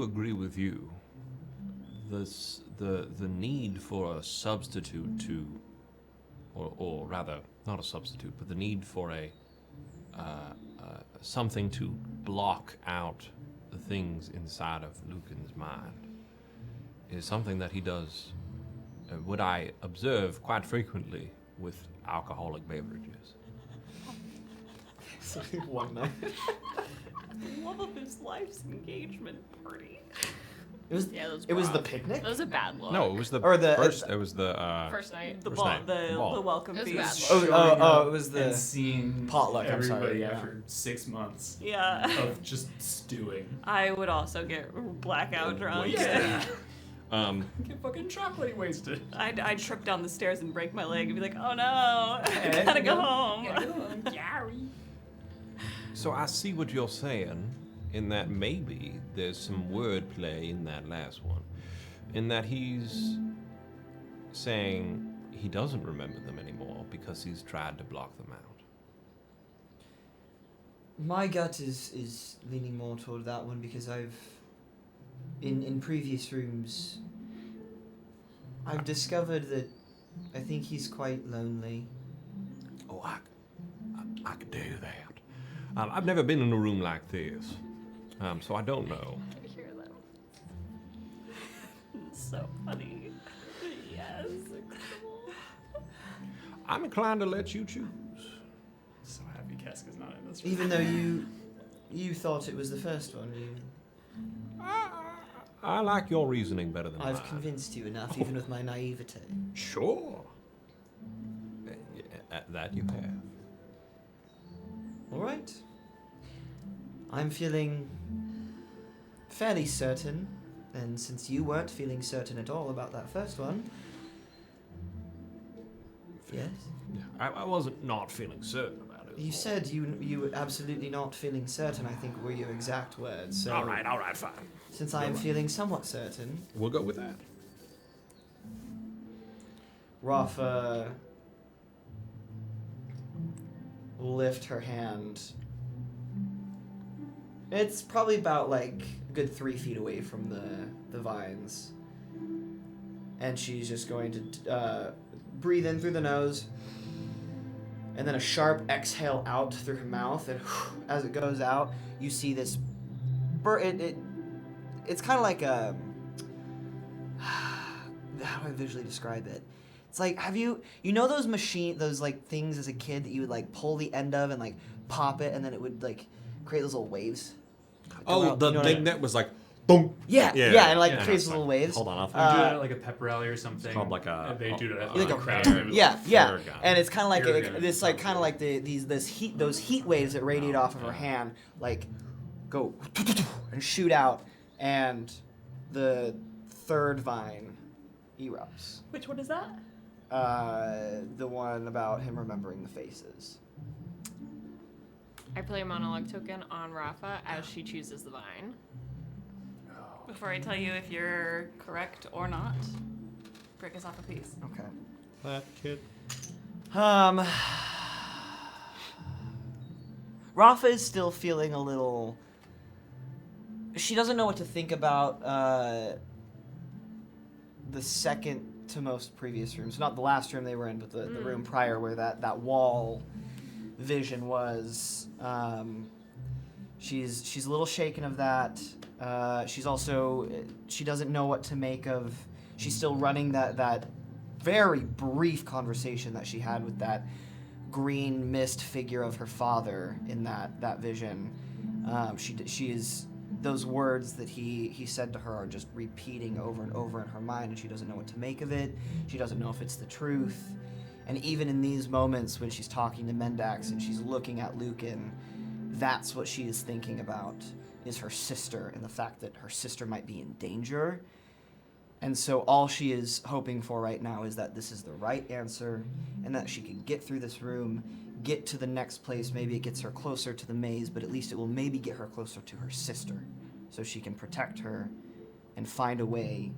agree with you. The need for a substitute to, or rather, not a substitute, but the need for a something to block out the things inside of Lücan's mind is something that he does, what I observe quite frequently with alcoholic beverages. One night. The love of his life's engagement party. It was. Yeah, It was the picnic. That was a bad look. No, it was the Or the- first. It was the First night. The First ball, night. The ball. the welcome It was feast. bad. Oh, it was the and seeing potluck, I'm sorry, everybody yeah. after 6 months Yeah. of just stewing. I would also get blackout drunk. Yeah. Get fucking chocolatey wasted. I'd trip down the stairs and break my leg and be like, oh no, I Eh? gotta go home. Gary. So I see what you're saying, in that maybe there's some wordplay in that last one, in that he's saying he doesn't remember them anymore because he's tried to block them out. My gut is leaning more toward that one because I've in previous rooms I've discovered that I think he's quite lonely. Oh, I could do that. I've never been in a room like this, so I don't know. I hear them. So funny. Yes. Incredible. I'm inclined to let you choose. So happy Casca's not in this. Even though you thought it was the first one, I like your reasoning better than I've mine. convinced you enough, even with my naivete. Sure. That you have. All right. I'm feeling fairly certain, and since you weren't feeling certain at all about that first one, yes, I wasn't not feeling certain about it. you said you were absolutely not feeling certain. I think were your exact words. So All right, fine. since I am feeling somewhat certain, We'll go with that. Rafa will lift her hand. It's probably about like a good 3 feet away from the vines. And she's just going to breathe in through the nose. And then a sharp exhale out through her mouth. And as it goes out, you see this... It's kind of like a... How do I visually describe it? It's like, you know those those like things as a kid that you would like pull the end of and like pop it and then it would like create those little waves? Oh, out, the you know what thing I- that was like, boom. Yeah, Yeah, and like yeah, creates that's little fine. waves. Hold on, I'll We find do Uh, it at like a pep rally or something. called like a- and they do it at like a crowd. yeah, Flare gun. and it's kind of like Flare gun. this like kind of like those heat waves that radiate off of her hand like go and shoot out, and the third vine erupts. Which one is that? The one about him remembering the faces. I play a monologue token on Rafa as she chooses the vine. Before I tell you if you're correct or not, break us off a piece. Okay. That kid. Rafa is still feeling a little. She doesn't know what to think about the second to most previous rooms. Not the last room they were in, but the room prior where that wall vision was. She's a little shaken of that. She doesn't know what to make of. She's still running that very brief conversation that she had with that green mist figure of her father in that vision. She is. Those words that he said to her are just repeating over and over in her mind, and she doesn't know what to make of it. She doesn't know if it's the truth. And even in these moments when she's talking to Mendax and she's looking at Lücan, that's what she is thinking about, is her sister and the fact that her sister might be in danger. And so all she is hoping for right now is that this is the right answer and that she can get through this room, get to the next place. Maybe it gets her closer to the maze, but at least it will maybe get her closer to her sister so she can protect her and find a way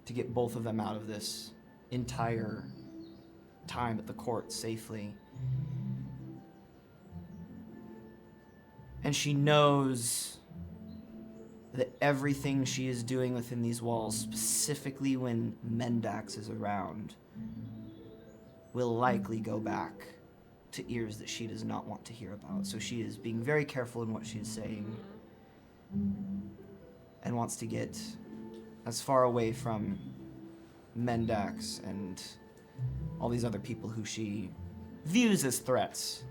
to get both of them out of this entire time at the court safely. And she knows that everything she is doing within these walls, specifically when Mendax is around, will likely go back to ears that she does not want to hear about. So she is being very careful in what she is saying and wants to get as far away from Mendax and all these other people who she views as threats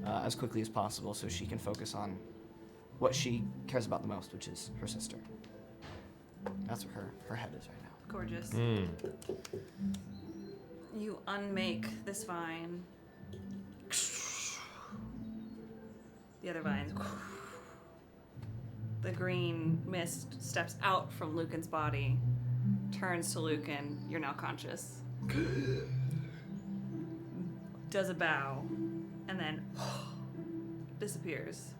as quickly as possible so she can focus on what she cares about the most, which is her sister. That's where her head is right now. Gorgeous. You unmake this vine. The other vines. The green mist steps out from Lücan's body, turns to Lücan. You're now conscious. Does a bow, and then disappears.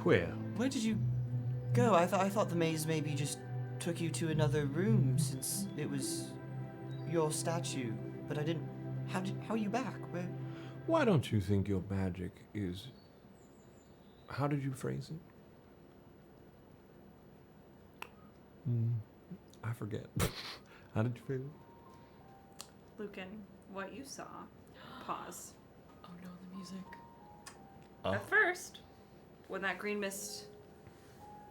Where? Where did you go? I thought the maze maybe just took you to another room since it was your statue, but I didn't. How are you back? Where? Why don't you think your magic is... How did you phrase it? I forget. How did you phrase it? Lücan, what you saw. Pause. Oh no, the music. At first, when that green mist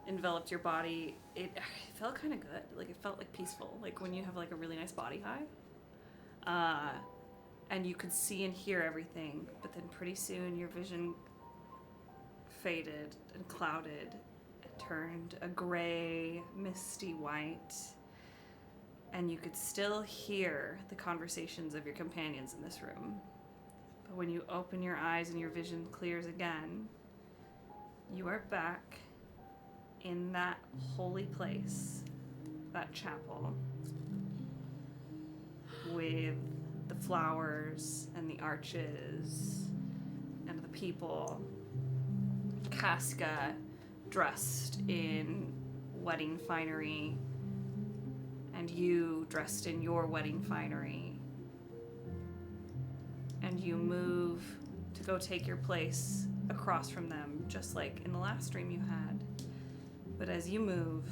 enveloped your body, it felt kind of good. Like, it felt like peaceful. Like when you have like a really nice body high. And you could see and hear everything, but then pretty soon your vision faded and clouded and turned a gray, misty white. And you could still hear the conversations of your companions in this room. But when you open your eyes and your vision clears again, you are back in that holy place, that chapel, with the flowers and the arches and the people. Casca dressed in wedding finery, and you dressed in your wedding finery. And you move to go take your place across from them, just like in the last dream you had. But as you move,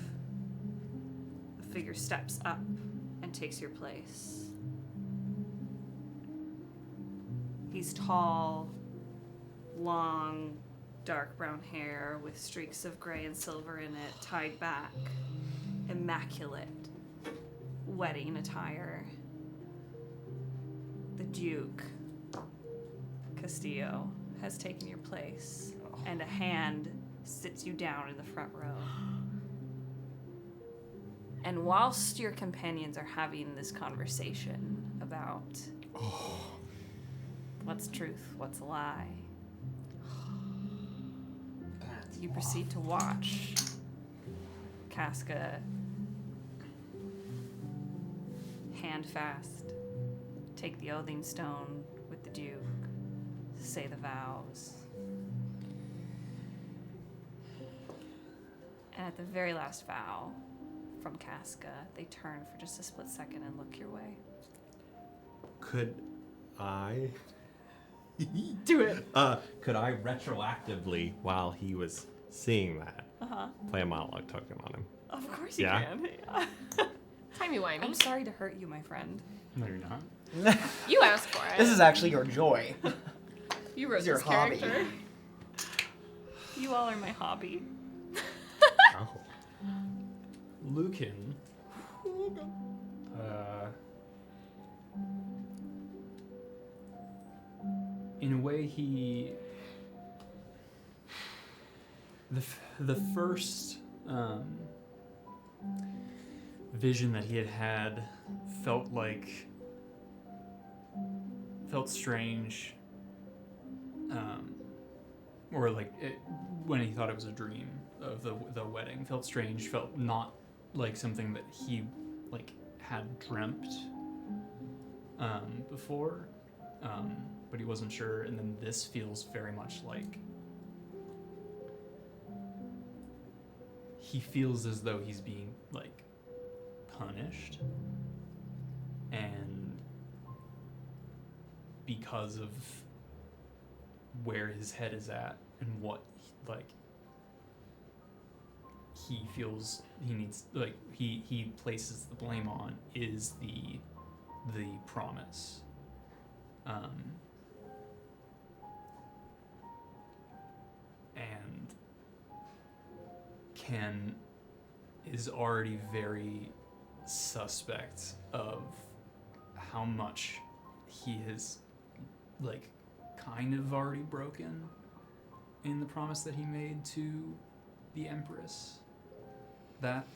the figure steps up and takes your place. He's tall, long, dark brown hair with streaks of gray and silver in it, tied back. Immaculate wedding attire. The Duke, Castillo, has taken your place, and a hand sits you down in the front row. And whilst your companions are having this conversation about what's truth, what's a lie, you proceed to watch Casca handfast take the oathing stone with the Duke, say the vows. at the very last vow from Casca, they turn for just a split second and look your way. Could I? Do it. Could I retroactively, while he was seeing that, Uh-huh. play a monologue token on him? Of course you Yeah. can. Timey-wimey. I'm sorry to hurt you, my friend. No, you're not. You asked for it. This is actually your joy. You wrote It's your this hobby. character. You all are my hobby. Oh. Lücan. In a way, the first vision that he had felt strange, or like when he thought it was a dream of the wedding, felt strange, felt not like something that he like had dreamt before, but he wasn't sure. And then this feels very much like he feels as though he's being like punished, and because of where his head is at and what he feels he needs, like he places the blame on is the promise. And Ken is already very suspect of how much he has like kind of already broken in the promise that he made to the Empress. That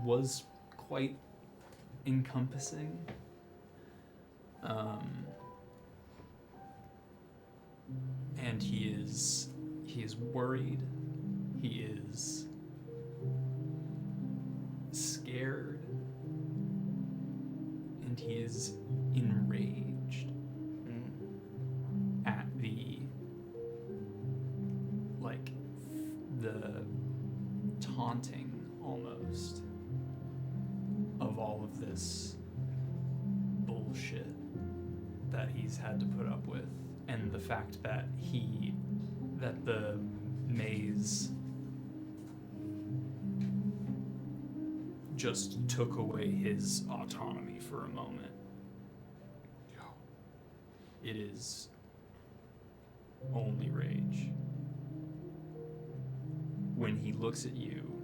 was quite encompassing. And he is worried. He is scared. And he is enraged at the taunting almost of all of this bullshit that he's had to put up with, and the fact that the maze just took away his autonomy for a moment. It is only rage. When he looks at you,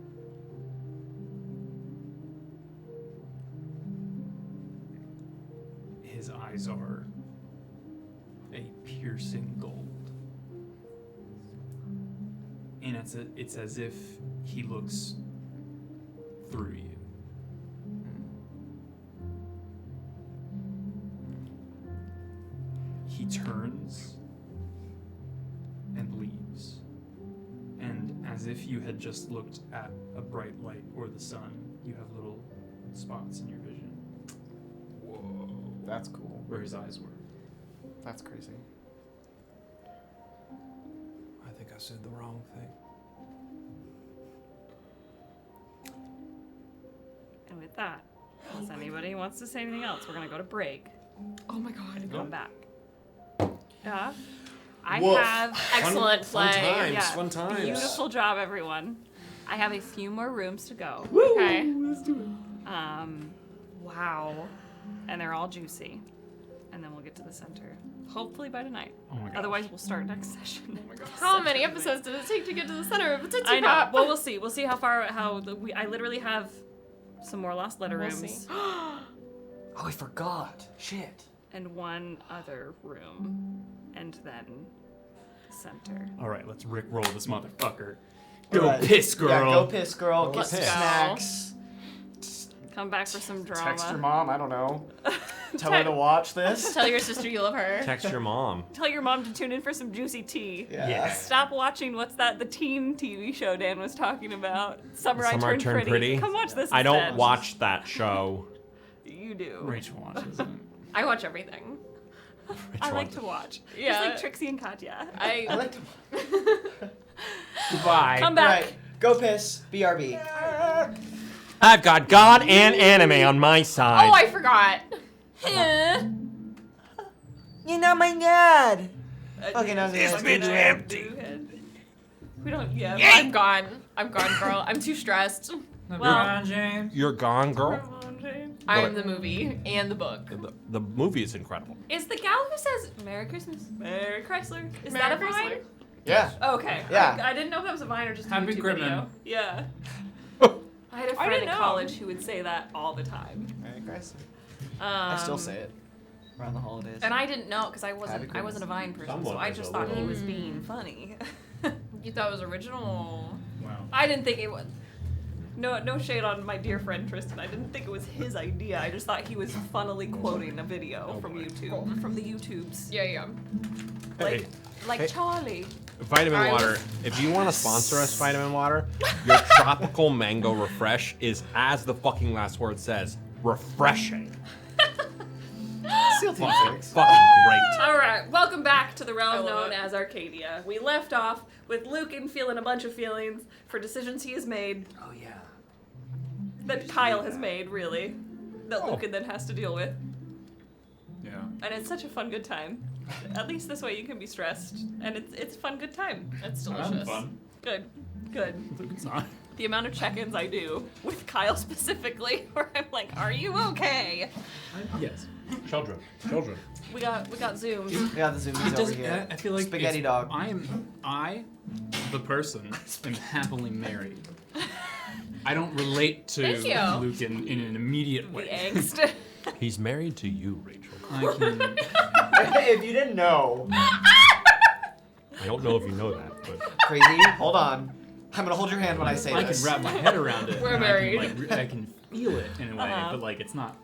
his eyes are a piercing gold. And it's as if he looks through you. He turns and leaves. And as if you had just looked at a bright light or the sun, you have little spots in your vision. Whoa. That's cool. Where his eyes were. That's crazy. I think I said the wrong thing. And with that, unless anybody wants to say anything else, we're gonna go to break. Oh my god. And come back. Yeah. I Woof. have Excellent play. Fun times. Beautiful job, everyone. I have a few more rooms to go. Okay. Let's do it. Wow. And they're all juicy. And then we'll get to the center. Hopefully by tonight. Oh my god. Otherwise, we'll start next session. Oh my god. How many episodes does it take to get to the center of a Tootsie I know. Pop? Well, we'll see. We'll see I literally have some more Lost Letter We'll rooms. see. Oh, I forgot. Shit. And one other room. And then the center. All right, let's rickroll this motherfucker. Go Right. piss, girl. Yeah, go piss, girl. Get Let's some go. snacks. Come back for some drama. Text your mom. I don't know. Tell her to watch this. Tell your sister you love her. Text your mom. Tell your mom to tune in for some juicy tea. Yeah. Stop watching, the teen TV show Dan was talking about? Summer I Summer I Turned Pretty. Come watch this I don't instead. watch that show. You do. Rachel watches it. I watch everything. I like to watch. Yeah. Just like Trixie and Katya. I I like to. Goodbye. Come back. Right. Go piss. BRB. I've got God and anime on my side. Oh, I forgot. You're not my dad. Fucking ugly. This bitch empty. We don't. Yeah. I'm gone. I'm gone, girl. I'm too stressed. LeBron James. You're gone, girl. I am the movie and the book. The movie is incredible. Is the gal who says "Merry Christmas, Merry Chrysler"? Is Merry that a Vine? Chrysler. Yeah. Okay. Yeah. I didn't know if that was a Vine or just a Happy YouTube Crimin. video. Yeah. I had a I friend didn't in know. college who would say that all the time. Merry Christmas. I still say it around the holidays. And I didn't know because I Happy wasn't Christmas. a Vine person, Someone so I is just a thought he little- was being funny. You thought it was original. Wow. I didn't think it was. No shade on my dear friend Tristan. I didn't think it was his idea. I just thought he was funnily quoting a video from YouTube, from the YouTubes, Yeah. like Hey. Charlie. Vitamin I water. was- If you want to sponsor us, Vitamin Water, your tropical mango refresh is, as the fucking last word says, refreshing. Seal Team Fucking 6. great. All right, welcome back to the I realm love known it. as Arcadia. We left off with Lücan feeling a bunch of feelings for decisions he has made, Oh yeah. that Kyle has made, really, that Lücan then has to deal with. Yeah. And it's such a fun, good time. At least this way you can be stressed, and it's a fun, good time. It's I'm having delicious. fun. Good. It's not. The amount of check-ins I do with Kyle specifically, where I'm like, "Are you okay?" Yes. Children. We got Zoom. Yeah, the zoomies over Doesn't, here. I feel like Spaghetti it's- dog. I, the person, am happily married. I don't relate to Thank you. Lücan in an immediate The way. angst. He's married to you, Rachel. I can. If you didn't know. I don't know if you know that, but Crazy. Hold on. I'm gonna hold your hand when I say I can this. wrap my head around it. We're and married. I can feel it in a way, Uh-huh. but like it's not.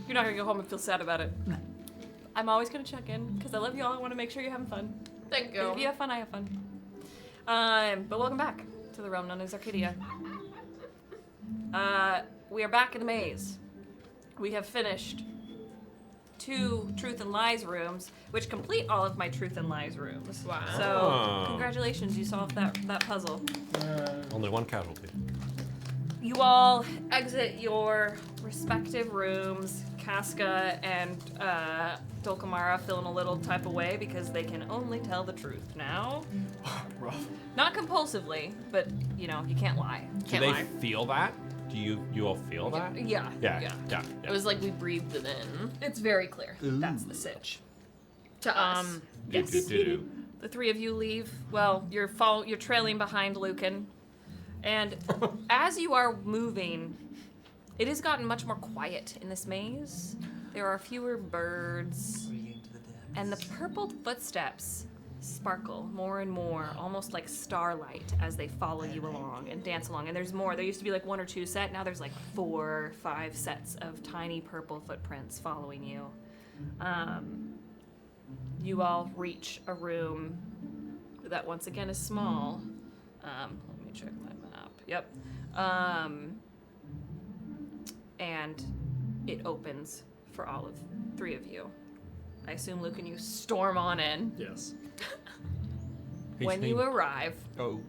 You're not gonna go home and feel sad about it. I'm always gonna check in because I love you all. I want to make sure you're having fun. Thank you. If you have fun, I have fun. But welcome back to the realm known as Arcadia. We are back in the maze. We have finished 2 Truth and Lies rooms, which complete all of my Truth and Lies rooms. Wow. So Oh. congratulations, you solved that puzzle. only one casualty. You all exit your respective rooms. Casca and Dulcamara feeling a little type of way because they can only tell the truth now. Rough. Not compulsively, but you know, you can't lie. Do Can't they lie. feel that? Do you all feel that? Yeah. Yeah. It was like we breathed it in. It's very clear. That's the sitch. To us. Yes. Do. The 3 of you leave. Well, you're trailing behind Lücan. And as you are moving, it has gotten much more quiet in this maze. There are fewer birds. And the purple footsteps sparkle more and more, almost like starlight, as they follow you along and dance along. And there's more. There used to be like 1 or 2 set. Now there's like 4, 5 sets of tiny purple footprints following you. You all reach a room that once again is small. Let me check my map. Yep. And it opens for all of 3 of you. I assume, Lücan, you storm on in. Yes. When you arrive, Oh.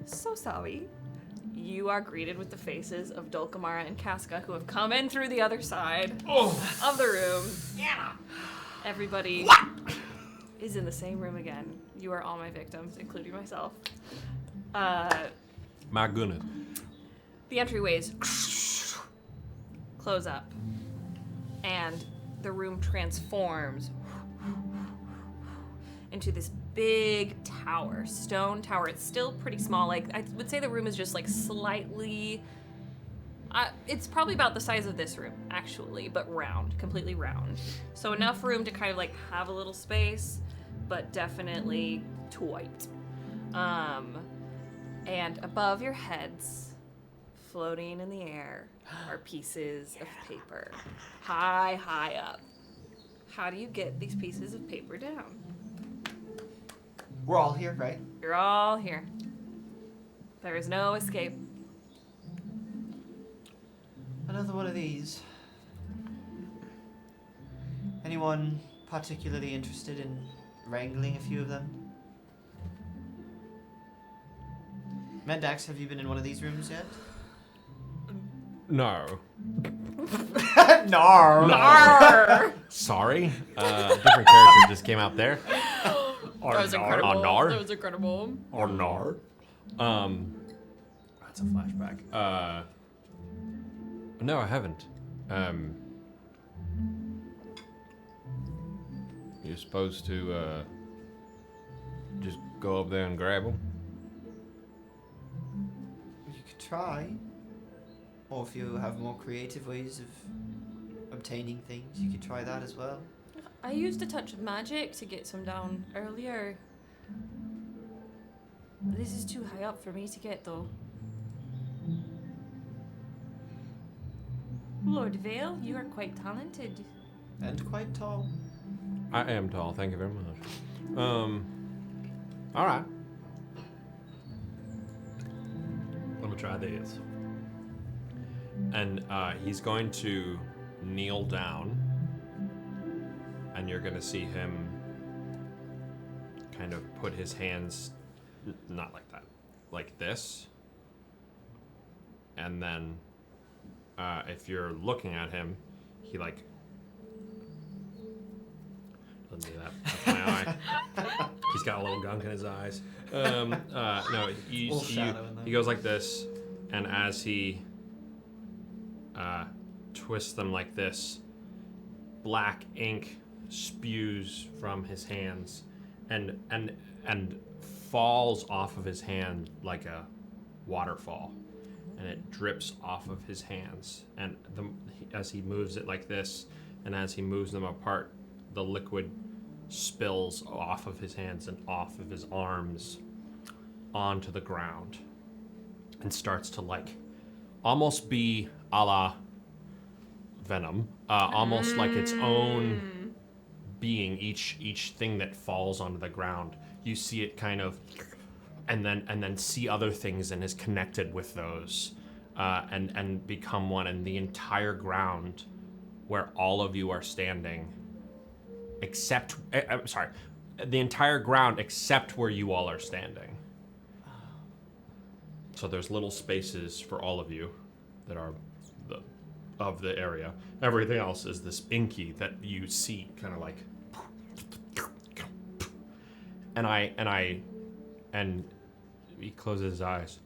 so sorry, you are greeted with the faces of Dulcamara and Casca, who have come in through the other side of the room. Yeah. Everybody is in the same room again. You are all my victims, including myself. My goodness. The entryways close up, and the room transforms into this big tower, stone tower. It's still pretty small. Like, I would say the room is just like slightly, it's probably about the size of this room, actually, but round, completely round. So enough room to kind of like have a little space, but definitely tight. And above your heads, floating in the air, are pieces of paper, high, high up. How do you get these pieces of paper down? We're all here, right? You're all here. There is no escape. Another one of these. Anyone particularly interested in wrangling a few of them? Mendax, have you been in one of these rooms yet? No. Nar. Sorry. Different character just came out there. That was incredible. Nar. That was incredible. Or Nar. That's a flashback. No, I haven't. You're supposed to just go up there and grab them. You could try. Or if you have more creative ways of obtaining things, you could try that as well. I used a touch of magic to get some down earlier. This is too high up for me to get, though. Lord Vale, you are quite talented. And quite tall. I am tall, thank you very much. Alright. Let me try this. And he's going to kneel down, and you're going to see him kind of put his hands, not like that, like this. And then if you're looking at him, he like doesn't do that. That's my eye. He's got a little gunk in his eyes. No, he goes like this, and as he twists them like this, black ink spews from his hands and falls off of his hand like a waterfall, and it drips off of his hands. And as he moves it like this, and as he moves them apart, the liquid spills off of his hands and off of his arms onto the ground, and starts to like almost be a la venom, almost like its own being. Each thing that falls onto the ground, you see it kind of, and then see other things and is connected with those, and become one. And the entire ground where all of you are standing, except the entire ground except where you all are standing. So there's little spaces for all of you that are of the area. Everything else is this inky that you see kind of like, and he closes his eyes.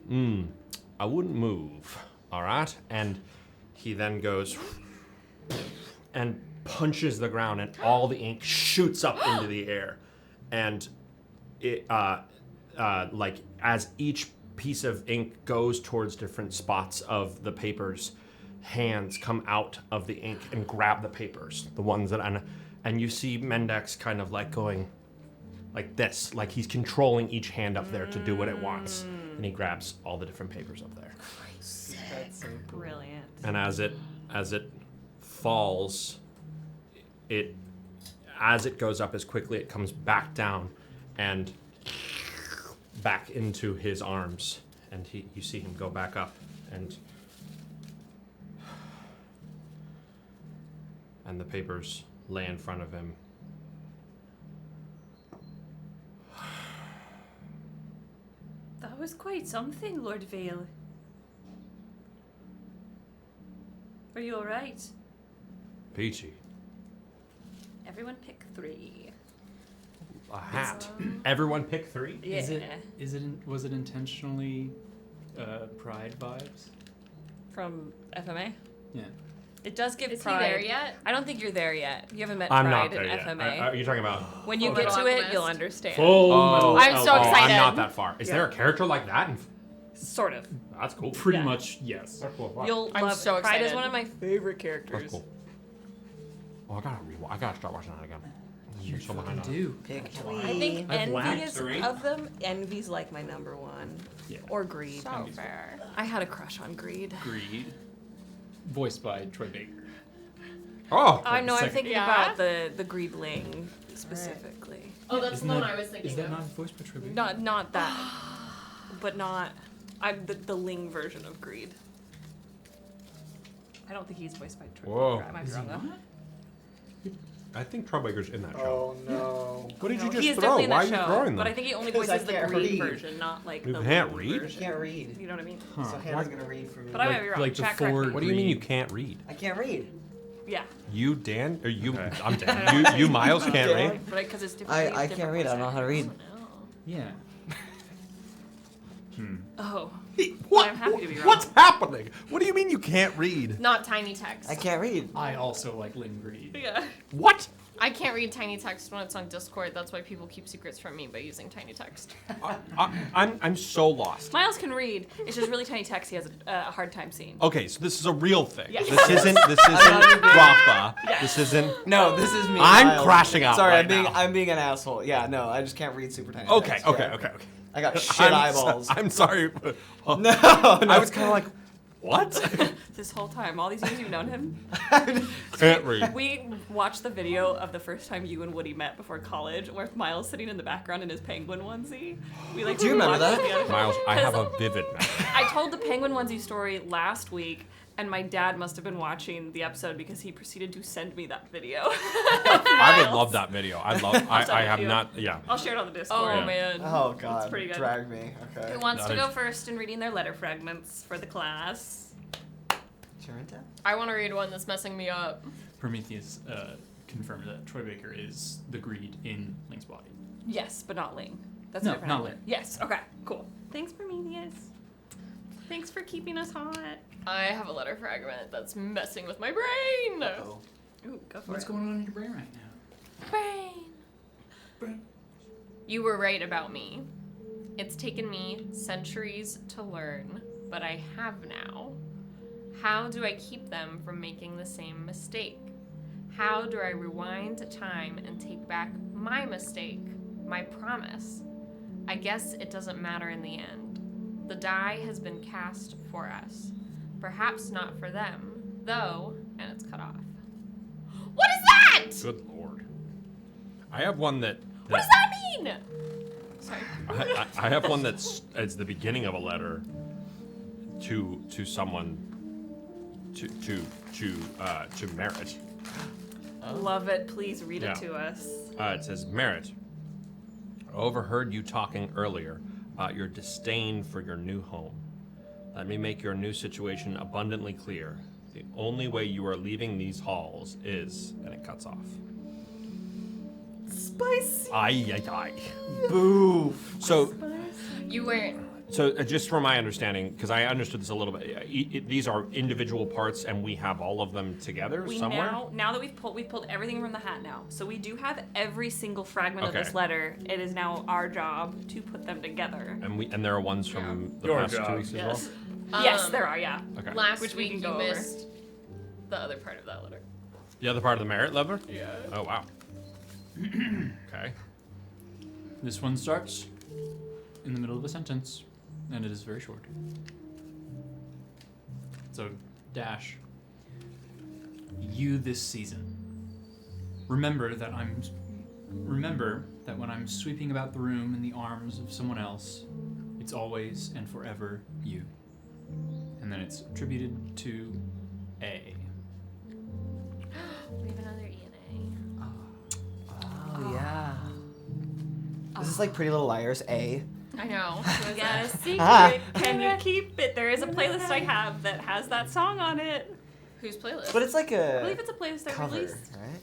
I wouldn't move, all right? And he then goes and punches the ground, and all the ink shoots up into the air, and it like as each piece of ink goes towards different spots of the papers, hands come out of the ink and grab the papers, the ones that and you see Mendax kind of like going like this, like he's controlling each hand up there to do what it wants, and he grabs all the different papers up there. That's so brilliant. And as it falls, as it goes up as quickly, it comes back down and back into his arms, and you see him go back up, and the papers lay in front of him. That was quite something, Lord Vale. Are you all right? Peachy. Everyone pick 3. A hat. Everyone pick 3? Yeah. Was it intentionally Pride vibes? From FMA? Yeah. It does give Is Pride. he there yet? I don't think you're there yet. You haven't met I'm Pride not there in yet. FMA. Are you talking about? When you Full get to Metal it, Alchemist? you'll understand. I'm so excited. I'm not that far. Is there a character like that? Sort of. That's cool. Pretty much, yes. That's cool. You'll I'm love so it. Pride is excited. one of my favorite characters. That's cool. Oh, I gotta start watching that again. You so behind on it. do. Pick 3. I think I've envy lacked is 3. of them. Envy's like my number 1. Yeah. Or greed. So fair. I had a crush on Greed. Greed. Voiced by Troy Baker. Oh! I know. I'm Second. thinking Yeah? about the Greedling specifically. Oh, that's the one I was thinking Is that of. not voiced by Troy Baker? Not that, but not. The Ling version of Greed. I don't think he's voiced by Troy. Whoa. Baker. I might be Is he wrong though. not? I think Troublebaker's in that show. Oh no. What did you He just is throw? definitely in Why are that you show, throwing them? but I think he only Because I voices the can't green read. version, not like You the can't blue read? version. I can't read. You know what I mean? So Hannah's gonna read for me. But I might be wrong. like Chat, before- correct me. What do you mean you can't read? I can't read. Yeah, You, Dan, or you? Okay. I'm Dan. You, Miles can't Dan. read. but because it's different. I can't read. I don't know how to read. Yeah. Oh, What? I'm happy to be wrong. What's happening? What do you mean you can't read? Not tiny text. I can't read. I also like Lingreed. Yeah. What? I can't read tiny text when it's on Discord. That's why people keep secrets from me by using tiny text. I'm so lost. Miles can read. It's just really tiny text. He has a hard time seeing. Okay, so this is a real thing. Yes. This isn't Rafa. Yes. This isn't. No, this is me. I'm Miles. crashing out Sorry, right now. I'm being an asshole. Yeah, no, I just can't read super tiny. Okay, text. okay, Yeah. okay. I got shit eyeballs. I'm sorry. But, No, I was kind of like, what? This whole time, all these years you've known him. Can't read. We watched the video of the first time you and Woody met before college, where Miles sitting in the background in his penguin onesie. We like. Do you remember watched that? it together. Miles, I have a vivid memory. I told the penguin onesie story last week, and my dad must have been watching the episode because he proceeded to send me that video. I would love that video. I send I it have to you. not. Yeah. I'll share it on the Discord. Oh Yeah. man. Oh god, pretty good. drag me. Okay. Who wants to That go is- first in reading their letter fragments for the class? Sharonta? I want to read one that's messing me up. Prometheus confirmed that Troy Baker is the greed in Link's body. Yes, but not Ling. That's No, a different not letter. Ling. Yes. Okay. Cool. Thanks, Prometheus. Thanks for keeping us hot. I have a letter fragment that's messing with my brain. Oh. Ooh, go for What's it. going on in your brain right now? Brain. You were right about me. It's taken me centuries to learn, but I have now. How do I keep them from making the same mistake? How do I rewind time and take back my mistake, my promise? I guess it doesn't matter in the end. The die has been cast for us. Perhaps not for them, though, and it's cut off. What is that? Good lord. I have one that. What does that mean? Sorry. I have one that's the beginning of a letter to someone to Merritt. Love it. Please read Yeah. it to us. It says, Merritt, I overheard you talking earlier about your disdain for your new home. Let me make your new situation abundantly clear. The only way you are leaving these halls is, and it cuts off. Spicy. Aye. Boo. So, You weren't. just from my understanding, because I understood this a little bit, these are individual parts, and we have all of them together We somewhere. now that we've pulled everything from the hat now. So we do have every single fragment of Okay. this letter. It is now our job to put them together. And there are ones from the Your past job. 2 weeks as Yes, there are. Yeah. well. Okay. Last Which we week can you go over. missed the other part of that letter. The other part of the Merritt lever? Yeah. Oh wow. Okay. This one starts in the middle of a sentence, and it is very short. So, dash. You this season. Remember that when I'm sweeping about the room in the arms of someone else, it's always and forever you. And then it's attributed to A. We have another E and Oh yeah. Is this like Pretty Little Liars? A. A. I know. You got a secret. Ah. Can you keep it? There is a playlist I have that has that song on it. Whose playlist? But it's like I believe a it's a playlist I cover, released. right?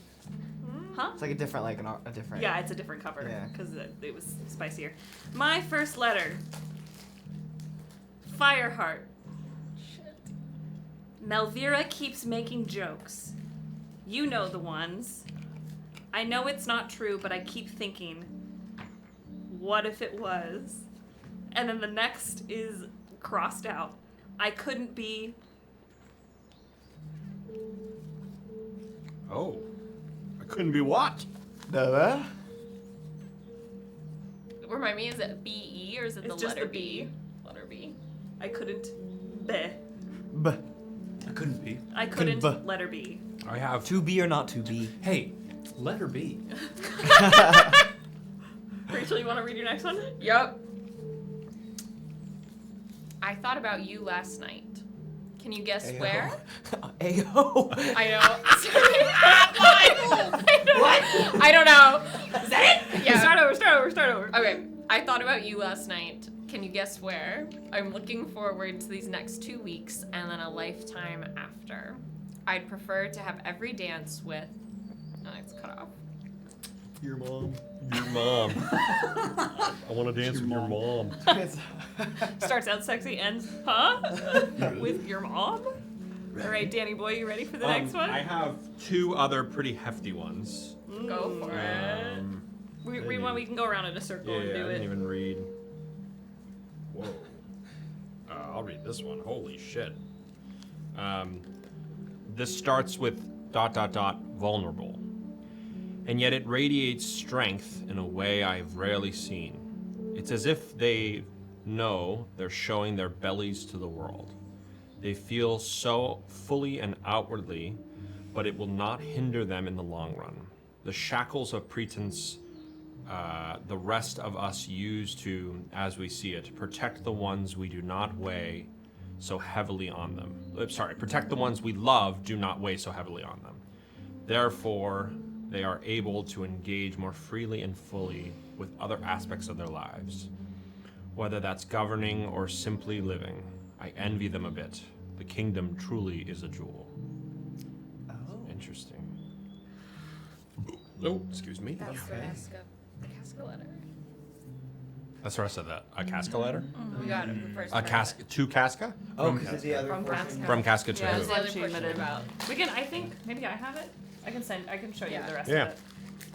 Huh? It's like a different, like a different. Yeah, it's a different cover Yeah. because it was spicier. My first letter. Fireheart. Melvira keeps making jokes. You know the ones. I know it's not true, but I keep thinking, what if it was? And then the next is crossed out. I couldn't be. Oh. I couldn't be what? No. Remind me, is it B-E or is it It's the just letter the B. Letter B. I couldn't be. B. I couldn't be. I couldn't Couldn't letter B. I have To be or not to be? Hey, letter B. Rachel, you want to read your next one? Yup. I thought about you last night. Can you guess where? Ayo. I know. Sorry. I don't know. Is that it? Yeah. Start over. Okay, I thought about you last night. Can you guess where? I'm looking forward to these next 2 weeks and then a lifetime after. I'd prefer to have every dance with... Oh, it's cut off. Your mom. Your mom. I want to dance with your mom. Starts out sexy, ends, huh? With your mom? All right, Danny boy, you ready for the next one? I have 2 other pretty hefty ones. Go for it. We can go around in a circle and do I it. didn't even read. Whoa. I'll read this one. Holy shit. This starts with ... vulnerable. And yet it radiates strength in a way I've rarely seen. It's as if they know they're showing their bellies to the world. They feel so fully and outwardly, but it will not hinder them in the long run. The shackles of pretense the rest of us use to, as we see it, protect the ones we do not weigh so heavily on them. Protect the ones we love, do not weigh so heavily on them. Therefore, they are able to engage more freely and fully with other aspects of their lives. Whether that's governing or simply living, I envy them a bit. The kingdom truly is a jewel. Oh. Interesting. Oh, excuse me. That's the Casca letter. That's where I said that. A Casca letter? We got it the first A part. Casca to Casca? Oh, because the other From portion. Casca. From Casca to Yeah, who? that's the other She portion admitted. about. We can, I think, maybe I have it. I can show you Yeah. the rest Yeah. of it.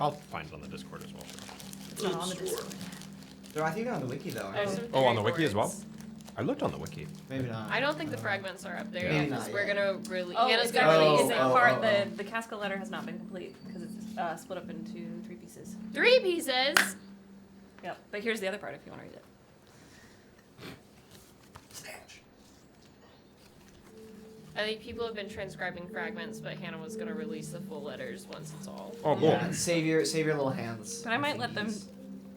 I'll find it on the Discord as well. It's not on the Discord. I think they're on the wiki though. There's Aren't some Oh, on the theory wiki as well? boards. I looked on the wiki. they? Maybe not. I don't think the fragments are up there Maybe yet because not we're yet. gonna really. Oh, Hannah's it's gonna actually release it's it. a part. oh. The Casca letter has not been complete because it's split up into 3 pieces. 3 pieces. Yep. But here's the other part if you want to read it. I think people have been transcribing fragments, but Hannah was gonna release the full letters once it's all. Oh, cool. Yeah, save your little hands. But I might let them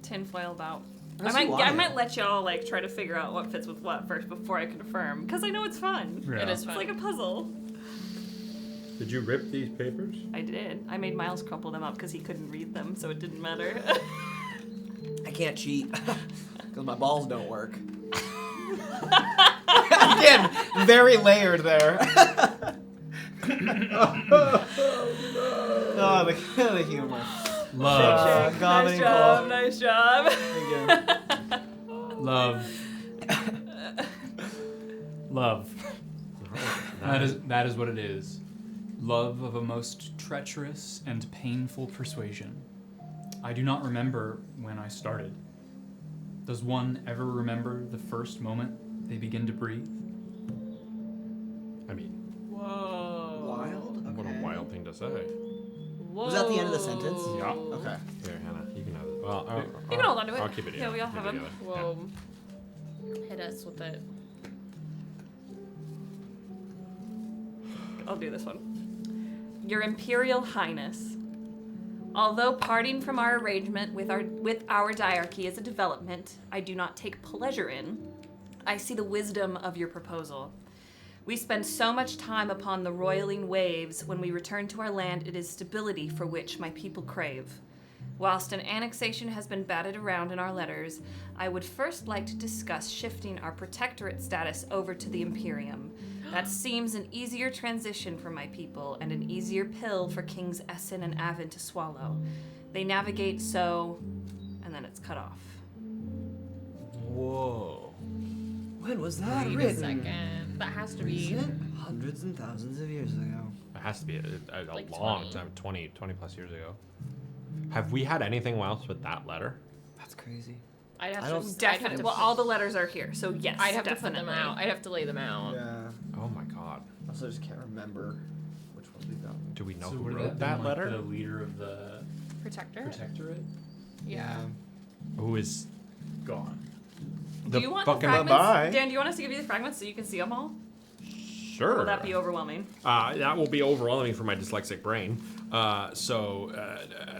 tinfoil about. Unless you want I it. might let y'all like try to figure out what fits with what first before I confirm, because I know it's fun. Yeah. It is It's fun. like a puzzle. Did you rip these papers? I did. I made Miles crumple them up because he couldn't read them, so it didn't matter. I can't cheat because my balls don't work. Again, very layered there. Oh, the humor. Love. Comedy Nice job. Thank you. Love. Love. That is what it is. Love of a most treacherous and painful persuasion. I do not remember when I started. Does one ever remember the first moment they begin to breathe? I mean, Whoa. Wild? what a Okay. wild thing to say. Whoa. Was that the end of the sentence? Yeah. Okay. Here, Hannah, you can have it. Well, You can hold on to it. I'll keep it here. Yeah, we all have Keep it them. together. Whoa. Hit us with it. I'll do this one. Your Imperial Highness, although parting from our arrangement with our diarchy is a development I do not take pleasure in, I see the wisdom of your proposal. We spend so much time upon the roiling waves. When we return to our land, it is stability for which my people crave. Whilst an annexation has been batted around in our letters, I would first like to discuss shifting our protectorate status over to the Imperium. That seems an easier transition for my people and an easier pill for Kings Essen and Avon to swallow. They navigate so... and then it's cut off. Whoa. When was that Wait a written? second. That has to be. Recent? Hundreds and thousands of years ago. It has to be a Like long 20. time, 20 plus years ago. Have we had anything else with that letter? That's crazy. I'd have I to. don't- I'd have Definitely. to Well, put- all the letters are here, so yes, I'd have definitely. to put them out. I'd have to lay them out. Yeah. Oh my god. Also, just can't remember which ones we've gotten. Do we know So who would wrote have that been, letter? Like, the leader of the Protector. protectorate Yeah. Who is gone. Do you want the fucking fragments? bye-bye. Dan, do you want us to give you the fragments so you can see them all? Sure. Will that be overwhelming? That will be overwhelming for my dyslexic brain. But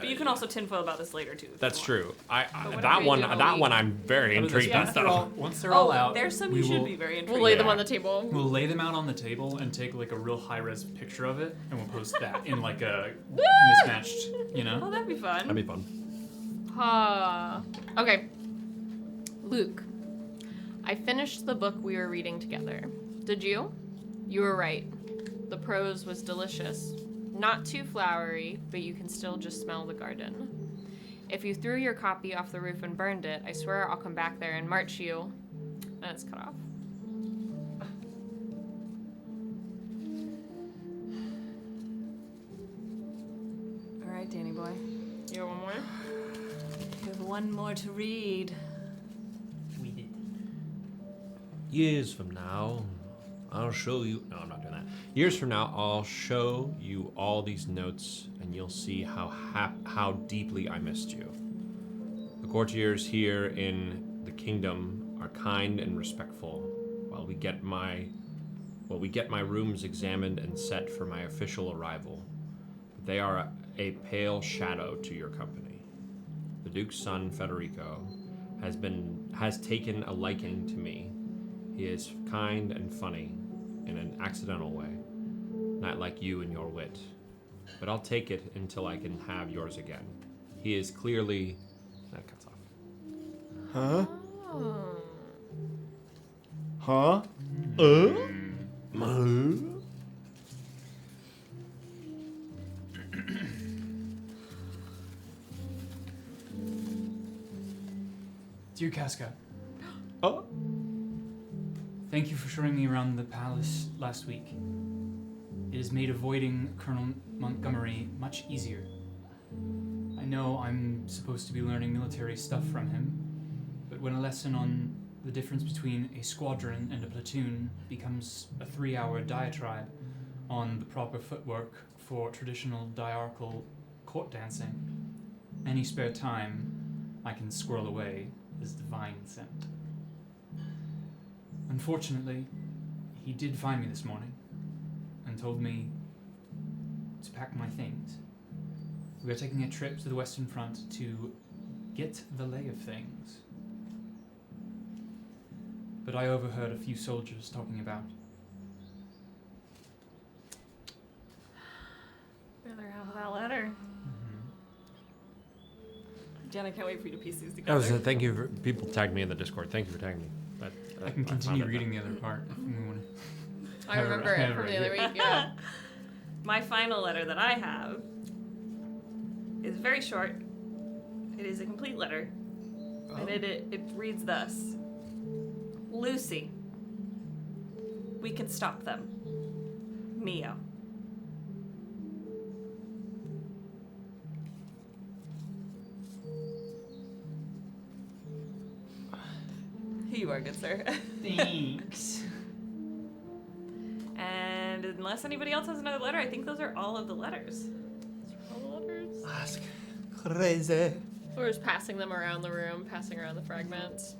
you can also tinfoil about this later too. That's true. what That if we one, do a that week? one, I'm very intrigued Once at. they're Though. once they're all out, There's some we you should will- be very intrigued. We'll lay them Yeah. on the table. We'll lay them out on the table and take like a real high-res picture of it, and we'll post that in like a mismatched, you know. Oh, that'd be fun. That'd be fun. Okay. Luke, I finished the book we were reading together. Did you? You were right. The prose was delicious. Not too flowery, but you can still just smell the garden. If you threw your copy off the roof and burned it, I swear I'll come back there and march you. And it's cut off. All right, Danny boy. You have one more? You have one more to read. We did. Years from now, I'll show you. No, I'm not doing that. Years from now, I'll show you all these notes, and you'll see how deeply I missed you. The courtiers here in the kingdom are kind and respectful, while we get my rooms examined and set for my official arrival. They are a pale shadow to your company. The Duke's son, Federico, has taken a liking to me. He is kind and funny in an accidental way, not like you and your wit. But I'll take it until I can have yours again. He is clearly... That cuts off. Huh? Oh. Huh? Dear Casca, Oh. thank you for showing me around the palace last week. It has made avoiding Colonel Montgomery much easier. I know I'm supposed to be learning military stuff from him, but when a lesson on the difference between a squadron and a platoon becomes a 3-hour diatribe on the proper footwork for traditional diarchal court dancing, any spare time I can squirrel away is divine sent. Unfortunately, he did find me this morning and told me to pack my things. We are taking a trip to the Western Front to get the lay of things. But I overheard a few soldiers talking about. Better have that letter. Jen, I can't wait for you to piece these I together. was thank you for people tagged me in the Discord. Thank you for tagging me. But, I can continue reading the other part if we want to. I remember it from the other week, yeah. My final letter that I have is very short. It is a complete letter. And it reads thus. Lucy. We can stop them. Mio. Here you are, good sir. Thanks. And unless anybody else has another letter, I think those are all of the letters. All the letters? Ask crazy. We're just passing them around the room, passing around the fragments.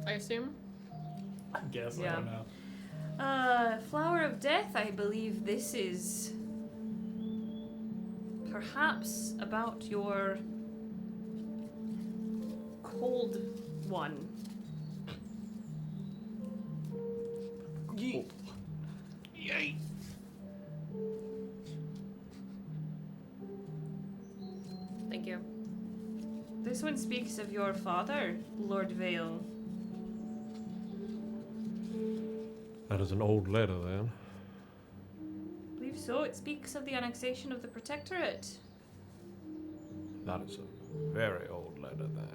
I assume? I guess, Yeah. I don't know. Flower of Death, I believe this is perhaps about your cold one. Yay! Thank you. This one speaks of your father, Lord Vale. That is an old letter then. I believe so. It speaks of the annexation of the Protectorate. That is a very old letter then.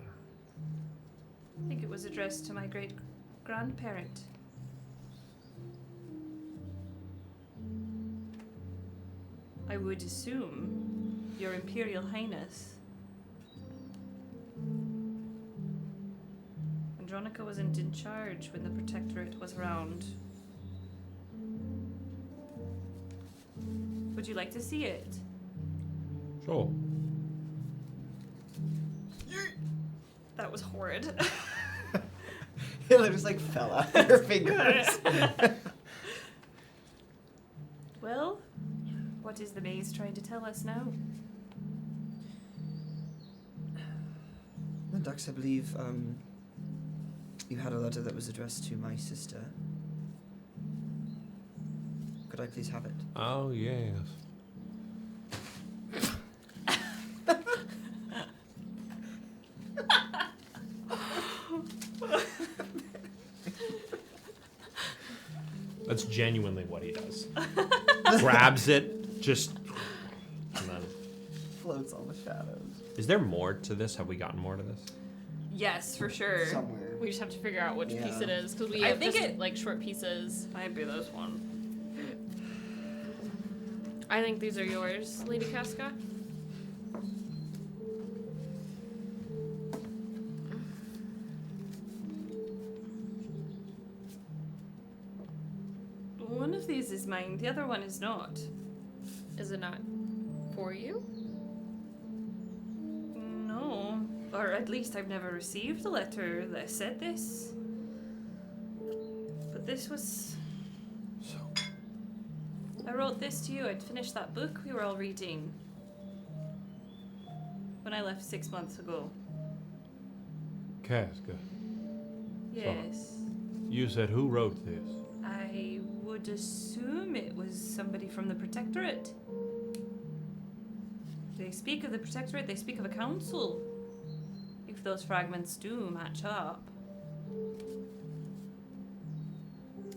I think it was addressed to my great-grandparent. I would assume, Your Imperial Highness. Andronica wasn't in charge when the Protectorate was around. Would you like to see it? Sure. That was horrid. It just like fell out of her fingers. is the maze trying to tell us now? Dax, I believe you had a letter that was addressed to my sister. Could I please have it? Oh, yes. That's genuinely what he does. Grabs it, just... And then... Floats on the shadows. Is there more to this? Have we gotten more to this? Yes, for sure. Somewhere. We just have to figure out which piece it is because we I have think just, it- like short pieces. Might be this one. I think these are yours, Lady Casca. One of these is mine, the other one is not. Is it not for you? No. Or at least I've never received a letter that said this. But this was... So... I wrote this to you. I'd finished that book we were all reading when I left 6 months ago. Casca, Yes. you said who wrote this? I would assume it was somebody from the Protectorate. They speak of the Protectorate, they speak of a council. If those fragments do match up.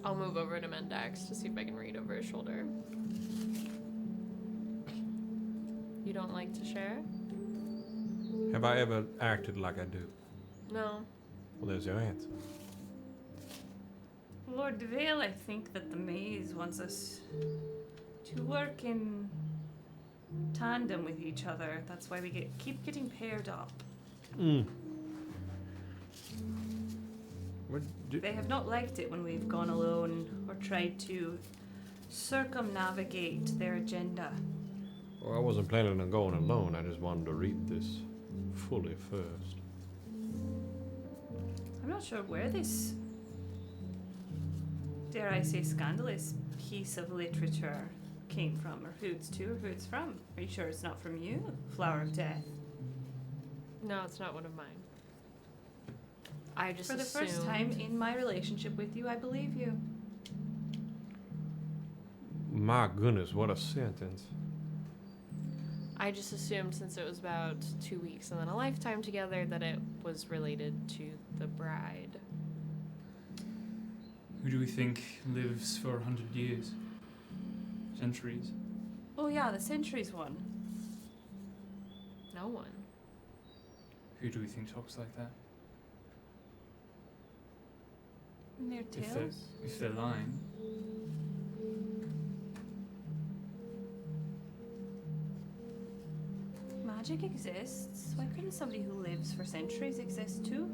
I'll move over to Mendax to see if I can read over his shoulder. You don't like to share? Have I ever acted like I do? No. Well, there's your answer. Lord Vale, I think that the maze wants us to work in tandem with each other. That's why we keep getting paired up. They have not liked it when we've gone alone or tried to circumnavigate their agenda. Well, I wasn't planning on going alone. I just wanted to read this fully first. I'm not sure where this, dare I say, scandalous piece of literature came from, or who it's to, or who it's from. Are you sure it's not from you, Flower of Death? No, it's not one of mine. I just For the first assumed- time in my relationship with you, I believe you. My goodness, what a sentence. I just assumed since it was about 2 weeks and then a lifetime together that it was related to the bride. Who do we think lives for 100 years? Centuries? Oh yeah, the Centuries one. No one. Who do we think talks like that? In their tales. If they're lying. Magic exists. Why couldn't somebody who lives for centuries exist too?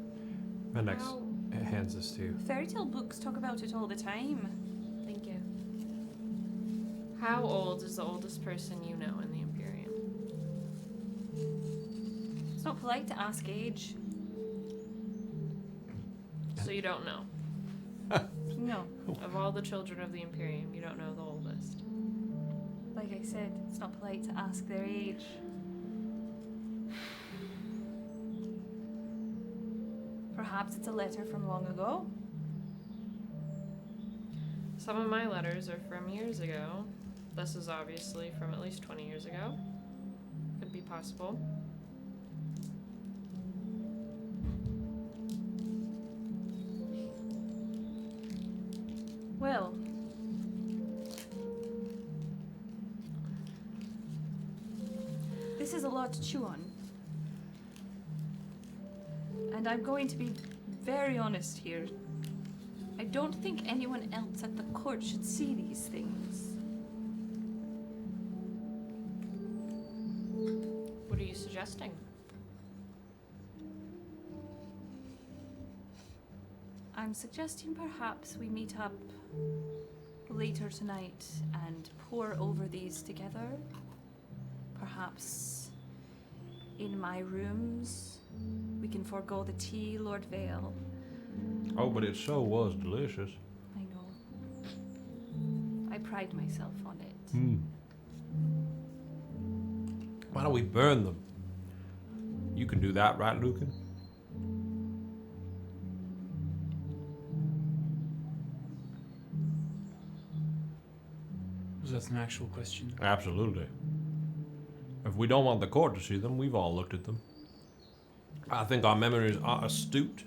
Mendax How- hands this to you. Fairy tale books talk about it all the time. Thank you. How old is the oldest person you know in the Imperium? It's not polite to ask age. So you don't know. No. Of all the children of the Imperium, you don't know the oldest. Like I said, it's not polite to ask their age. Perhaps it's a letter from long ago. Some of my letters are from years ago. This is obviously from at least 20 years ago. Could be possible. Well, this is a lot to chew on. And I'm going to be very honest here. I don't think anyone else at the court should see these things. What are you suggesting? I'm suggesting perhaps we meet up later tonight and pore over these together. Perhaps in my rooms. We can forego the tea, Lord Vale. Oh, but it so was delicious. I know. I pride myself on it. Why don't we burn them? You can do that, right, Lücan? Was that an actual question? Absolutely. If we don't want the court to see them, we've all looked at them. I think our memories are astute.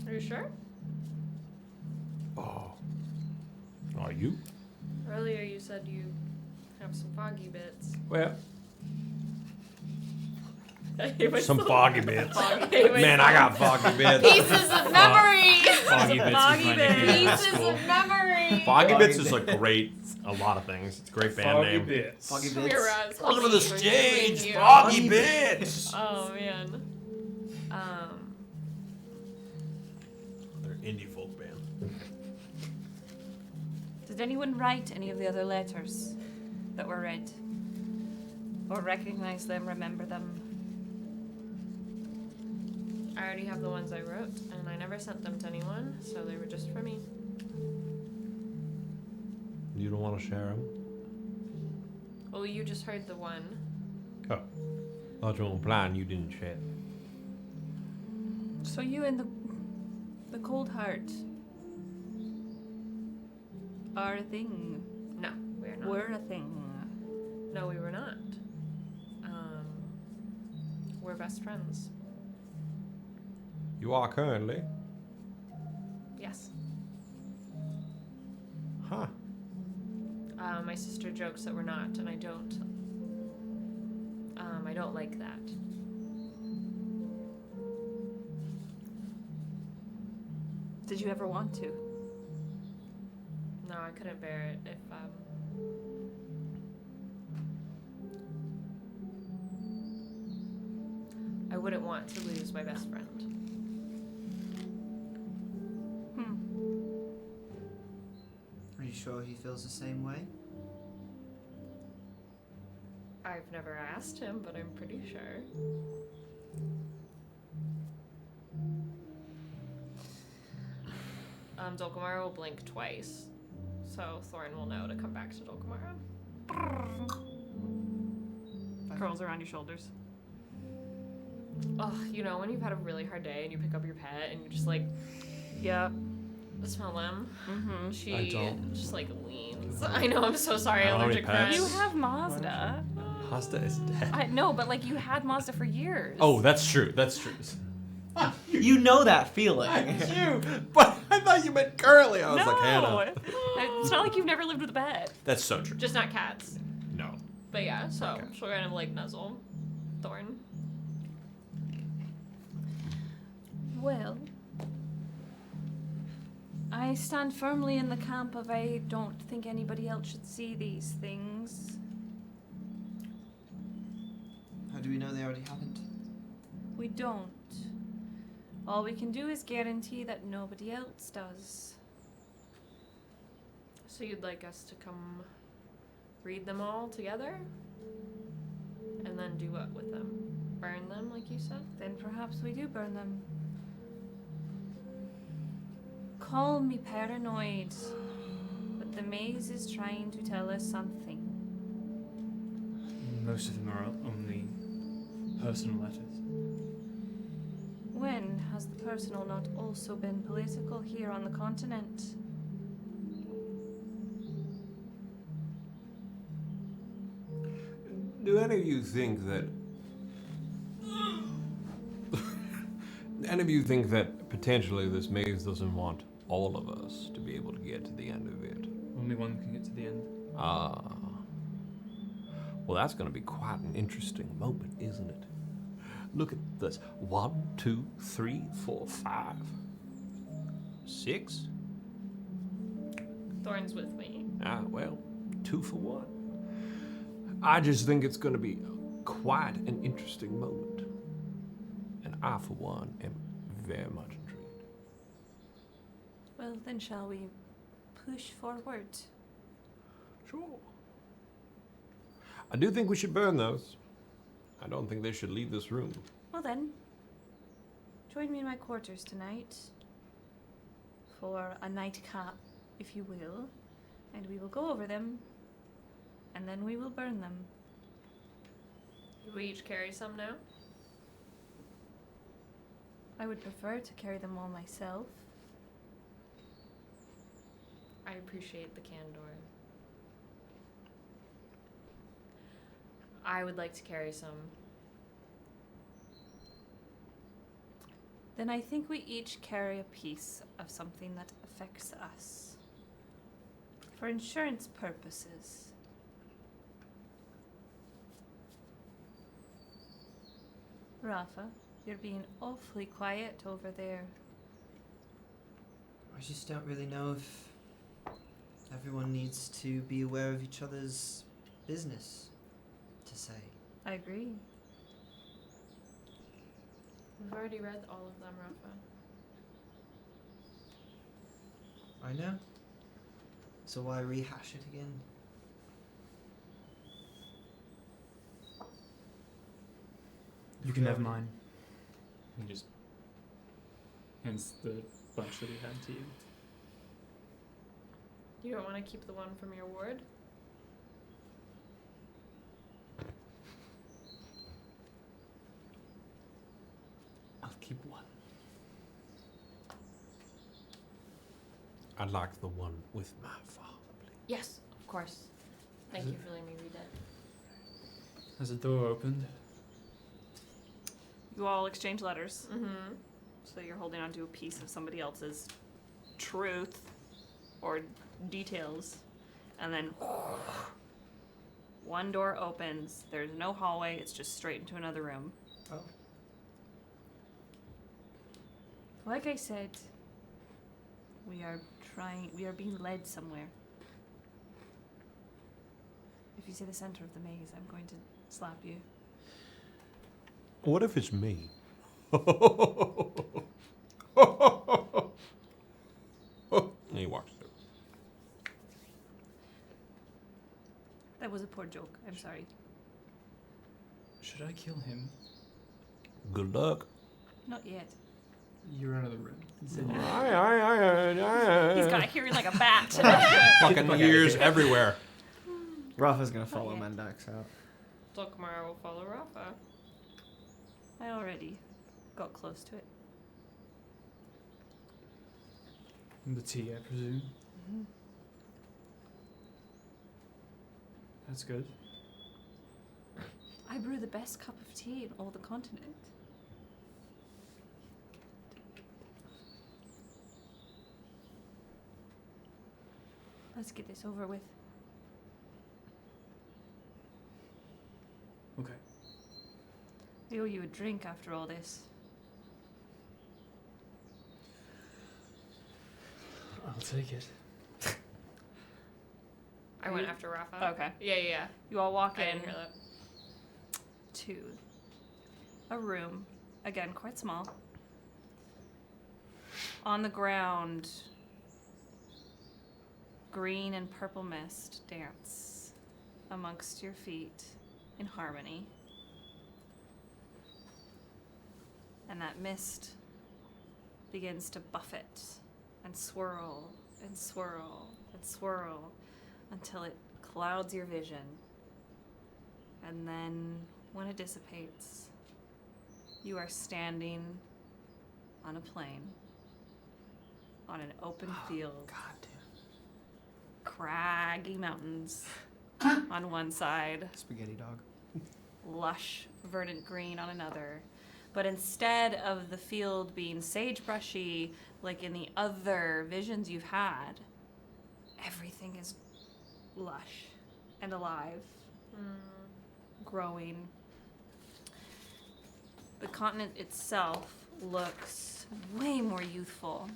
Are you sure? Oh. Are you? Earlier you said you have some foggy bits. Well, It was some so- foggy bits. It was Man, so- I got foggy bits. Pieces of memory! Foggy bits. Foggy we find bits. in high Pieces school. of memory! Foggy Bits is a lot of things. It's a great band name. bits. Foggy Come bits. here, Roz. Welcome to the stage, Thank you. Foggy Bits! Oh man. They're indie folk band. Did anyone write any of the other letters that were read? Or recognize them, remember them? I already have the ones I wrote, and I never sent them to anyone, so they were just for me. You don't want to share them? Well, you just heard the one. Oh. Thought you were implying you didn't share. So you and the cold heart are a thing. No, we're not. Were a thing. No, we were not. We're best friends. You are currently? Yes. Huh. My sister jokes that we're not, and I don't. I don't like that. Did you ever want to? No, I couldn't bear it if I wouldn't want to lose my best friend. Are you sure he feels the same way? I've never asked him, but I'm pretty sure. Dulcamara will blink twice, so Thorin will know to come back to Dulcamara. Curls around your shoulders. Oh, you know when you've had a really hard day and you pick up your pet and you just like, Yep. smell them? Mm-hmm. She I don't. just like leans. I know, I'm so sorry, I don't have allergic any pets. friend. You have Mazda. Hasta is dead. I know, but like you had Mazda for years. Oh, that's true. That's true. You know that feeling. But I thought you meant currently. I was no. like, Hannah. It's not like you've never lived with a pet. That's so true. Just not cats. No. But yeah, so Okay. she'll kind of like nuzzle Thorn. Well, I stand firmly in the camp of I don't think anybody else should see these things. How do we know they already haven't? We don't. All we can do is guarantee that nobody else does. So you'd like us to come read them all together? And then do what with them? Burn them, like you said? Then perhaps we do burn them. Call me paranoid, but the maze is trying to tell us something. Most of them are only personal letters. When has the personal not also been political here on the continent? Do any of you think that... any of you think that potentially this maze doesn't want all of us to be able to get to the end of it? Only one can get to the end. Ah. Well, that's going to be quite an interesting moment, isn't it? Look at this. 1, 2, 3, 4, 5, 6. Thorn's with me. Ah, well, 2 for 1. I just think it's going to be quite an interesting moment. And I, for one, am very much intrigued. Well, then shall we push forward? Sure. I do think we should burn those. I don't think they should leave this room. Well then, join me in my quarters tonight for a nightcap, if you will, and we will go over them and then we will burn them. Do we each carry some now? I would prefer to carry them all myself. I appreciate the candor. I would like to carry some. Then I think we each carry a piece of something that affects us. For insurance purposes. Rafa, you're being awfully quiet over there. I just don't really know if everyone needs to be aware of each other's business, to say. I agree. We've already read all of them, Rafa. I know. So why rehash it again? You can have mine. He just hands the bunch that he had to you. You don't want to keep the one from your ward? I'll keep one. I'd like the one with my father, please. Yes, of course. Thank you for letting me read it. Has the door opened? You all exchange letters. Mm-hmm. So you're holding onto a piece of somebody else's truth or details. And then one door opens. There's no hallway. It's just straight into another room. Oh. Like I said, we are being led somewhere. If you say the center of the maze, I'm going to slap you. What if it's me? And he walks through. That was a poor joke. I'm sorry. Should I kill him? Good luck. Not yet. You're out of the room. It's in your He's got a hearing like a bat. Fucking ears everywhere. Rafa's gonna follow yet. Mandax out. Dulcamara will follow Rafa. I already got close to it. The tea, I presume. Mm-hmm. That's good. I brew the best cup of tea in all the continent. Let's get this over with. Okay. I owe you a drink after all this. I'll take it. I went after Rafa. Okay. Yeah. You all walk I in didn't hear that. To a room, again quite small. On the ground, green and purple mist dance amongst your feet in harmony. And that mist begins to buffet and swirl and swirl and swirl until it clouds your vision. And then when it dissipates, you are standing on a plain, on an open field. Craggy mountains on one side, Spaghetti dog. lush, verdant green on another. But instead of the field being sagebrushy, like in the other visions you've had, everything is lush and alive, growing. The continent itself looks way more youthful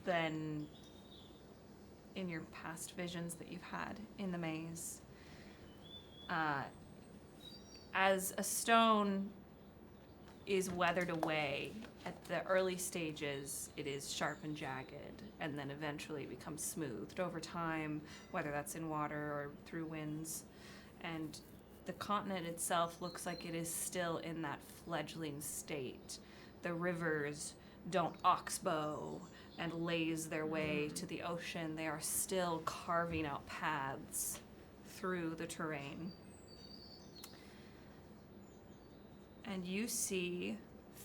than in your past visions that you've had in the maze. As a stone is weathered away, at the early stages it is sharp and jagged, and then eventually becomes smoothed over time, whether that's in water or through winds. And the continent itself looks like it is still in that fledgling state. The rivers don't oxbow and laze their way to the ocean. They are still carving out paths through the terrain. And you see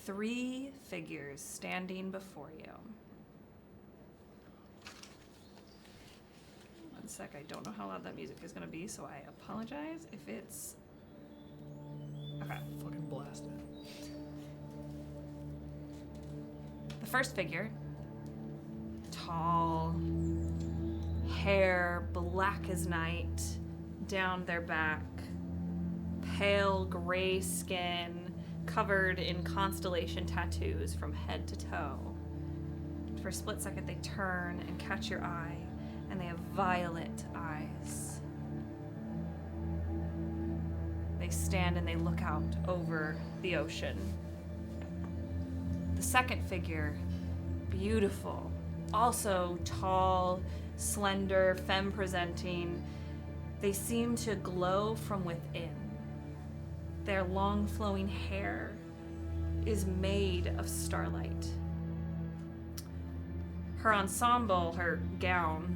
3 figures standing before you. One sec, I don't know how loud that music is going to be, so I apologize if it's... Okay. Fucking blast it. The first figure, tall, hair black as night, down their back, pale gray skin, covered in constellation tattoos from head to toe. For a split second, they turn and catch your eye, and they have violet eyes. They stand and they look out over the ocean. The second figure, beautiful, also tall, slender, femme-presenting. They seem to glow from within. Their long flowing hair is made of starlight. Her ensemble, her gown,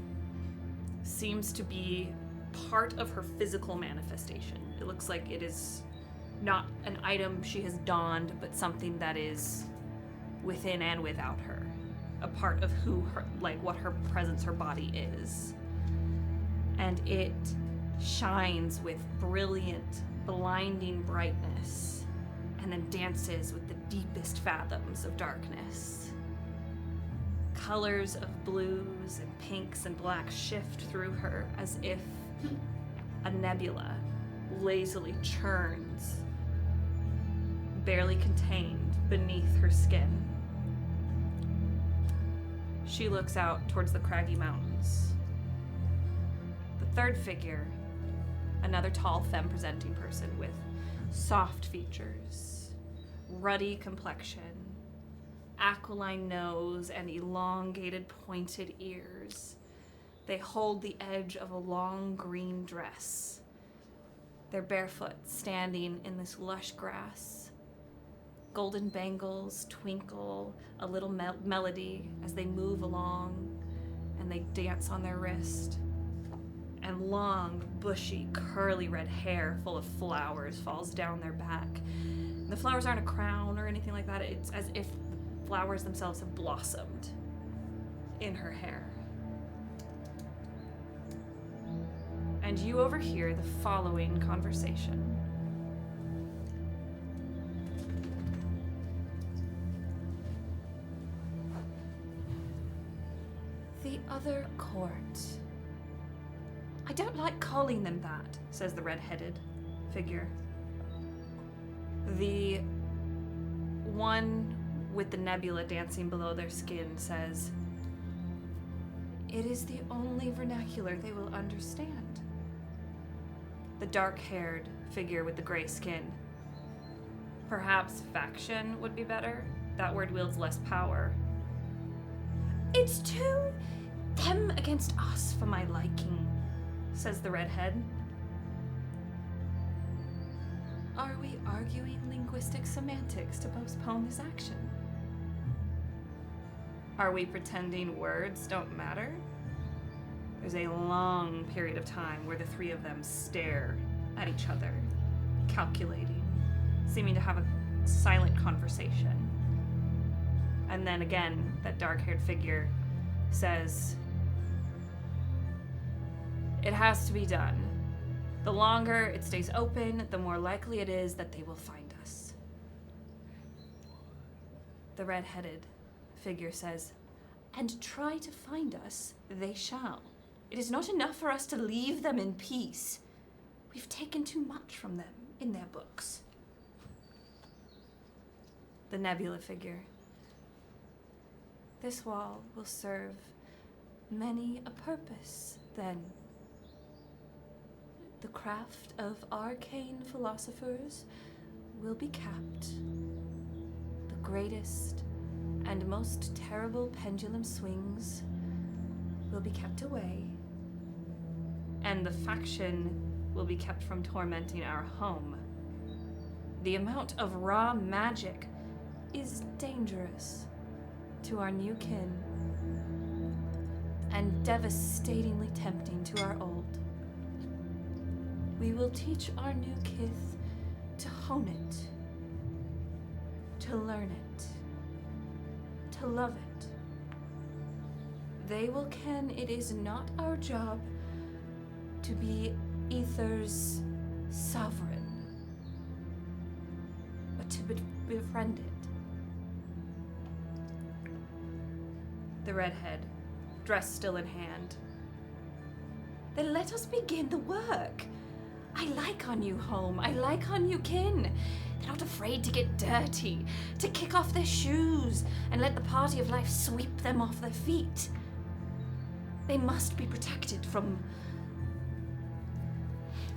seems to be part of her physical manifestation. It looks like it is not an item she has donned, but something that is within and without her. A part of who her, like what her presence, her body is. And it shines with brilliant, blinding brightness, and then dances with the deepest fathoms of darkness. Colors of blues and pinks and blacks shift through her as if a nebula lazily churns, barely contained beneath her skin. She looks out towards the craggy mountains. The third figure, another tall femme-presenting person with soft features, ruddy complexion, aquiline nose, and elongated pointed ears. They hold the edge of a long green dress. They're barefoot, standing in this lush grass. Golden bangles twinkle a little melody as they move along, and they dance on their wrist. And long, bushy, curly red hair full of flowers falls down their back. The flowers aren't a crown or anything like that. It's as if flowers themselves have blossomed in her hair. And you overhear the following conversation. The other court. I don't like calling them that, says the red-headed figure. The one with the nebula dancing below their skin says, it is the only vernacular they will understand. The dark-haired figure with the gray skin. Perhaps faction would be better. That word wields less power. It's too them against us for my liking, says the redhead. Are we arguing linguistic semantics to postpone this action? Are we pretending words don't matter? There's a long period of time where the three of them stare at each other, calculating, seeming to have a silent conversation. And then again, that dark-haired figure says, it has to be done. The longer it stays open, the more likely it is that they will find us. The red-headed figure says, and try to find us, they shall. It is not enough for us to leave them in peace. We've taken too much from them in their books. The nebula figure. This wall will serve many a purpose, then. The craft of arcane philosophers will be capped. The greatest and most terrible pendulum swings will be kept away. And the faction will be kept from tormenting our home. The amount of raw magic is dangerous to our new kin and devastatingly tempting to our old. we will teach our new kith to hone it, to learn it, to love it. They will ken it is not our job to be Æther's sovereign, but to befriend it. The redhead, dress still in hand. Then let us begin the work. I like our new home. I like our new kin. They're not afraid to get dirty, to kick off their shoes, and let the party of life sweep them off their feet. They must be protected from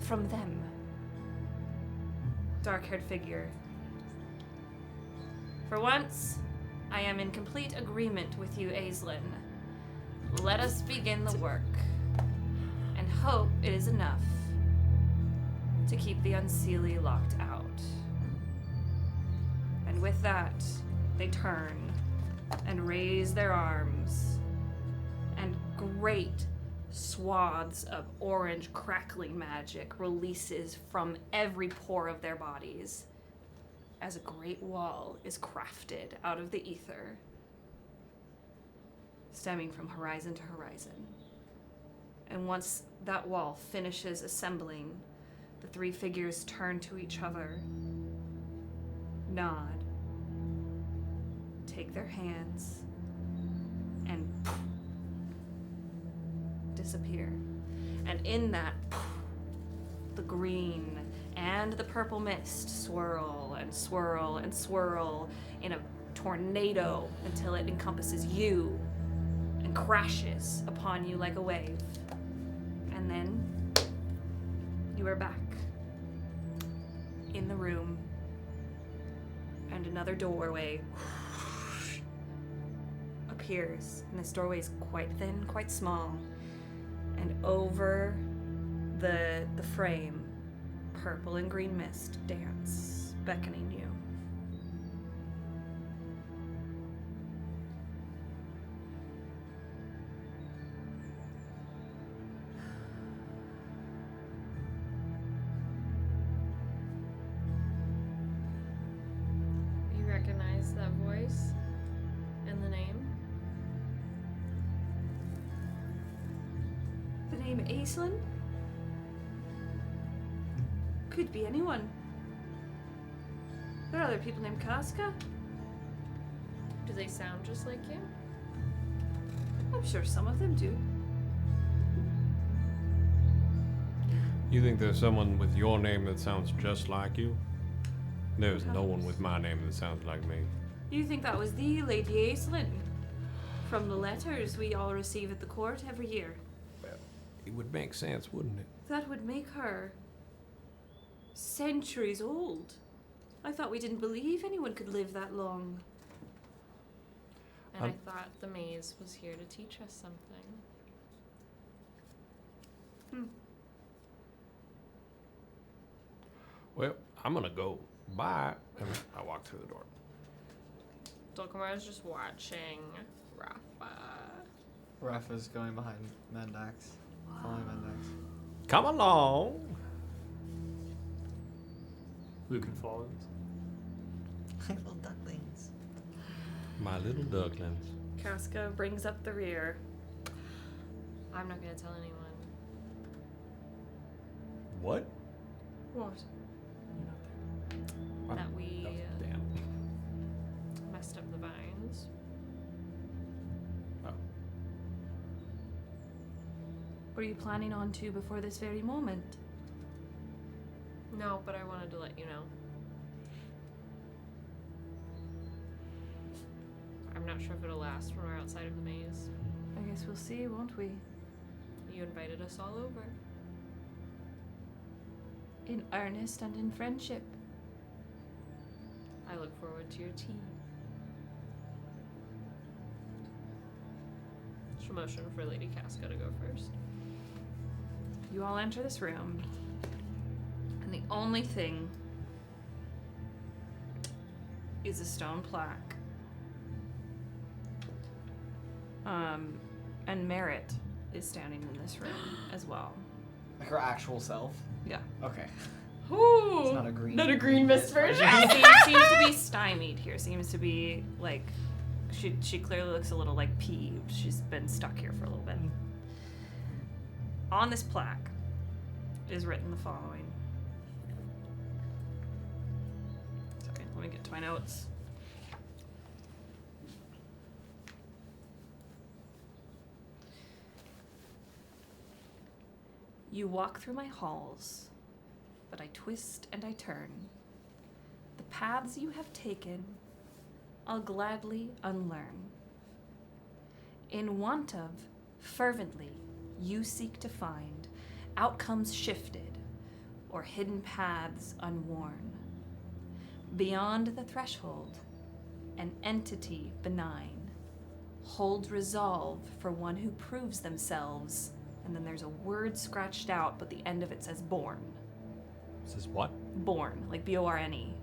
them. Dark-haired figure. For once, I am in complete agreement with you, Aislinn. Let us begin the work, and hope it is enough to keep the Unseelie locked out. And with that, they turn and raise their arms, and great swaths of orange crackling magic releases from every pore of their bodies as a great wall is crafted out of the Æther, stemming from horizon to horizon. And once that wall finishes assembling, the three figures turn to each other, nod, take their hands, and disappear. And in that, the green and the purple mist swirl and swirl and swirl in a tornado until it encompasses you and crashes upon you like a wave. And then you are back in the room, and another doorway appears. And this doorway is quite thin, quite small. And over the frame, purple and green mist dance, beckoning you. You recognize that voice and the name? The name Aislinn? Could be anyone. There are other people named Casca. Do they sound just like you? I'm sure some of them do. You think there's someone with your name that sounds just like you? There's no one with my name that sounds like me. You think that was the Lady Aislinn from the letters we all receive at the court every year? It would make sense, wouldn't it? That would make her centuries old. I thought we didn't believe anyone could live that long. And I thought the maze was here to teach us something. Well, I'm gonna go. Bye. And I walk through the door. Dulcamara's just watching Rafa. Rafa's going behind Mendax. Following Mendax. Come along. Lücan follows. Little ducklings. My little ducklings. Casca brings up the rear. I'm not gonna tell anyone. What? What? That we Damn. messed up the vines. Oh. Were you planning on to before this very moment? No, but I wanted to let you know. I'm not sure if it'll last when we're outside of the maze. I guess we'll see, won't we? You invited us all over. In earnest and in friendship. I look forward to your tea. She'll motion for Lady Casca to go first. You all enter this room, and the only thing is a stone plaque. And Merritt is standing in this room as well. Like her actual self? Yeah. Okay. Ooh, It's not a green. not a green mist version. seems to be stymied here. Seems to be like she clearly looks a little like peeved. She's been stuck here for a little bit. On this plaque is written the following. Sorry, let me get to my notes. You walk through my halls, but I twist and I turn. The paths you have taken, I'll gladly unlearn. In want of, fervently, you seek to find outcomes shifted or hidden paths unworn. Beyond the threshold, an entity benign holds resolve for one who proves themselves. And then there's a word scratched out, but the end of it says born. Says what? Born, like B-O-R-N-E.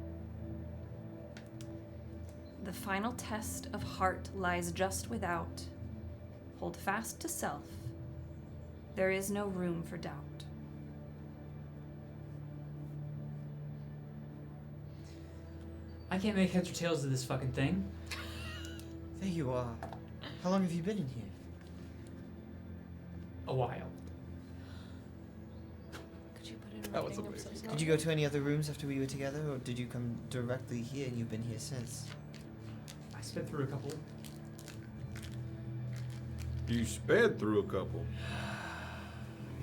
The final test of heart lies just without. Hold fast to self. There is no room for doubt. I can't make heads or tails of this fucking thing. There you are. How long have you been in here? A while. Could you put it in That was writing? I'm amazing. so sorry. Did you go to any other rooms after we were together, or did you come directly here and you've been here since? I sped through a couple. You sped through a couple.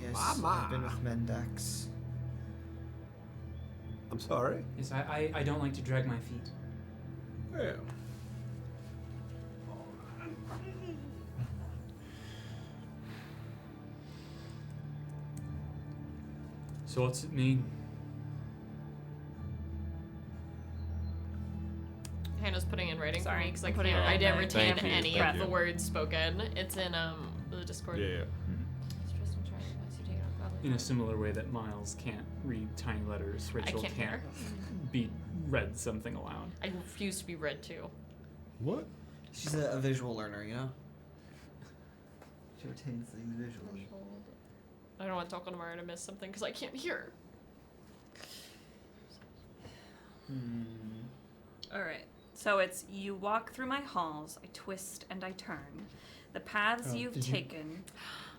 Yes, My. I've been with Mendax. I'm sorry. Yes, I don't like to drag my feet. Well. So what's it mean? Hannah's putting in writing for Sorry, me because I I'm can't. putting it I in never writing. retain Thank you, any thank of the you. words spoken. It's in the Discord. Yeah. In a similar way that Miles can't read tiny letters, Rachel can't can't be read something aloud. I refuse to be read to. What? She's a visual learner, you know? She retains things visually. I don't want to talk on tomorrow to miss something because I can't hear. All right. So it's you walk through my halls, I twist and I turn. The paths Oh, you've did you- taken.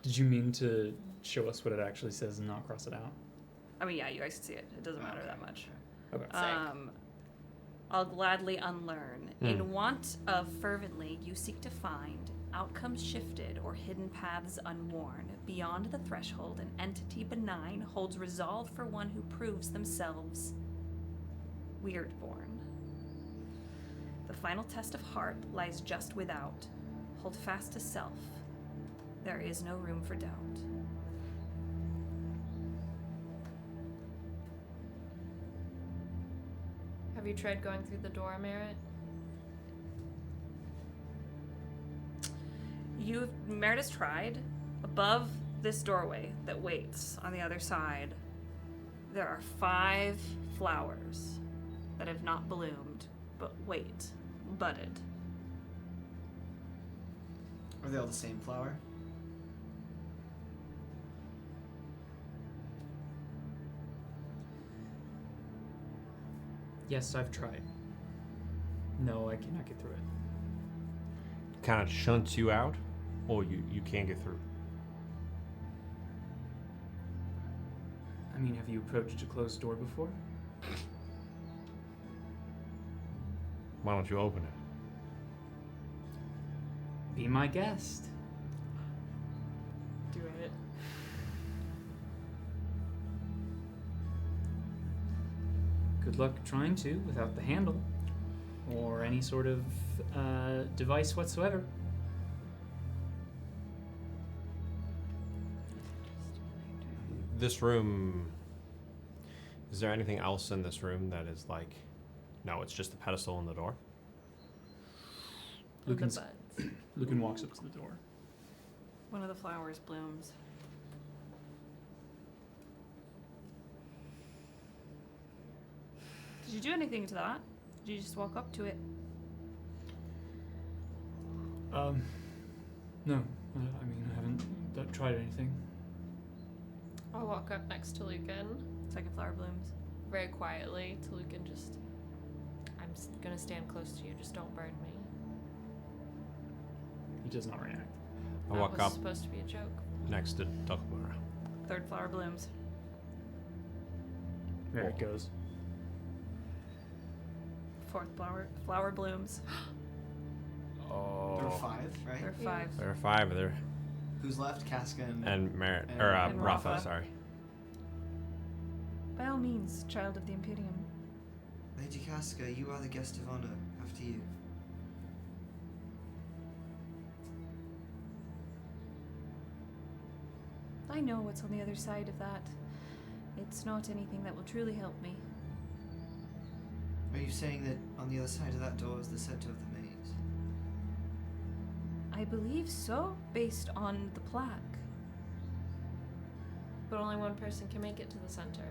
Did you mean to show us what it actually says and not cross it out? I mean, yeah, you guys can see it. It doesn't matter that much. Okay. I'll gladly unlearn. In want of fervently, you seek to find outcomes shifted or hidden paths unworn. Beyond the threshold, an entity benign holds resolve for one who proves themselves weirdborn. The final test of heart lies just without. Hold fast to self. There is no room for doubt. Have you tried going through the door, Merritt? Merritt has tried. Above this doorway that waits on the other side, there are 5 flowers that have not bloomed, but wait, budded. Are they all the same flower? Yes, I've tried. No, I cannot get through it. Kind of shunts you out, or you can't get through. I mean, have you approached a closed door before? Why don't you open it? Be my guest. Do it. Good luck trying to without the handle or any sort of device whatsoever. This room. Is there anything else in this room that is like? No, it's just the pedestal and the door. Lücan walks up to the door. One of the flowers blooms. Did you do anything to that? Did you just walk up to it? No. I mean, I haven't tried anything. I'll walk up next to Lücan, Second flower blooms. very quietly, to Lücan. Gonna stand close to you. Just don't burn me. He does not react. I That walk was up supposed to be a joke. next to Dulcamara. Third flower blooms. There it goes. Fourth flower blooms. Oh. There are 5, right? There are 5. There are 5 there. Who's left? Casca And Merritt. And- Or and Rafa, Rafa. sorry. By all means, child of the Imperium. Lady Casca, you are the guest of honor. After you. I know what's on the other side of that. It's not anything that will truly help me. Are you saying that on the other side of that door is the center of the maze? I believe so, based on the plaque. But only one person can make it to the center.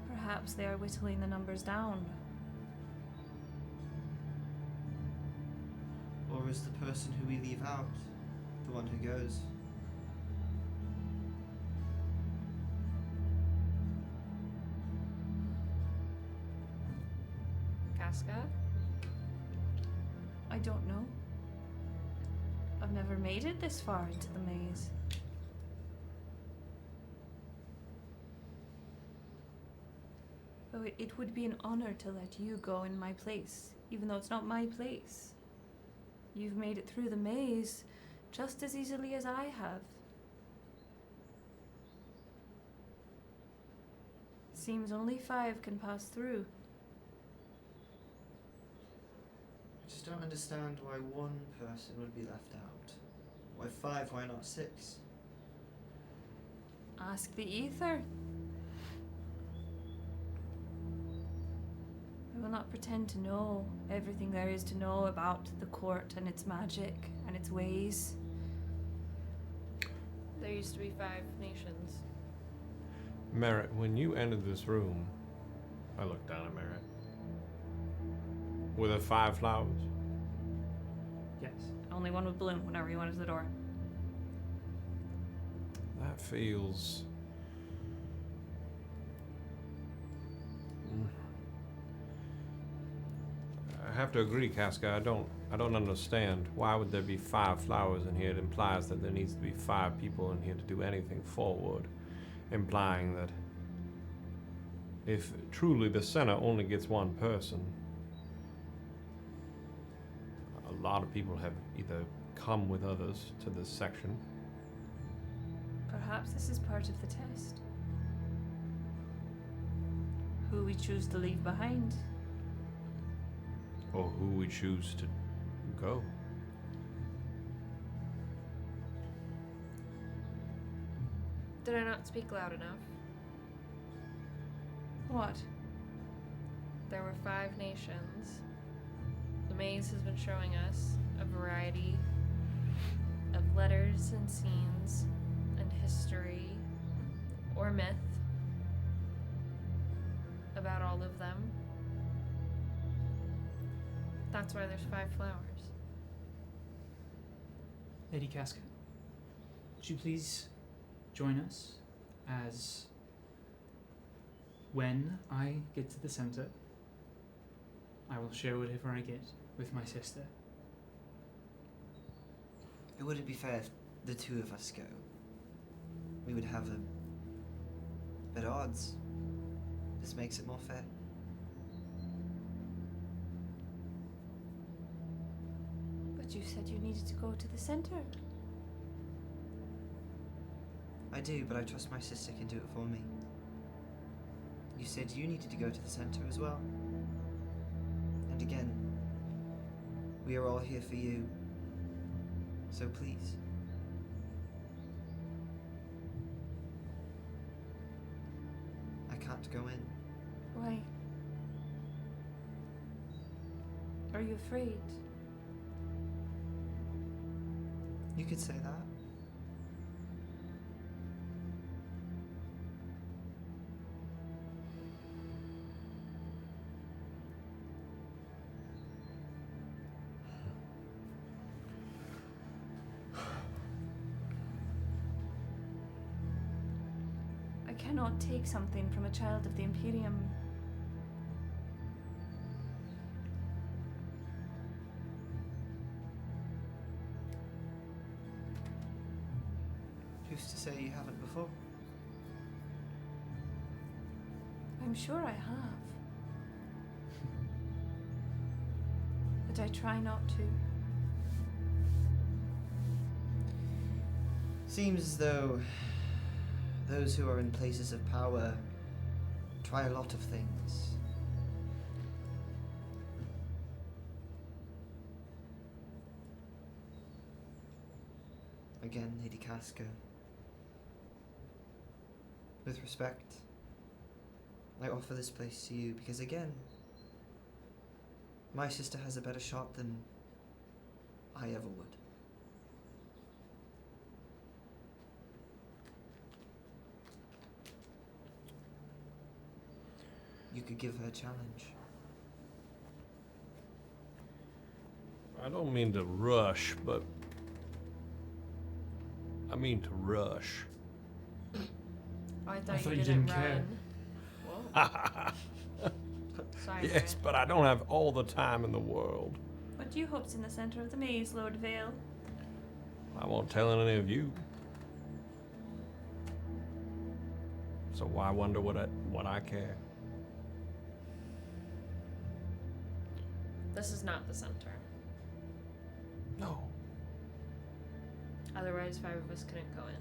Perhaps they are whittling the numbers down. Or is the person who we leave out the one who goes? Casca? I don't know. I've never made it this far into the maze. Though it would be an honor to let you go in my place, even though it's not my place. You've made it through the maze just as easily as I have. Seems only 5 can pass through. I just don't understand why one person would be left out. Why 5? Why not 6? Ask the Æther. I will not pretend to know everything there is to know about the court and its magic and its ways. There used to be 5 nations. Merritt, when you entered this room, I looked down at Merritt. Were there 5 flowers? Yes. Only one would bloom whenever you went to the door. That feels. I have to agree, Casca. I don't understand. Why would there be 5 flowers in here? It implies that there needs to be 5 people in here to do anything forward, implying that if truly the center only gets one person, a lot of people have either come with others to this section. Perhaps this is part of the test. Who we choose to leave behind. Or who we choose to go. Did I not speak loud enough? What? There were 5 nations. The maze has been showing us a variety of letters and scenes and history or myth about all of them. That's why there's 5 flowers. Lady Casca, would you please join us as when I get to the center, I will share whatever I get with my sister. It wouldn't be fair if the 2 of us go. We would have a better odds. This makes it more fair. But you said you needed to go to the center. I do, but I trust my sister can do it for me. You said you needed to go to the center as well. And again, we are all here for you. So please. I can't go in. Why? Are you afraid? You could say that. cannot take something from a child of the Imperium. Who's to say you haven't before? I'm sure I have. But I try not to. Seems as though those who are in places of power try a lot of things. Again, Lady Casca. With respect, I offer this place to you because, again, my sister has a better shot than I ever would. You could give her a challenge. I don't mean to rush, but I mean to rush. Oh, I thought thought you you didn't didn't care. run. Whoa. Sorry. Yes, Merritt. but I don't have all the time in the world. What do you hope's in the center of the maze, Lord Vale? I won't tell any of you. So why wonder what I care? This is not the center. No. Otherwise, 5 of us couldn't go in.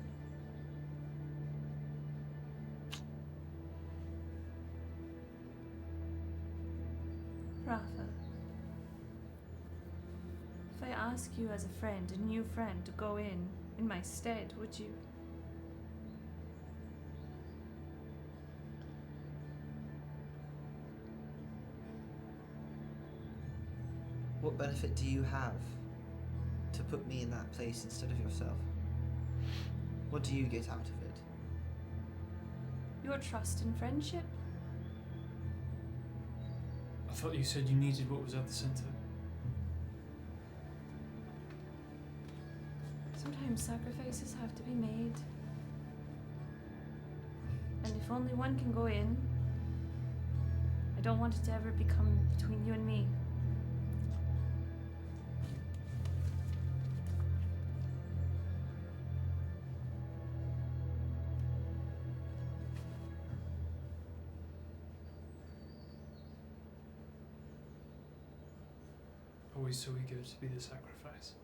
Rafa. If I ask you as a friend, a new friend, to go in my stead, would you? What benefit do you have to put me in that place instead of yourself? What do you get out of it? Your trust and friendship? I thought you said you needed what was at the center. Sometimes sacrifices have to be made. And if only one can go in, I don't want it to ever become between you and me. Always so eager to be the sacrifice.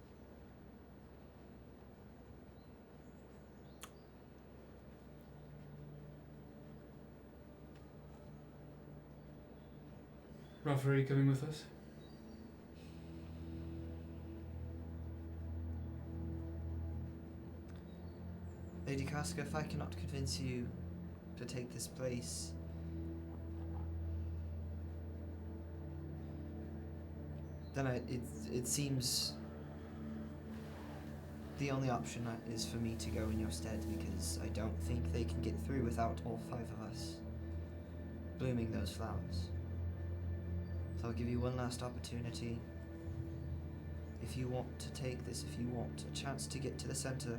Rafa, are you coming with us? Lady Casca, if I cannot convince you to take this place, then it seems the only option is for me to go in your stead, because I don't think they can get through without all 5 of us blooming those flowers. So I'll give you one last opportunity. If you want to take this, if you want a chance to get to the center,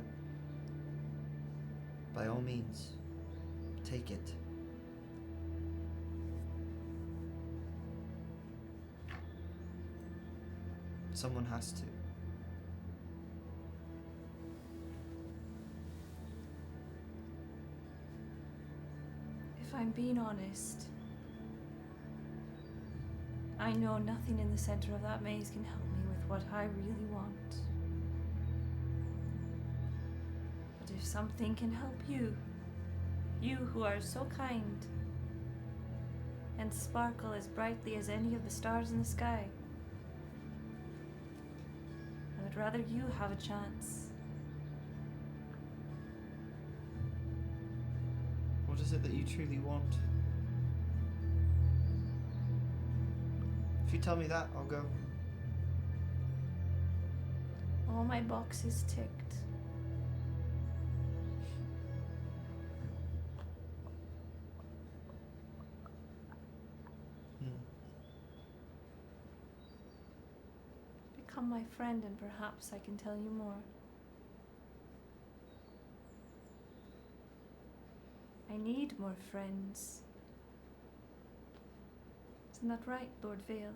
by all means, take it. Someone has to. If I'm being honest, I know nothing in the center of that maze can help me with what I really want. But if something can help you, you who are so kind and sparkle as brightly as any of the stars in the sky, I would rather you have a chance. What is it that you truly want? If you tell me that, I'll go. All my boxes ticked. Become my friend and perhaps I can tell you more. I need more friends. Isn't that right, Lord Vale?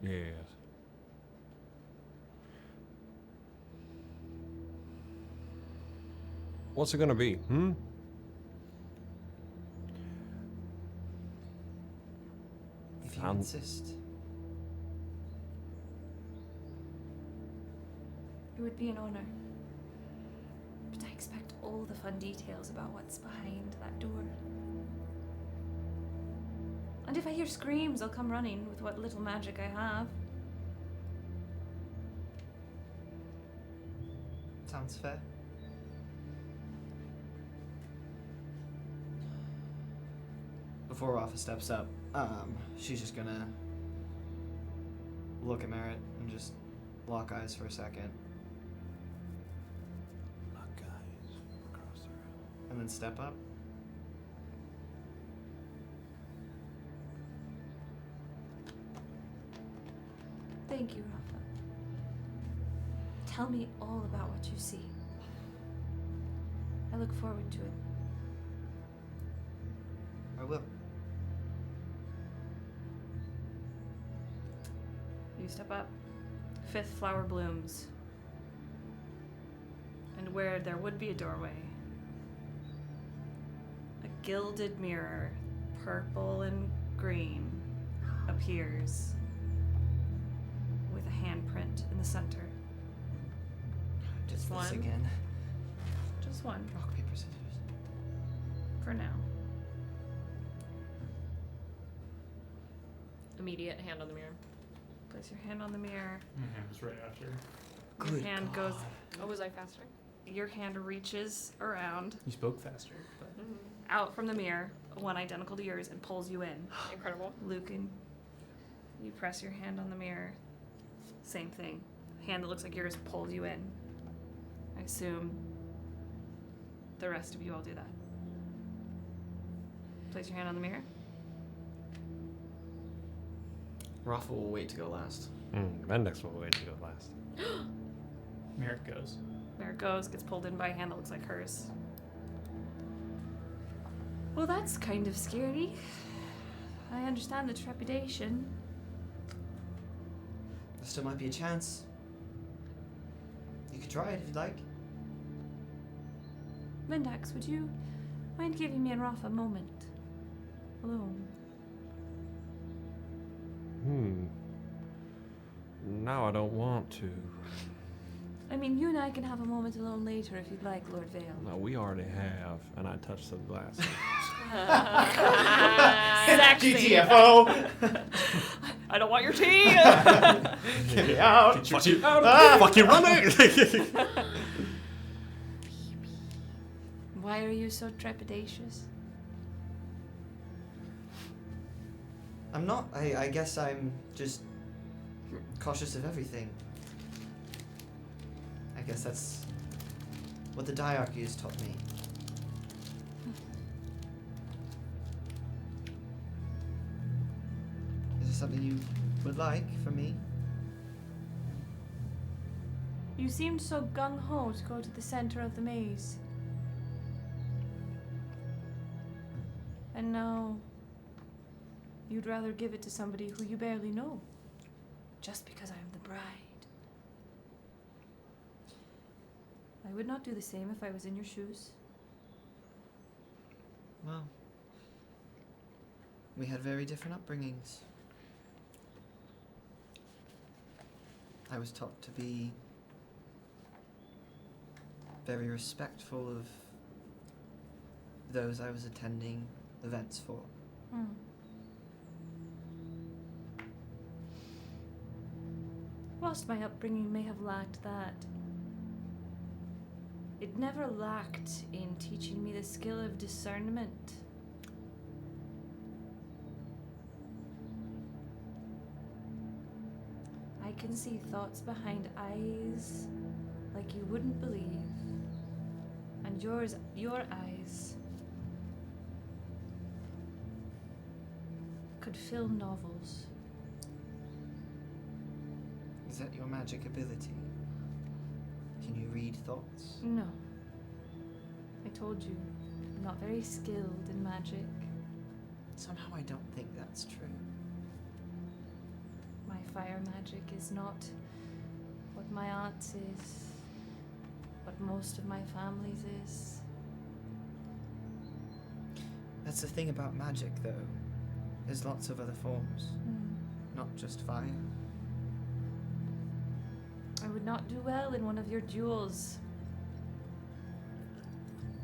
Yes. What's it gonna be, If you Found- insist. It would be an honor. But I expect all the fun details about what's behind that door. And if I hear screams, I'll come running with what little magic I have. Sounds fair. Before Rafa steps up, she's just gonna look at Merritt and just lock eyes for a second. Lock eyes across the room. And then step up. Thank you, Rafa. Tell me all about what you see. I look forward to it. I will. You step up. 5th flower blooms. And where there would be a doorway, a gilded mirror, purple and green, appears with a handprint in the center. Just one? this again. Just one, Rock, paper, scissors. for now. Immediate hand on the mirror. Place your hand on the mirror. My hand was right after. Your hand goes. Oh, was I faster? Your hand reaches around You spoke faster, but out from the mirror, one identical to yours, and pulls you in. Incredible. Lücan, you press your hand on the mirror. Same thing. Hand that looks like yours pulls you in. I assume the rest of you all do that. Place your hand on the mirror. Rafa will wait to go last. Mendex will wait to go last. Merritt goes. There it goes, gets pulled in by a hand that looks like hers. Well, that's kind of scary. I understand the trepidation. There still might be a chance. You could try it if you'd like. Mendax, would you mind giving me and Rafa a moment? Alone. Now I don't want to. I mean, you and I can have a moment alone later if you'd like, Lord Vale. No, we already have, and I touched the glass. GTFO! I don't want your tea! Get me out! Fuck you! Fuck you, running! Why are you so trepidatious? I'm not. I guess I'm just cautious of everything. I guess that's what the diarchy has taught me. Is there something you would like from me? You seemed so gung-ho to go to the center of the maze. And now you'd rather give it to somebody who you barely know, just because I am the bride. I would not do the same if I was in your shoes. Well, we had very different upbringings. I was taught to be very respectful of those I was attending events for. Whilst my upbringing may have lacked that, it never lacked in teaching me the skill of discernment. I can see thoughts behind eyes like you wouldn't believe. And your eyes could fill novels. Is that your magic ability? Can you read thoughts? No. I told you, I'm not very skilled in magic. Somehow I don't think that's true. My fire magic is not what my aunt's is, what most of my family's is. That's the thing about magic, though. There's lots of other forms, not just fire. I would not do well in one of your duels.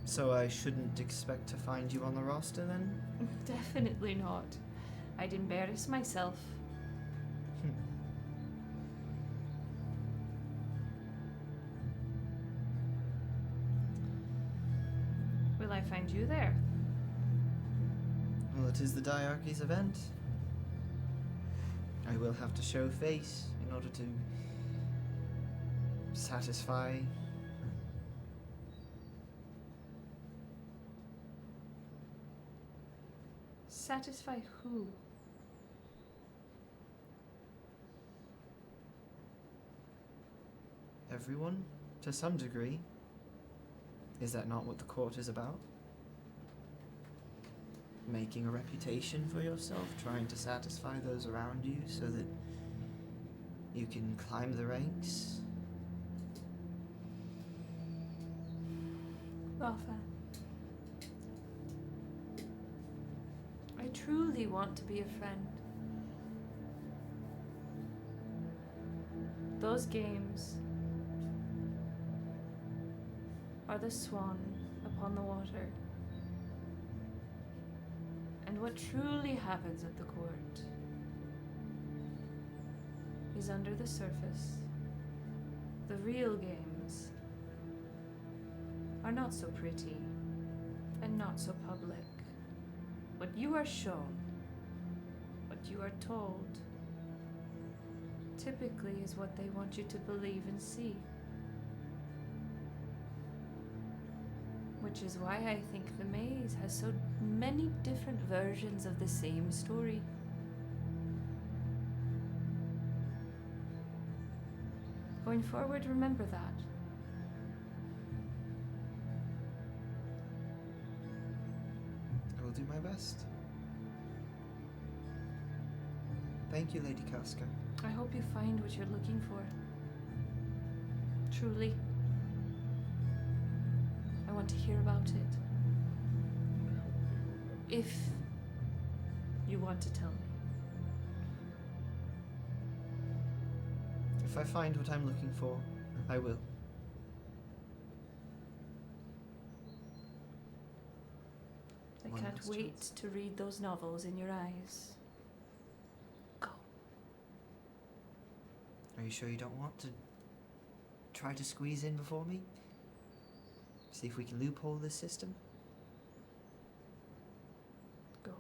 So I shouldn't expect to find you on the roster, then? Definitely not. I'd embarrass myself. Will I find you there? Well, it is the Diarchy's event. I will have to show face in order to satisfy. Satisfy who? Everyone, to some degree. Is that not what the court is about? Making a reputation for yourself, trying to satisfy those around you so that you can climb the ranks? Rafa. I truly want to be a friend. Those games are the swan upon the water. And what truly happens at the court is under the surface. The real games are not so pretty and not so public. What you are shown, what you are told, typically is what they want you to believe and see. Which is why I think the maze has so many different versions of the same story. Going forward, remember that. I will do my best. Thank you, Lady Casca. I hope you find what you're looking for. Truly. I want to hear about it. If you want to tell me. If I find what I'm looking for, I will. I One can't last wait chance. to read those novels in your eyes. Go. Are you sure you don't want to try to squeeze in before me? See if we can loophole this system? Go.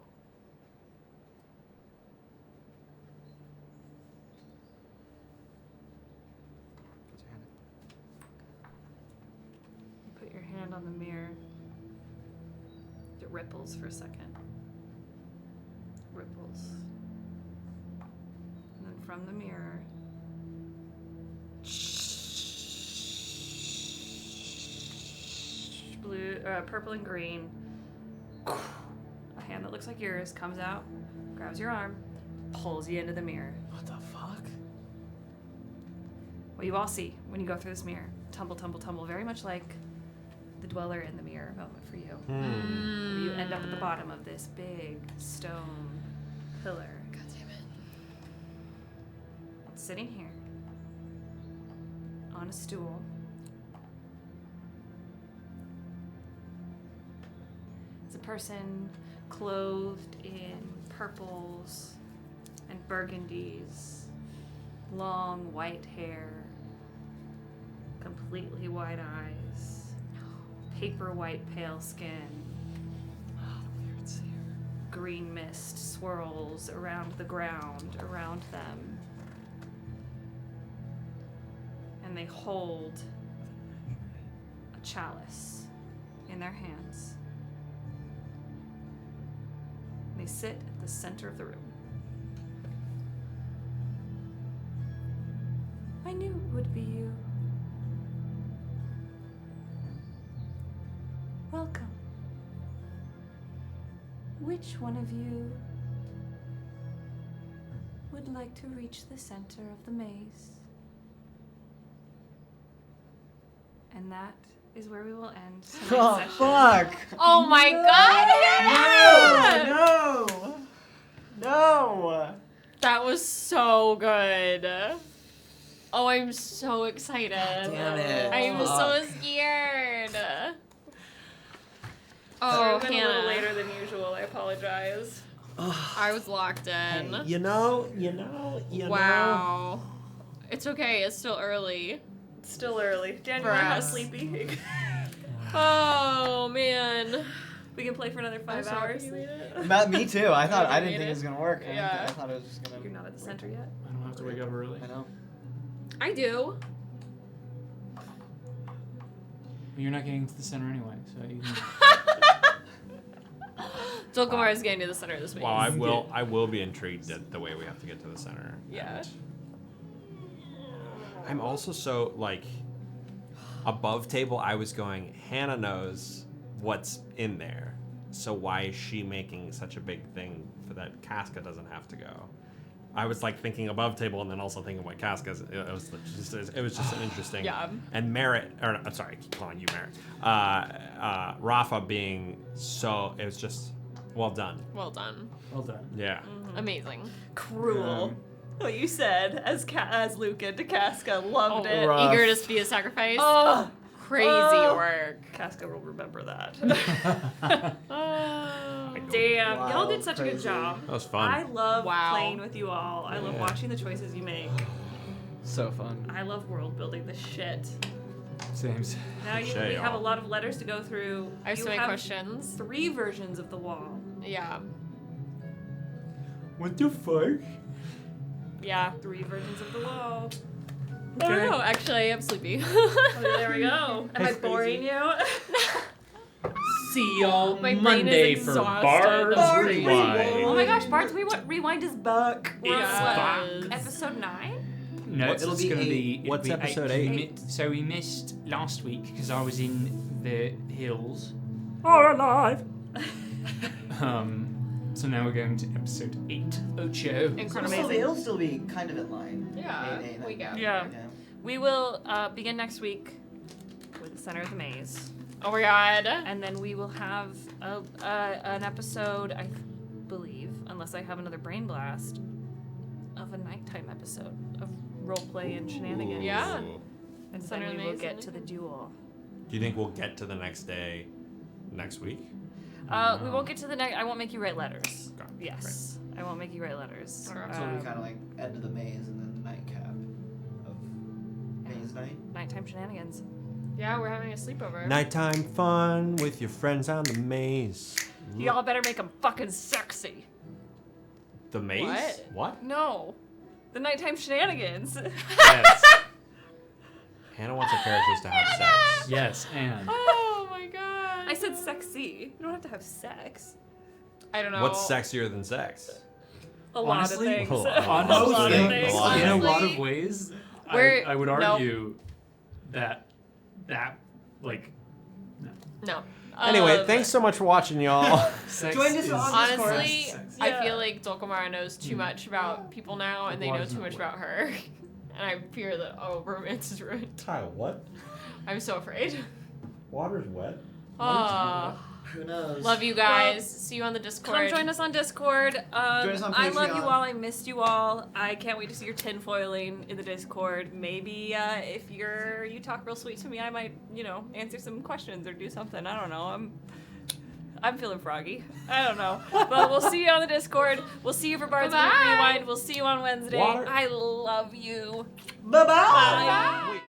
Put your hand up. Put your hand on the mirror. It ripples for a second. Ripples. And then from the mirror, blue, purple and green. A hand that looks like yours comes out, grabs your arm, pulls you into the mirror. What the fuck? What you all see when you go through this mirror. Tumble, tumble, tumble. Very much like the dweller in the mirror moment for you. Where you end up at the bottom of this big stone pillar. God damn it. Sitting here on a stool. It's a person clothed in purples and burgundies, long white hair, completely white eyes, paper white pale skin. Green mist swirls around the ground around them. And they hold a chalice in their hands. They sit at the center of the room. I knew it would be you. Welcome. Which one of you would like to reach the center of the maze? And that is where we will end tonight's Oh, session. fuck! Oh my god! No! No! That was so good. Oh, I'm so excited. Damn it. I'm so Fuck. scared. Sorry, Oh, we went a little Hannah. later than usual. I apologize. I was locked in. You know. Wow. It's okay. It's still early. It's still early. Daniel, For I'm not us. sleepy. Oh man. We can play for another 5 sorry hours. you made it. Me too. I thought I You didn't made think it was gonna work. Yeah. I thought it was just gonna. You're not at the center yet. I don't have to wake up early. I know. I do. You're not getting to the center anyway, so you can... Dulcamara is getting to the center of this maze. Well, I will be intrigued at the way we have to get to the center. Yeah. And I'm also so like above table. I was going. Hannah knows what's in there, so why is she making such a big thing for that Casca doesn't have to go? I was like thinking above table and then also thinking what Casca's. It was just an interesting. Yeah. And Merritt, or I'm sorry, I keep calling you Merritt. Rafa being so. It was just well done. Well done. Well done. Yeah. Amazing. Cruel. What you said as Lücan to Casca. Loved it. rough. Eager to be a sacrifice. Oh, Crazy Oh. work. Casca will remember that. Oh. Damn, Wow, y'all did such a good crazy. job. That was fun. I love Wow. playing with you all. I love Yeah. watching the choices you make. So fun. I love world building the shit. Same. Now we Shay, have a y'all. lot of letters to go through. I have You so many questions. 3 versions of the wall. Yeah. What the fuck? Yeah. 3 versions of the wall. I don't know. Actually, I'm sleepy. Oh, there we go. Am I That's boring crazy. you? See y'all My brain Monday is for exhausted. Bards Bards Rewind. Oh my gosh, Bards Rewind is back. We're Yes. on what, episode 9? No, What- it's it'll be going to eight. be. it'll What's be episode 8. eight? So we missed last week because I was in the hills. Or alive. So now we're going to episode 8. Ocho. Incredible. It'll still be kind of in line. Yeah. Eight, We go. Yeah. We will begin next week with the center of the maze. Oh my god. And then we will have an episode, I believe, unless I have another brain blast, of a nighttime episode of roleplay and shenanigans. Yeah. And Center then of we the will maze get and to the duel. Do you think we'll get to the next day next week? We won't get to the next. I won't make you write letters. Got it. Yes. I won't make you write letters. So it'll be kind of like end of the maze and then the nightcap of maze night. Nighttime shenanigans. Yeah, we're having a sleepover. Nighttime fun with your friends on the maze. Y'all better make them fucking sexy. The maze? What? No. The nighttime shenanigans. Yes. Hannah wants her characters to have sex. Yes, and. Oh my god. I said sexy. You don't have to have sex. I don't know. What's sexier than sex? A lot Honestly, of things. a lot of Honestly, a lot of things. a lot in a lot Honestly, of ways, we're- I would no. argue that like No. Anyway, thanks so much for watching, y'all. sex Join us is on Discord. Honestly, sex. I Yeah. feel like Dulcamara knows too much about people now, and they know Water's too not much wet. about her. And I fear that romance is ruined. Kyle, what? I'm so afraid. Water's wet. Oh, Who knows? love you guys. See you on the Discord. Come join us on Discord. Join us on I love you Patreon. all. I missed you all. I can't wait to see your tinfoiling in the Discord. Maybe if you talk real sweet to me, I might, answer some questions or do something. I don't know. I'm feeling froggy. I don't know. But we'll see you on the Discord. We'll see you for Bards of New York Bye-bye. Rewind. We'll see you on Wednesday. Water. I love you. Bye-bye. Bye.